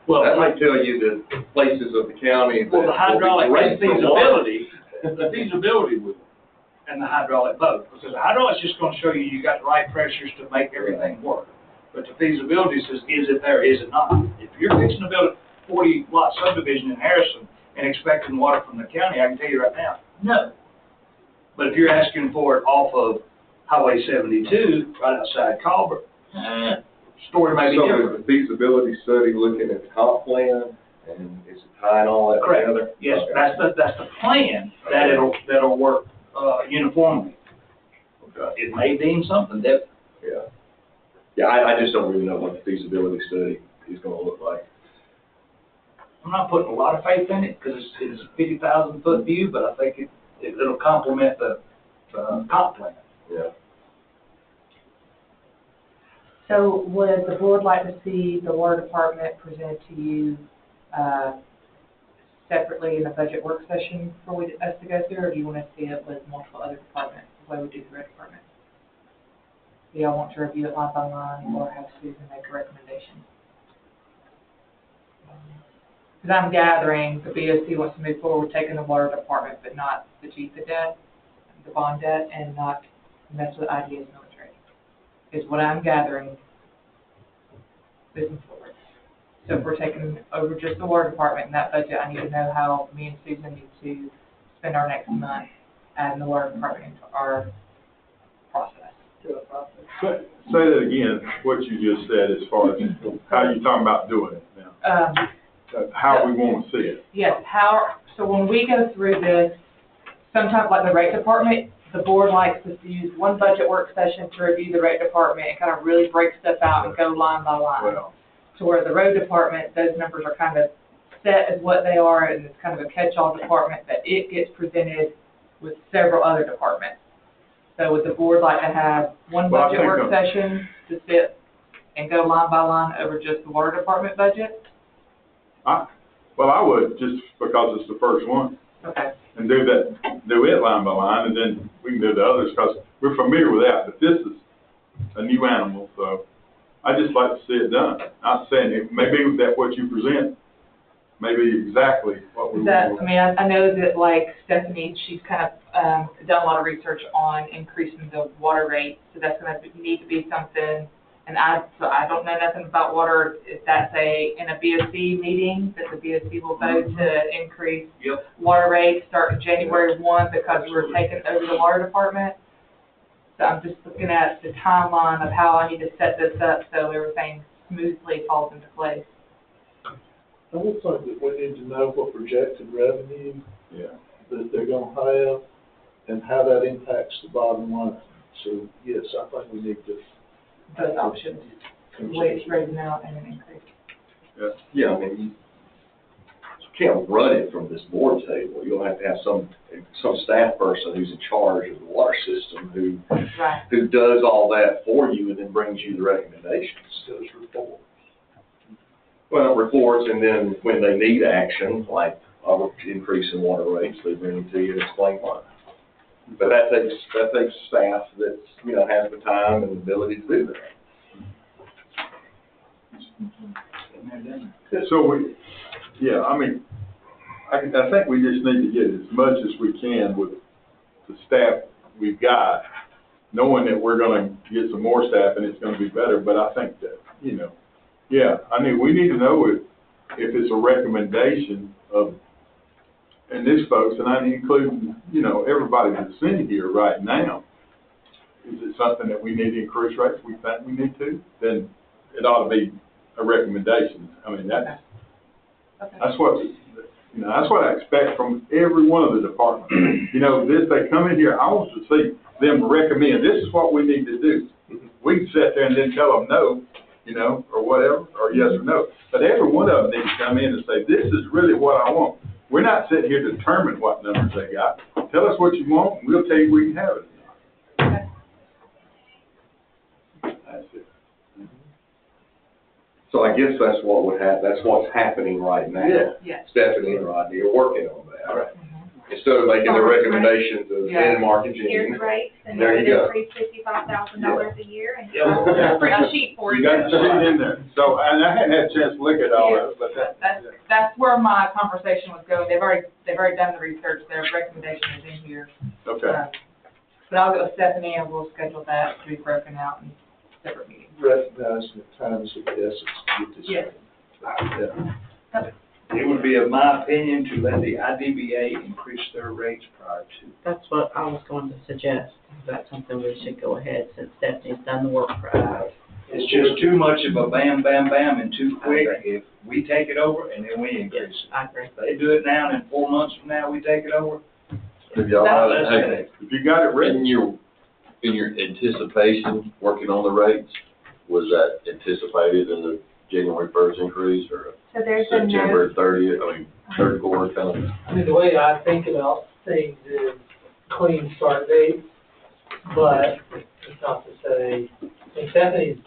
Speaker 2: Well,
Speaker 1: that might tell you the places of the county.
Speaker 2: Well, the hydraulic the feasibility will. And the hydraulic both, because the hydraulic's just going to show you got the right pressures to make everything work. But the feasibility says, is it there, is it not? If you're fixing to build a 40-lot subdivision in Harrison and expecting water from the county, I can tell you right now, no. But if you're asking for it off of Highway 72, right outside Colbert, story may be different.
Speaker 1: So is the feasibility study looking at the comp plan, and is it tying all that together?
Speaker 2: Yes,
Speaker 1: okay.
Speaker 2: That's the plan that'll work uniformly. Okay. It may deem something different.
Speaker 1: Yeah, I just don't really know what the feasibility study is going to look like.
Speaker 2: I'm not putting a lot of faith in it because it's a 50,000-foot view, but I think it'll complement the comp plan.
Speaker 1: Yeah.
Speaker 4: So would the board like to see the water department present to you separately in a budget work session for us to go through, or do you want to see it with multiple other departments, the way we do the red department? Do y'all want to review it line by line, or have Susan make a recommendation? Because I'm gathering the BOC wants to move forward taking the water department, but not the GFA debt, the bond debt, and not mess with IDA's military, is what I'm gathering moving forward. So if we're taking over just the water department in that budget, I need to know how me and Susan need to spend our next month adding the water department into our process.
Speaker 10: Say that again, what you just said as far as how you're talking about doing it now. How we want to see it.
Speaker 4: Yes, so when we go through this, sometimes like the rate department, the board likes us to use one budget work session to review the road department and kind of really break stuff out and go line by line.
Speaker 1: Well,
Speaker 4: To where the road department, those numbers are kind of set as what they are, and it's kind of a catch-all department, that it gets presented with several other departments. So would the board like to have one
Speaker 10: Well, I
Speaker 4: budget
Speaker 10: think
Speaker 4: work session to sit and go line by line over just the water department budget?
Speaker 10: Well, I would, just because it's the first one,
Speaker 4: Okay.
Speaker 10: and do it line by line, and then we can do the others, because we're familiar with that, but this is a new animal, so I just like to see it done. Not saying it, maybe that what you present, maybe exactly what we want.
Speaker 4: I mean, I know that like Stephanie, she's kind of, done a lot of research on increasing the water rate, so that's gonna need to be something. And so I don't know nothing about water, if that's in a BOC meeting, that the BOC will vote to increase water rates starting January 1 because we're taking over the water department. So I'm just looking at the timeline of how I need to set this up so everything smoothly falls into place.
Speaker 3: I would think that we need to know what projected revenue that they're gonna have and how that impacts the bottom line. So, yes, I think we need to.
Speaker 4: Both options, raise now and an increase.
Speaker 1: yeah, I mean, you can't run it from this board table. You'll have to have some staff person who's in charge of the water system who does all that for you and then brings you the recommendations.
Speaker 3: Does report.
Speaker 1: Well, reports, and then when they need action, like increase in water rates, they bring it to you and explain why. But that takes staff that's, has the time and the ability to do that.
Speaker 10: So I mean, I think we just need to get as much as we can with the staff we've got, knowing that we're gonna get some more staff and it's gonna be better, but I think that, I mean, we need to know if it's a recommendation of, and these folks, and I include, everybody that's in here right now, is it something that we need to increase rates? We think we need to, then it ought to be a recommendation. I mean, that's what, that's what I expect from every one of the departments. They come in here, I want to see them recommend, this is what we need to do. We can sit there and then tell them no, or whatever, or yes or no. But every one of them needs to come in and say, this is really what I want. We're not sitting here to determine what numbers they got. Tell us what you want, and we'll tell you we can have it.
Speaker 4: Okay.
Speaker 10: That's it.
Speaker 1: So I guess that's what would happen, that's what's happening right now.
Speaker 4: Yes.
Speaker 1: Stephanie and Rodney are working on that.
Speaker 4: Right.
Speaker 1: Instead of making the recommendations of Denmark and
Speaker 6: Here's
Speaker 1: June.
Speaker 6: rates, and
Speaker 1: There
Speaker 6: it
Speaker 1: you go.
Speaker 6: increased $55,000 a year, and
Speaker 2: Yeah.
Speaker 6: it's pretty cheap for
Speaker 10: You
Speaker 6: you.
Speaker 10: got the sheet in there. So, and I hadn't had a chance to look at all of it, but
Speaker 4: That's where my conversation was going. They've already done the research. Their recommendation is in here.
Speaker 10: okay.
Speaker 4: But I'll go with Stephanie and we'll schedule that to be broken out in separate meetings.
Speaker 3: Recognizing the time is of the essence to get this.
Speaker 4: Yes.
Speaker 2: It would be, in my opinion, to let the IDBA increase their rates prior to.
Speaker 13: That's what I was going to suggest. That's something we should go ahead, since Stephanie's done the work for us.
Speaker 2: It's just too much of a bam, bam, bam, and too quick if we take it over and then we increase it.
Speaker 13: I agree.
Speaker 2: If they do it now, and in 4 months from now, we take it over.
Speaker 1: If y'all have it,
Speaker 2: That's-
Speaker 1: hey,
Speaker 10: If you got it written,
Speaker 9: In your anticipation, working on the rates, was that anticipated in the January 1st increase or
Speaker 6: So there's a
Speaker 9: September
Speaker 6: note,
Speaker 9: 30th, third quarter kind of?
Speaker 8: I mean, the way I think about things is clean start date, but it's not to say, I think Stephanie's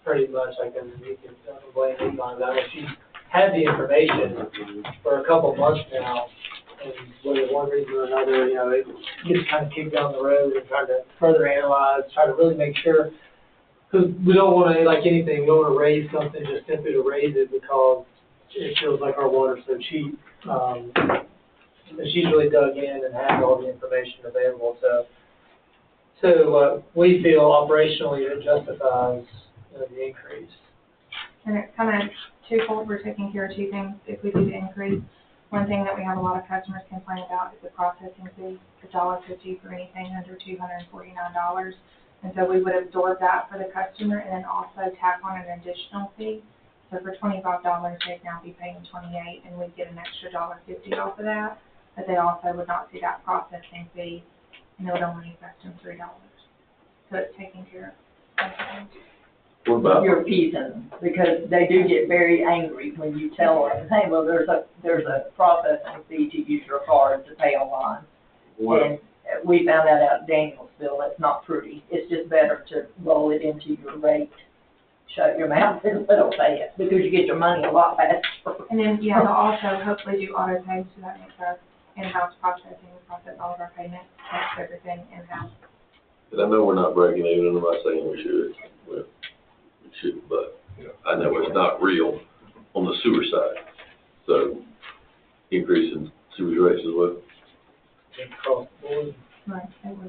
Speaker 8: pretty much like underneath it, doesn't blame me on that. She's had the information for a couple months now, and whether one reason or another, it gets kind of kicked down the road and trying to further analyze, try to really make sure, because we don't want to, like anything, we don't want to raise something just simply to raise it because it feels like our water's so cheap. And she's really dug in and has all the information available, so we feel operationally it justifies the increase.
Speaker 6: and it's kind of twofold, we're taking care of two things if we do the increase. One thing that we have a lot of customers complain about is the processing fee, $1.50 for anything under $249. And so we would absorb that for the customer and then also tack on an additional fee. So for $25, they'd now be paying $28, and we'd get an extra $1.50 off of that. But they also would not see that processing fee and it would only affect them $3. So it's taking care of everything.
Speaker 1: What about,
Speaker 11: You're appeasing them, because they do get very angry when you tell them, hey, well, there's a processing fee to use your card to pay online. And we found that out in Danielsville, it's not pretty, it's just better to roll it into your rate. Shut your mouth and let them pay it, because you get your money a lot faster.
Speaker 6: And then, yeah, they'll also hopefully do auto pay, so that makes our in-house processing, we process all of our payments, takes everything in-house.
Speaker 9: And I know we're not breaking even, and I'm not saying we should, we shouldn't, but I know it's not real on the sewer side. So increase in sewage rates as well.
Speaker 6: Right.
Speaker 9: I mean,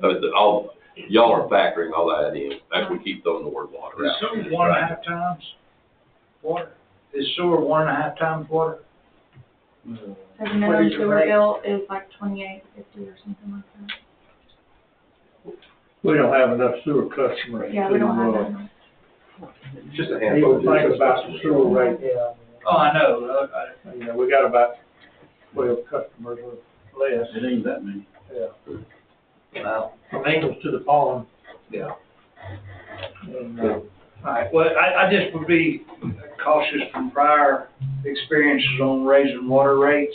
Speaker 9: y'all are factoring all that in, as we keep throwing the word water
Speaker 2: Is
Speaker 9: out.
Speaker 2: sewer 1.5 times water? Is sewer 1.5 times water?
Speaker 6: So the minimum sewer bill is like $28.50 or something like that.
Speaker 3: We don't have enough sewer customers
Speaker 6: Yeah, we don't have that much.
Speaker 1: just a handful
Speaker 3: even
Speaker 1: of
Speaker 3: think about the sewer rate.
Speaker 2: Oh, I know,
Speaker 3: You know, we got about 12 customers or less.
Speaker 5: It ain't that many.
Speaker 3: Yeah.
Speaker 2: Wow.
Speaker 3: From Ingles to the pond.
Speaker 2: Yeah.
Speaker 3: And,
Speaker 2: All right, well, I just would be cautious from prior experiences on raising water rates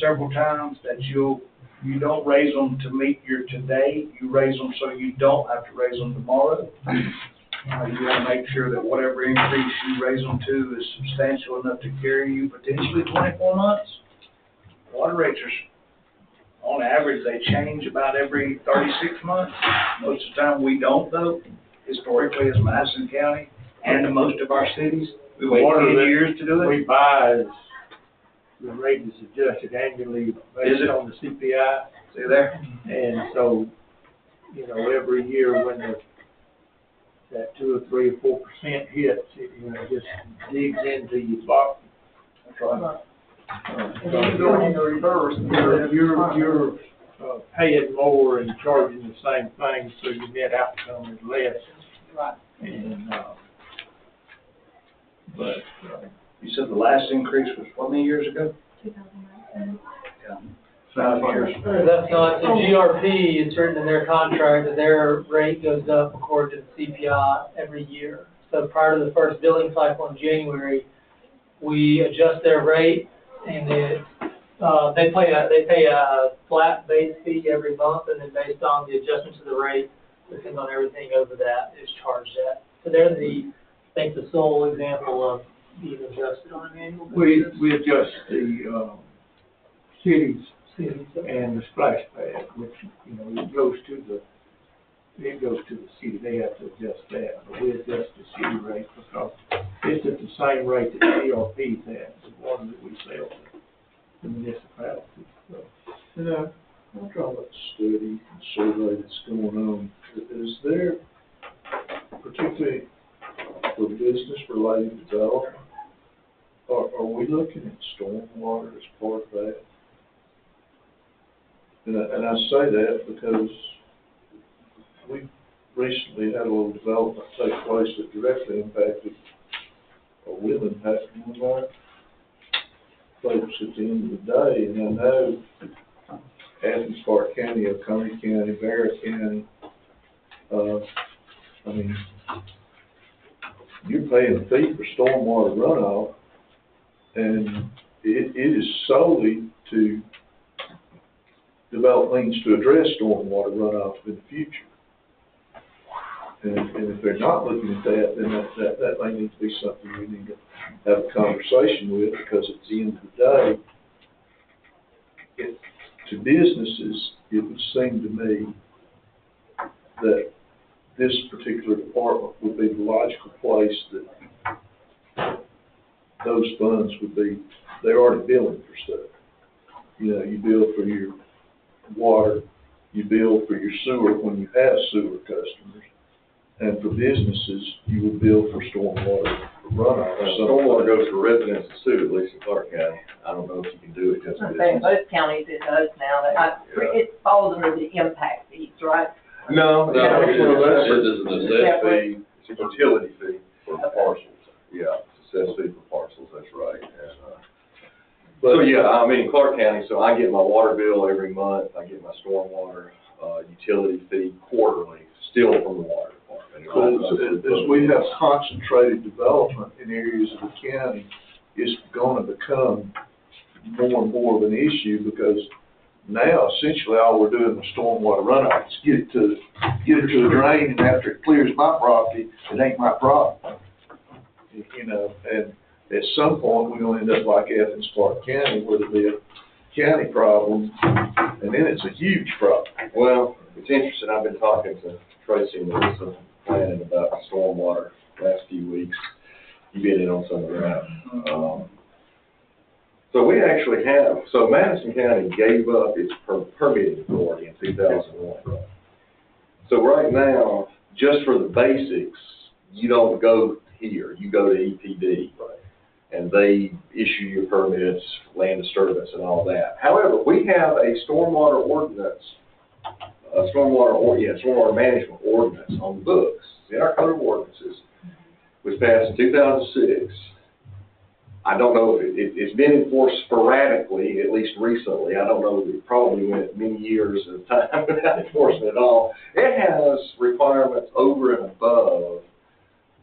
Speaker 2: several times, that you don't raise them to meet your today, you raise them so you don't have to raise them tomorrow. You want to make sure that whatever increase you raise them to is substantial enough to carry you potentially 24 months. Water rates are, on average, they change about every 36 months. Most of the time we don't though, historically as Madison County and in most of our cities. We wait 10 years to do it.
Speaker 3: we buy is, the rate is adjusted annually based on the CPI.
Speaker 2: See there?
Speaker 3: And so, you know, every year when that 2 or 3 or 4% hits, it, you know, just digs into your pocket.
Speaker 2: That's right.
Speaker 11: And then you're going into reverse.
Speaker 3: You're paying more and charging the same thing, so your net outcome is less.
Speaker 11: Right.
Speaker 3: And, but,
Speaker 2: You said the last increase was how many years ago?
Speaker 6: 2019.
Speaker 2: Yeah. 5 years.
Speaker 8: That's not, the GRP is written in their contract that their rate goes up according to the CPI every year. So prior to the first billing cycle in January, we adjust their rate, and they pay a flat base fee every month, and then based on the adjustment to the rate, depends on everything over that, is charged at. So they're I think the sole example of being adjusted on an annual basis.
Speaker 3: we adjust the, cities and the splash pad, which, you know, it goes to the city, they have to adjust that, but we adjust the city rate because it's at the same rate that GRP's at, the one that we sell to the municipalities, so.
Speaker 14: Yeah, I'm trying to study and survey that's going on. Is there, particularly for business-related development, are we looking at stormwater as part of that? And I say that because we recently had a little development take place that directly impacted, or will impact one of our folks at the end of the day. And I know Athens, Park County, Oconee County, Barrett County, I mean, you're paying a fee for stormwater runoff, and it is solely to develop means to address stormwater runoff in the future. And if they're not looking at that, then that may need to be something we need to have a conversation with, because at the end of the day, to businesses, it would seem to me that this particular department would be the logical place that those funds would be. They're already billing for stuff. You know, you bill for your water, you bill for your sewer when you have sewer customers, and for businesses, you would bill for stormwater runoff.
Speaker 1: Stormwater goes for residents of sewer, at least in Clark County. I don't know if you can do it just
Speaker 11: I'm
Speaker 1: for
Speaker 11: saying
Speaker 1: business.
Speaker 11: most counties it does now, it falls under the impact fees, right?
Speaker 1: No,
Speaker 9: This is a necessity fee.
Speaker 1: It's a utility fee for parcels. Yeah, it's a fee for parcels, that's right. And, so, yeah, I'm in Clark County, so I get my water bill every month. I get my stormwater utility fee quarterly, still from the water department.
Speaker 14: As we have concentrated development in areas of the county, it's gonna become more and more of an issue, because now essentially all we're doing with stormwater runoff is get it to the drain, and after it clears my property, it ain't my problem. You know, and at some point, we're gonna end up like Athens Park County, where it'll be a county problem, and then it's a huge problem.
Speaker 1: Well, it's interesting, I've been talking to Tracy and Melissa planning about stormwater last few weeks. You been in on some of that. So we actually have, so Madison County gave up its permitting authority in 2001. So right now, just for the basics, you don't go here, you go to EPD. And they issue your permits, land disturbance and all that. However, we have a stormwater ordinance, stormwater management ordinance on the books, in our code of ordinances, was passed in 2006. I don't know if it's been enforced sporadically, at least recently. I don't know, it probably went many years of time without enforcement at all. It has requirements over and above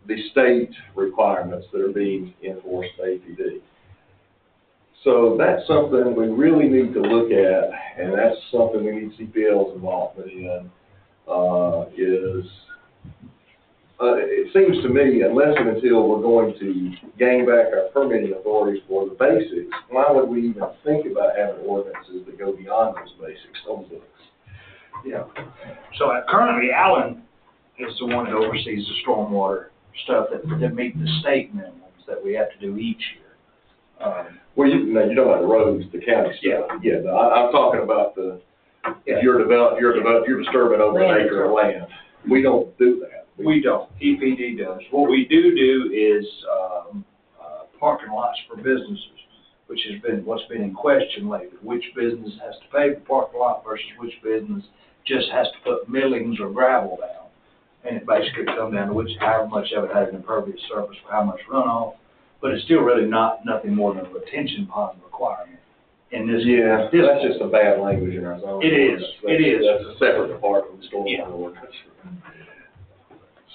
Speaker 1: the state requirements that are being enforced by APD. So that's something we really need to look at, and that's something we need CPL's involvement in, it seems to me, unless and until we're going to gain back our permitting authorities for the basics, why would we even think about having ordinances that go beyond those basics on the books?
Speaker 2: Yeah. So currently, Alan is the one that oversees the stormwater stuff that meet the state minimums that we have to do each year.
Speaker 1: Well, you're talking about the roads, the county stuff. Yeah. No, I'm talking about if you're disturbing over an acre of land. We don't do that.
Speaker 2: We don't. EPD does. What we do is parking lots for businesses, which has been what's been in question lately. Which business has to pay for parking lot versus which business just has to put millings or gravel down. And it basically comes down to however much of it has an impervious surface for how much runoff. But it's still really nothing more than a retention pond requirement. In this,
Speaker 1: that's just a bad language in our zone.
Speaker 2: It is.
Speaker 1: That's a separate part from the stormwater ordinance.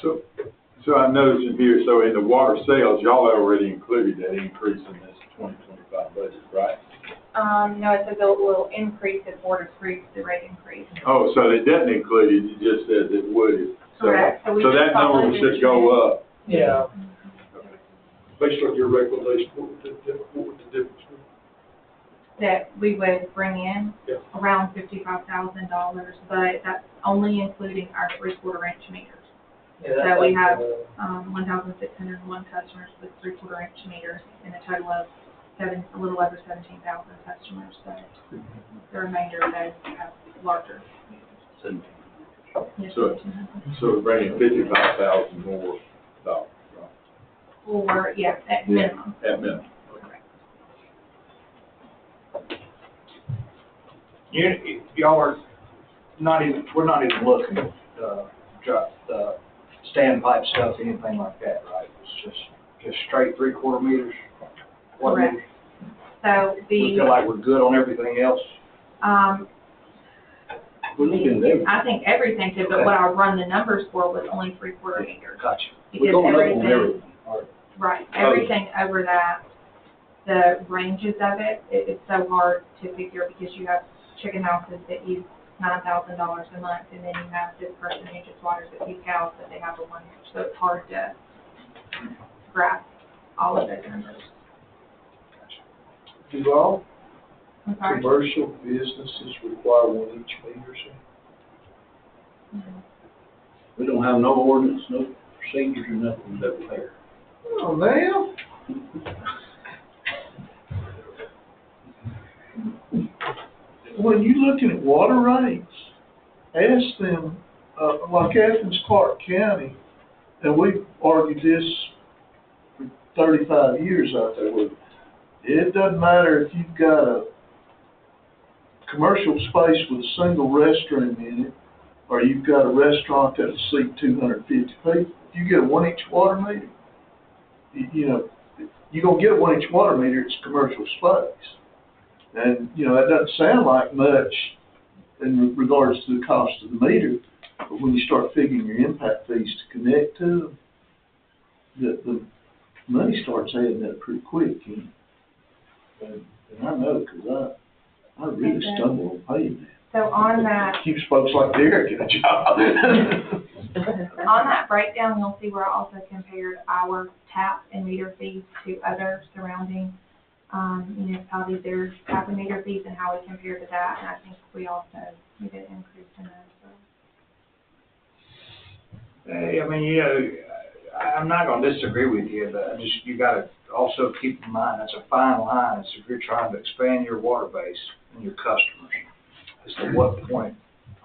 Speaker 10: So I noticed in here, so in the water sales, y'all already included that increase in this 2025 budget, right?
Speaker 6: No, it says it will increase if board approves the rate increase.
Speaker 10: Oh, so it doesn't include it, it just says it would.
Speaker 6: Correct.
Speaker 10: So that number should go up.
Speaker 12: Yeah.
Speaker 7: Based on your recommendation, what would the difference be?
Speaker 6: That we would bring in around $55,000, but that's only including our 3/4 inch meters. So we have 1,601 customers with 3/4 inch meters, and a total of a little over 17,000 customers. So the remainder of those have larger meters.
Speaker 10: So we're bringing $55,000 more dollars, right?
Speaker 6: Or, at minimum.
Speaker 10: At minimum.
Speaker 2: Y'all are we're not even looking at standpipe stuff, anything like that, right? It's just straight 3/4 meters.
Speaker 6: Correct. So
Speaker 2: we feel like we're good on everything else.
Speaker 6: I think everything did, but what I run the numbers for was only 3/4 meters.
Speaker 2: Gotcha.
Speaker 6: Because everything, right, everything over that, the ranges of it's so hard to figure, because you have chicken houses that use $9,000 a month, and then you have this person who just waters a few cows that they have a 1 inch, so it's hard to grasp all of those numbers.
Speaker 14: Do all
Speaker 6: I'm sorry?
Speaker 14: commercial businesses require 1 inch meters?
Speaker 5: We don't have no ordinance, no procedures, or nothing that we there.
Speaker 14: Oh, now? When you're looking at water rates, ask them, like Athens Park County, and we've argued this for 35 years out there with it. It doesn't matter if you've got a commercial space with a single restroom in it, or you've got a restaurant that'll seat 250 people. If you get a 1 inch water meter, you're going to get a 1 inch water meter, it's commercial space. And, that doesn't sound like much in regards to the cost of the meter, but when you start figuring your impact fees to connect to them, the money starts adding up pretty quick, and I know, because I really stumble on paying that.
Speaker 6: So on that,
Speaker 14: Keeps folks like Derek in a job.
Speaker 6: on that breakdown, you'll see where I also compared our tap and meter fees to other surrounding, municipalities, their tap and meter fees and how we compare to that, and I think we did increase in those, so.
Speaker 2: Hey, I mean, I'm not gonna disagree with you, but you gotta also keep in mind, that's a fine line, it's if you're trying to expand your water base and your customers. As to what point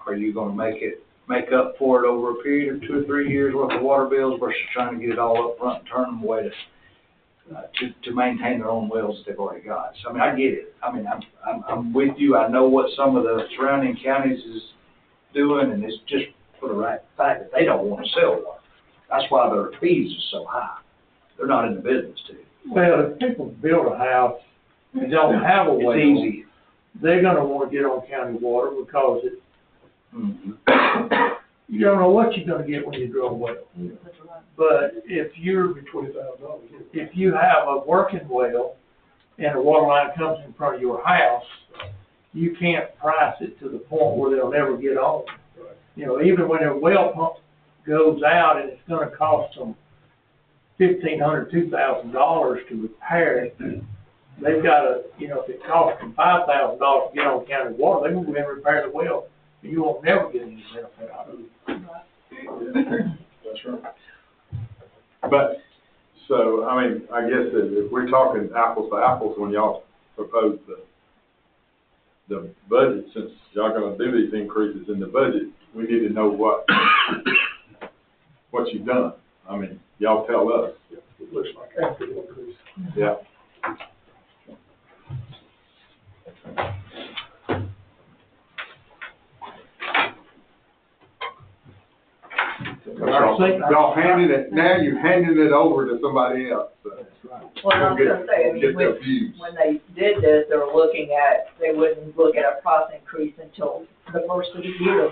Speaker 2: are you gonna make up for it over a period of 2 or 3 years worth of water bills versus trying to get it all up front and turn them away to maintain their own wells that they've already got. So, I mean, I get it. I mean, I'm with you. I know what some of the surrounding counties is doing, and it's just for the right fact that they don't want to sell water. That's why their fees are so high. They're not in the business to.
Speaker 12: Well, if people build a house and don't have a well,
Speaker 2: It's easy.
Speaker 12: they're gonna wanna get on county water because it,
Speaker 2: Mm-hmm.
Speaker 12: you don't know what you're gonna get when you drill a well. But if you have a working well and a water line comes in front of your house, you can't price it to the point where they'll never get on. You know, even when their well pump goes out and it's gonna cost them $1,500, $2,000 to repair it, they've gotta, if it costs them $5,000 to get on county water, they will go in and repair the well, and you won't never get any benefit out of it.
Speaker 10: That's right. But, so, I mean, I guess if we're talking apples to apples, when y'all propose the budget, since y'all gonna do these increases in the budget, we need to know what you've done. I mean, y'all tell us.
Speaker 7: It looks like after the increase.
Speaker 10: Yeah. Y'all handed it, now you're handing it over to somebody else, so.
Speaker 11: Well, I was gonna say, I mean,
Speaker 10: Get their views.
Speaker 11: when they did this, they were looking at, they wouldn't look at a price increase until the first of the year.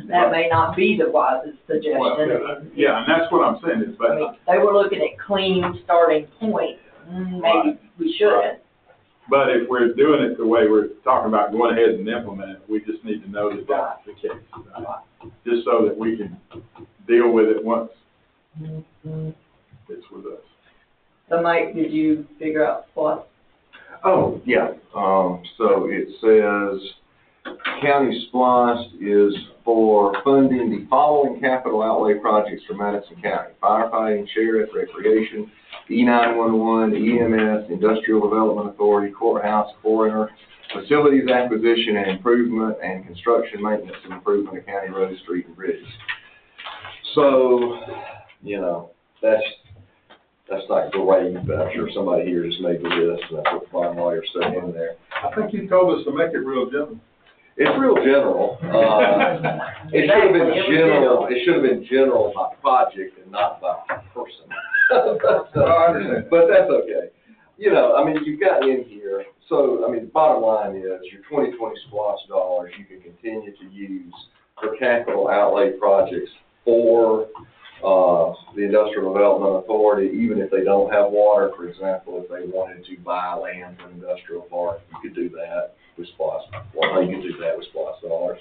Speaker 11: That may not be the wisest suggestion.
Speaker 10: Well, yeah, and that's what I'm saying is,
Speaker 11: I mean, they were looking at clean starting point, maybe we shouldn't.
Speaker 10: But if we're doing it the way we're talking about going ahead and implement it, we just need to know that that's the case. Just so that we can deal with it once it's with us.
Speaker 11: So Mike, did you figure out what?
Speaker 1: Oh, yeah, so it says, county SPLOST is for funding the following capital outlay projects for Madison County: firefighting, sheriff, recreation, E911, EMS, Industrial Development Authority, courthouse, coroner, facilities acquisition and improvement, and construction, maintenance, and improvement of county roads, streets, and bridges. So, that's not great, but I'm sure somebody here just made the list, and that's what the bond lawyer said in there.
Speaker 10: I think you told us to make it real general.
Speaker 1: It's real general. It should have been general by project and not by person.
Speaker 10: I understand.
Speaker 1: But that's okay. You've got in here, so, the bottom line is your 2020 SPLOST dollars you can continue to use for capital outlay projects for the Industrial Development Authority, even if they don't have water. For example, if they wanted to buy land for an industrial park, you could do that with SPLOST. Well, you could do that with SPLOST dollars.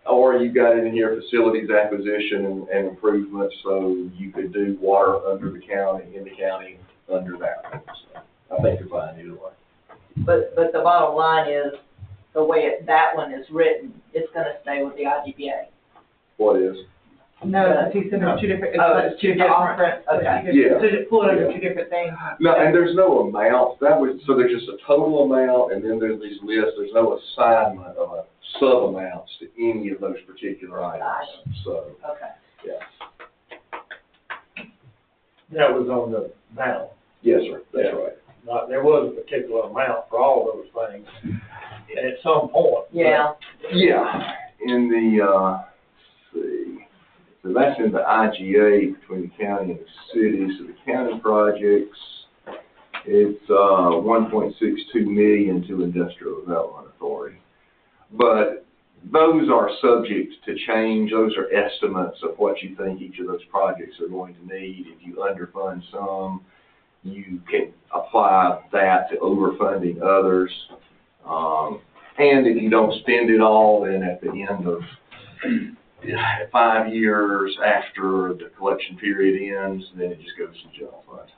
Speaker 1: Or you got in here facilities acquisition and improvements, so you could do water under the county, in the county, under that. So I think you're fine either way.
Speaker 11: But the bottom line is, the way that one is written, it's gonna stay with the IGBA.
Speaker 1: What is?
Speaker 4: No, he said there's two different,
Speaker 11: it's two different, okay.
Speaker 1: Yeah.
Speaker 4: So just pull it under two different things.
Speaker 1: No, and there's no amount. So there's just a total amount, and then there's these lists. There's no assignment of sub-amounts to any of those particular items. So,
Speaker 11: Okay.
Speaker 1: yeah.
Speaker 12: That was on the amount.
Speaker 1: Yes, sir. That's right.
Speaker 12: There was a particular amount for all those things at some point.
Speaker 11: Yeah.
Speaker 1: Yeah. In the, let's see. So that's in the IGA between the county and the city. So the county projects, it's $1.62 million to Industrial Development Authority. But those are subject to change. Those are estimates of what you think each of those projects are going to need. If you underfund some, you can apply that to overfunding others. And if you don't spend it all, then at the end of 5 years after the collection period ends, then it just goes to general fund.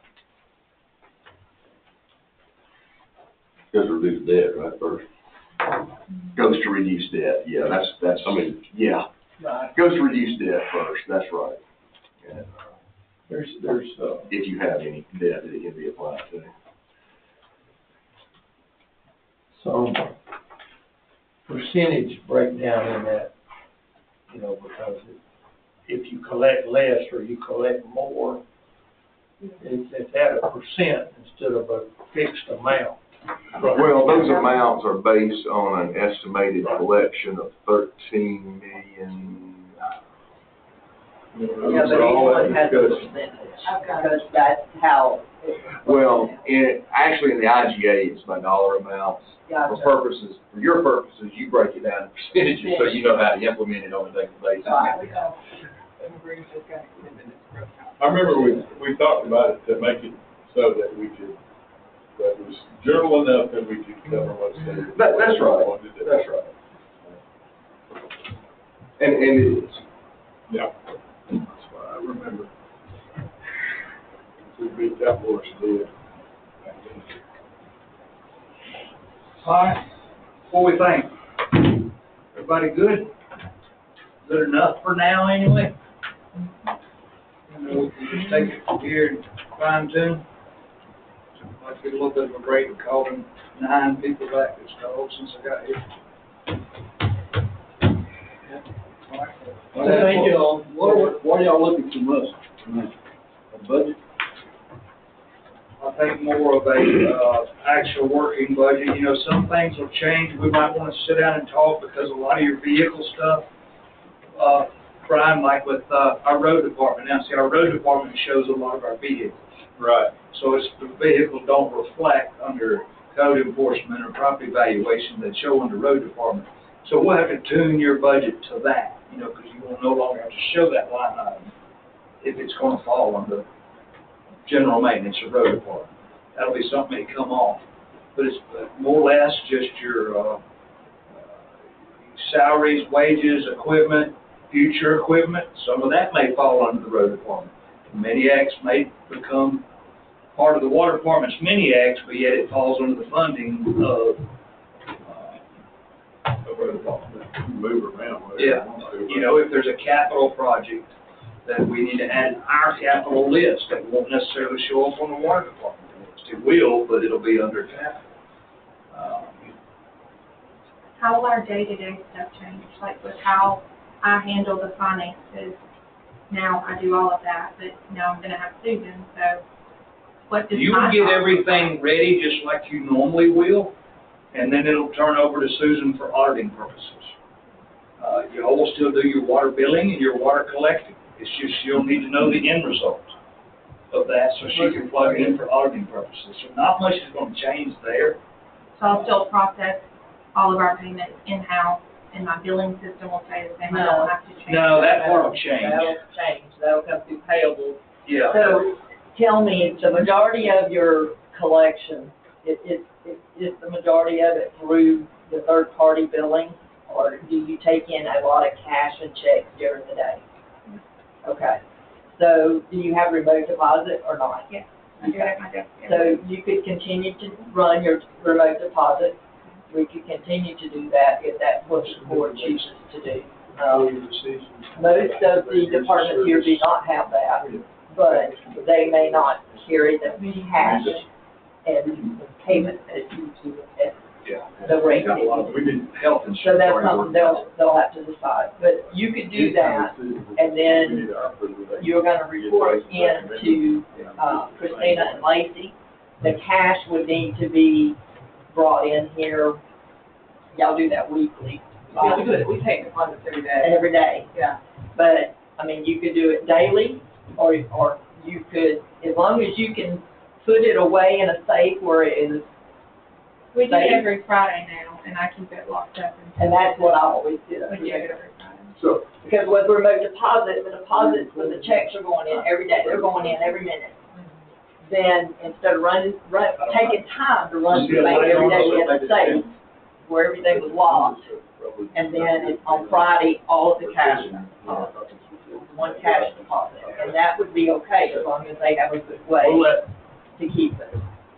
Speaker 9: Goes to reduce debt, right, first?
Speaker 1: Goes to reduce debt, yeah, that's, yeah. Goes to reduce debt first, that's right. Yeah.
Speaker 3: There's,
Speaker 1: If you have any debt that it can be applied to.
Speaker 12: some percentage breakdown in that, you know, because if you collect less or you collect more, it's at a percent instead of a fixed amount.
Speaker 1: Well, those amounts are based on an estimated collection of 13 million.
Speaker 11: Yeah, but each one has a percentage, because that's how.
Speaker 1: Well, actually in the IGA, it's by dollar amounts.
Speaker 11: Gotcha.
Speaker 1: For your purposes, you break it down in percentages, so you know how to implement it on a daily basis.
Speaker 10: I remember we talked about it to make it so that we could, that it was general enough that we could cover what's there.
Speaker 1: That's right, that's right. And it is.
Speaker 10: Yeah, that's what I remember. We beat that horse dead.
Speaker 2: All right, what we think? Everybody good? Good enough for now, anyway? You know, we can just take it from here and fine tune. Might get a little bit of a break and call them 9 people back that's called since I got here. All right.
Speaker 5: Well, thank you all. What are y'all looking from us? A budget?
Speaker 2: I think more of a, actual working budget. You know, some things will change. We might want to sit down and talk because a lot of your vehicle stuff, Brian, like with, our road department. Now, see, our road department shows a lot of our vehicles.
Speaker 10: Right.
Speaker 2: So it's, the vehicles don't reflect under code enforcement or property valuation that show under road department. So we'll have to tune your budget to that, you know, because you will no longer have to show that line item if it's going to fall under general maintenance or road department. That'll be something that come off. But it's more or less just your salaries, wages, equipment, future equipment. Some of that may fall under the road department. Mini-X may become part of the water department's mini-X, but yet it falls under the funding of road department.
Speaker 10: Move around.
Speaker 2: Yeah, you know, if there's a capital project that we need to add our capital list, that won't necessarily show up on the water department list. It will, but it'll be under capital.
Speaker 6: How will our day-to-day stuff change, like with how I handle the finances? Now I do all of that, but now I'm gonna have Susan, so what does
Speaker 2: You
Speaker 6: my
Speaker 2: will get
Speaker 6: job-
Speaker 2: everything ready just like you normally will, and then it'll turn over to Susan for auditing purposes. Y'all will still do your water billing and your water collecting. It's just you'll need to know the end result of that so she can plug it in for auditing purposes. So not much is going to change there.
Speaker 6: So I'll still process all of our payments in-house, and my billing system will stay the same, I don't have to change.
Speaker 2: No, that part will change.
Speaker 11: That'll change, that'll come through payables.
Speaker 2: Yeah.
Speaker 11: So, tell me, the majority of your collection, is the majority of it through the third-party billing? Or do you take in a lot of cash and checks during the day? Okay, so do you have remote deposit or not?
Speaker 6: Yes, I do it at my desk.
Speaker 11: So you could continue to run your remote deposit. We could continue to do that if that's what the board chooses to do. Most of the departments here do not have that, but they may not carry the cash and payment at the rate that you do.
Speaker 2: We did health insurance.
Speaker 11: So that's something they'll have to decide. But you could do that, and then you're gonna report into, Christina and Lacey. The cash would need to be brought in here. Y'all do that weekly.
Speaker 4: Yeah, we do it, we take deposits every day.
Speaker 11: Every day.
Speaker 4: Yeah.
Speaker 11: But, I mean, you could do it daily, or you could, as long as you can put it away in a safe where it is
Speaker 6: We do
Speaker 11: safe.
Speaker 6: it every Friday now. and I keep it locked up.
Speaker 11: And that's what I always do.
Speaker 6: We check it every Friday.
Speaker 10: So,
Speaker 11: Because with remote deposit, the deposits for the checks are going in every day, they're going in every minute. Then instead of taking time to run through the bank every day, we have to save where everything was locked. And then on Friday, all of the cash deposits, one cash deposit. And that would be okay as long as they have a good way to keep it.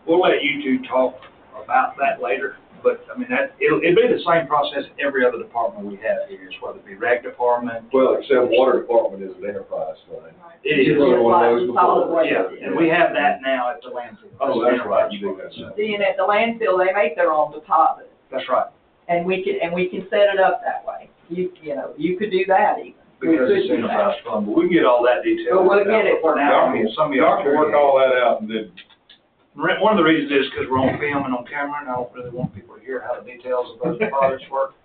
Speaker 2: We'll let you two talk about that later, but, I mean, it'll be the same process every other department we have here, whether it be rec department.
Speaker 1: Well, except water department is an enterprise fund.
Speaker 2: It is.
Speaker 1: One of those
Speaker 11: Solid waste.
Speaker 2: Yeah, and we have that now at the landfill.
Speaker 1: Oh, that's right, you do that.
Speaker 11: See, and at the landfill, they make their own deposit.
Speaker 2: That's right.
Speaker 11: And we can set it up that way. You know, you could do that even. We
Speaker 2: Because
Speaker 11: could
Speaker 2: it's
Speaker 11: do that.
Speaker 2: enterprise fund, but we can get all that detail.
Speaker 11: But we'll get it
Speaker 2: for
Speaker 11: worked
Speaker 2: now.
Speaker 11: out.
Speaker 2: I mean, some of
Speaker 10: y'all
Speaker 2: y'all
Speaker 10: can work all that out and then,
Speaker 2: One of the reasons is because we're on film and on camera, and I don't really want people to hear how the details of those deposits work.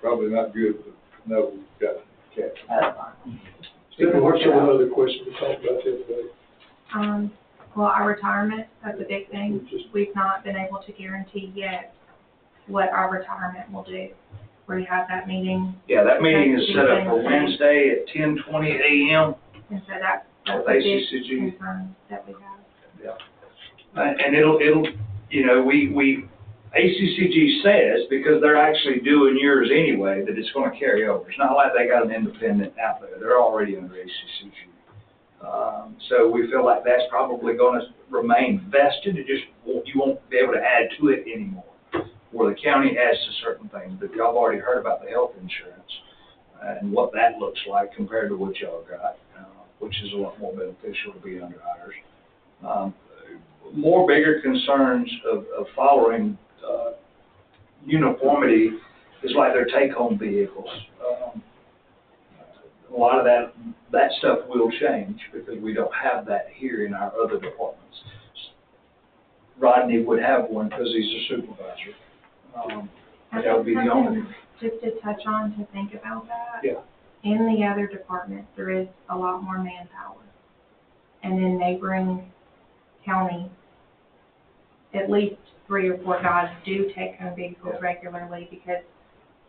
Speaker 10: probably not good to know we've got cash.
Speaker 11: That's fine.
Speaker 3: Stephen, what's your other question we talked about the other day?
Speaker 6: Well, our retirement, that's a big thing. We've not been able to guarantee yet what our retirement will do. We have that meeting,
Speaker 2: Yeah, that meeting is set up for Wednesday at 10:20 a.m.
Speaker 6: and so that's
Speaker 2: With
Speaker 6: a big
Speaker 2: ACCG.
Speaker 6: concern that we have.
Speaker 2: And it'll, you know, ACCG says, because they're actually doing yours anyway, that it's gonna carry over. It's not like they got an independent out there. They're already under ACCG. So we feel like that's probably gonna remain vested. You won't be able to add to it anymore. Where the county adds to certain things, but y'all have already heard about the health insurance and what that looks like compared to what y'all got, which is a lot more beneficial to be under ours. More bigger concerns of following uniformity is like their take-home vehicles. A lot of that stuff will change because we don't have that here in our other departments. Rodney would have one because he's a supervisor. That would be the only.
Speaker 6: Just to touch on, to think about that.
Speaker 2: Yeah.
Speaker 6: In the other departments, there is a lot more manpower. And in neighboring counties, at least 3 or 4 guys do take home vehicles regularly because,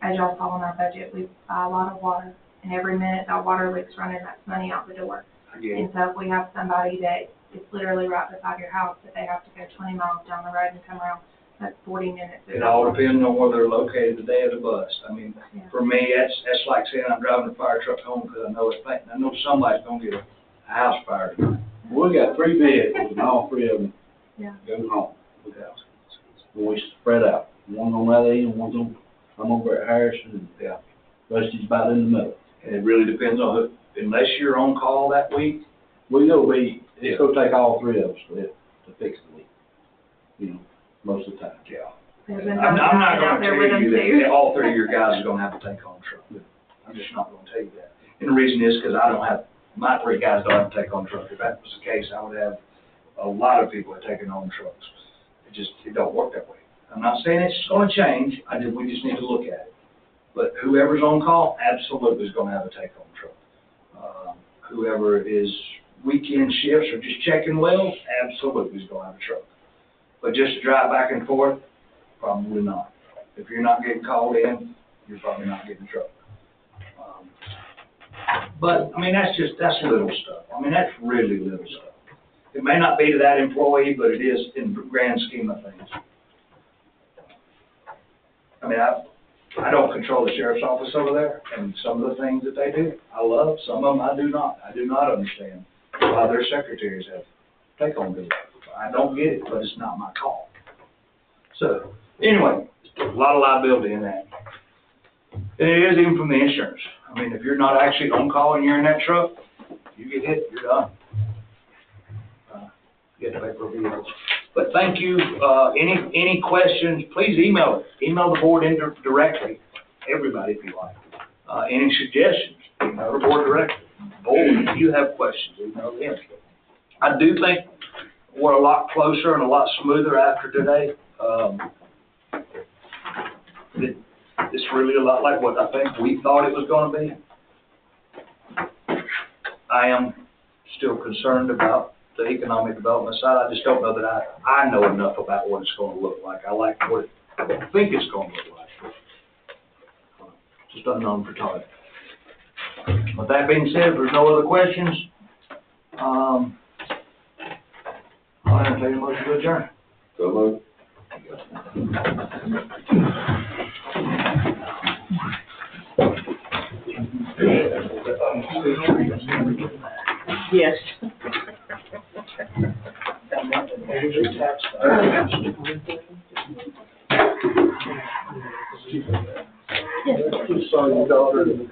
Speaker 6: as y'all saw in our budget, we buy a lot of water. And every minute that water leak's running, that's money out the door. And so if we have somebody that is literally right beside your house, that they have to go 20 miles down the road and come around, that's 40 minutes.
Speaker 2: It all depends on where they're located the day of the bust. I mean, for me, that's like saying I'm driving a fire truck home because I know somebody's gonna get a house fire tonight.
Speaker 5: We got 3 vehicles and all 3 of them go home. We spread out. One's on that end, one's on, I'm over at Harrison, and rest is about in the middle.
Speaker 2: And it really depends on who, unless you're on call that week.
Speaker 5: It's gonna take all 3 of us to fix the leak, you know, most of the time.
Speaker 2: Yeah.
Speaker 6: There's been
Speaker 2: I'm not
Speaker 6: out
Speaker 2: gonna
Speaker 6: there
Speaker 2: tell
Speaker 6: with them
Speaker 2: you
Speaker 6: too.
Speaker 2: that all 3 of your guys are gonna have a take-home truck. I'm just not gonna tell you that. And the reason is because my 3 guys don't have a take-home truck. If that was the case, I would have a lot of people taking home trucks. It don't work that way. I'm not saying it's gonna change, we just need to look at it. But whoever's on call, absolutely is gonna have a take-home truck. Whoever is weekend shifts or just checking wells, absolutely is gonna have a truck. But just to drive back and forth, probably not. If you're not getting called in, you're probably not getting a truck. But, I mean, that's little stuff. I mean, that's really little stuff. It may not be to that employee, but it is in the grand scheme of things. I mean, I don't control the sheriff's office over there, and some of the things that they do, I love. Some of them I do not. I do not understand why their secretaries have take-home vehicles. I don't get it, but it's not my call. So, anyway, a lot of liability in that. And it is even from the insurance. I mean, if you're not actually on call and you're in that truck, you get hit, you're done. You have to pay for vehicles. But thank you. Any questions, please email it. Email the board directly, everybody if you like. Any suggestions, email the board directly. Board, if you have questions, email them. I do think we're a lot closer and a lot smoother after today. It's really a lot like what I think we thought it was going to be. I am still concerned about the economic development side. I just don't know that I know enough about what it's gonna look like. I like what I think it's gonna look like. Just unknown for Todd. With that being said, if there's no other questions, I'll entertain a motion to adjourn.
Speaker 1: So moved.
Speaker 13: Yes.
Speaker 3: Just saw your daughter, and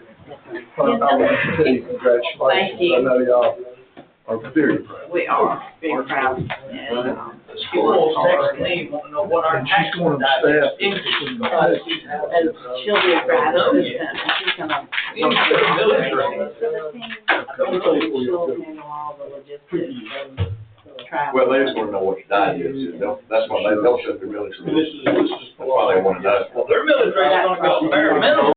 Speaker 3: I want to tell you congratulations.
Speaker 13: Thank you.
Speaker 3: I know y'all are very proud.
Speaker 13: We are very proud. And,
Speaker 2: Schools text me, want to know what our
Speaker 3: And
Speaker 2: tax
Speaker 3: she's going to staff.
Speaker 13: and she'll be a grad assistant, and she's gonna.
Speaker 2: She'll
Speaker 13: She'll handle all the logistics and travel.
Speaker 1: Well, they just wanna know what your diet is, that's why they'll shut the military.
Speaker 7: And this is
Speaker 1: That's why they wanna know.
Speaker 2: Well, their military's gonna go bare minimum.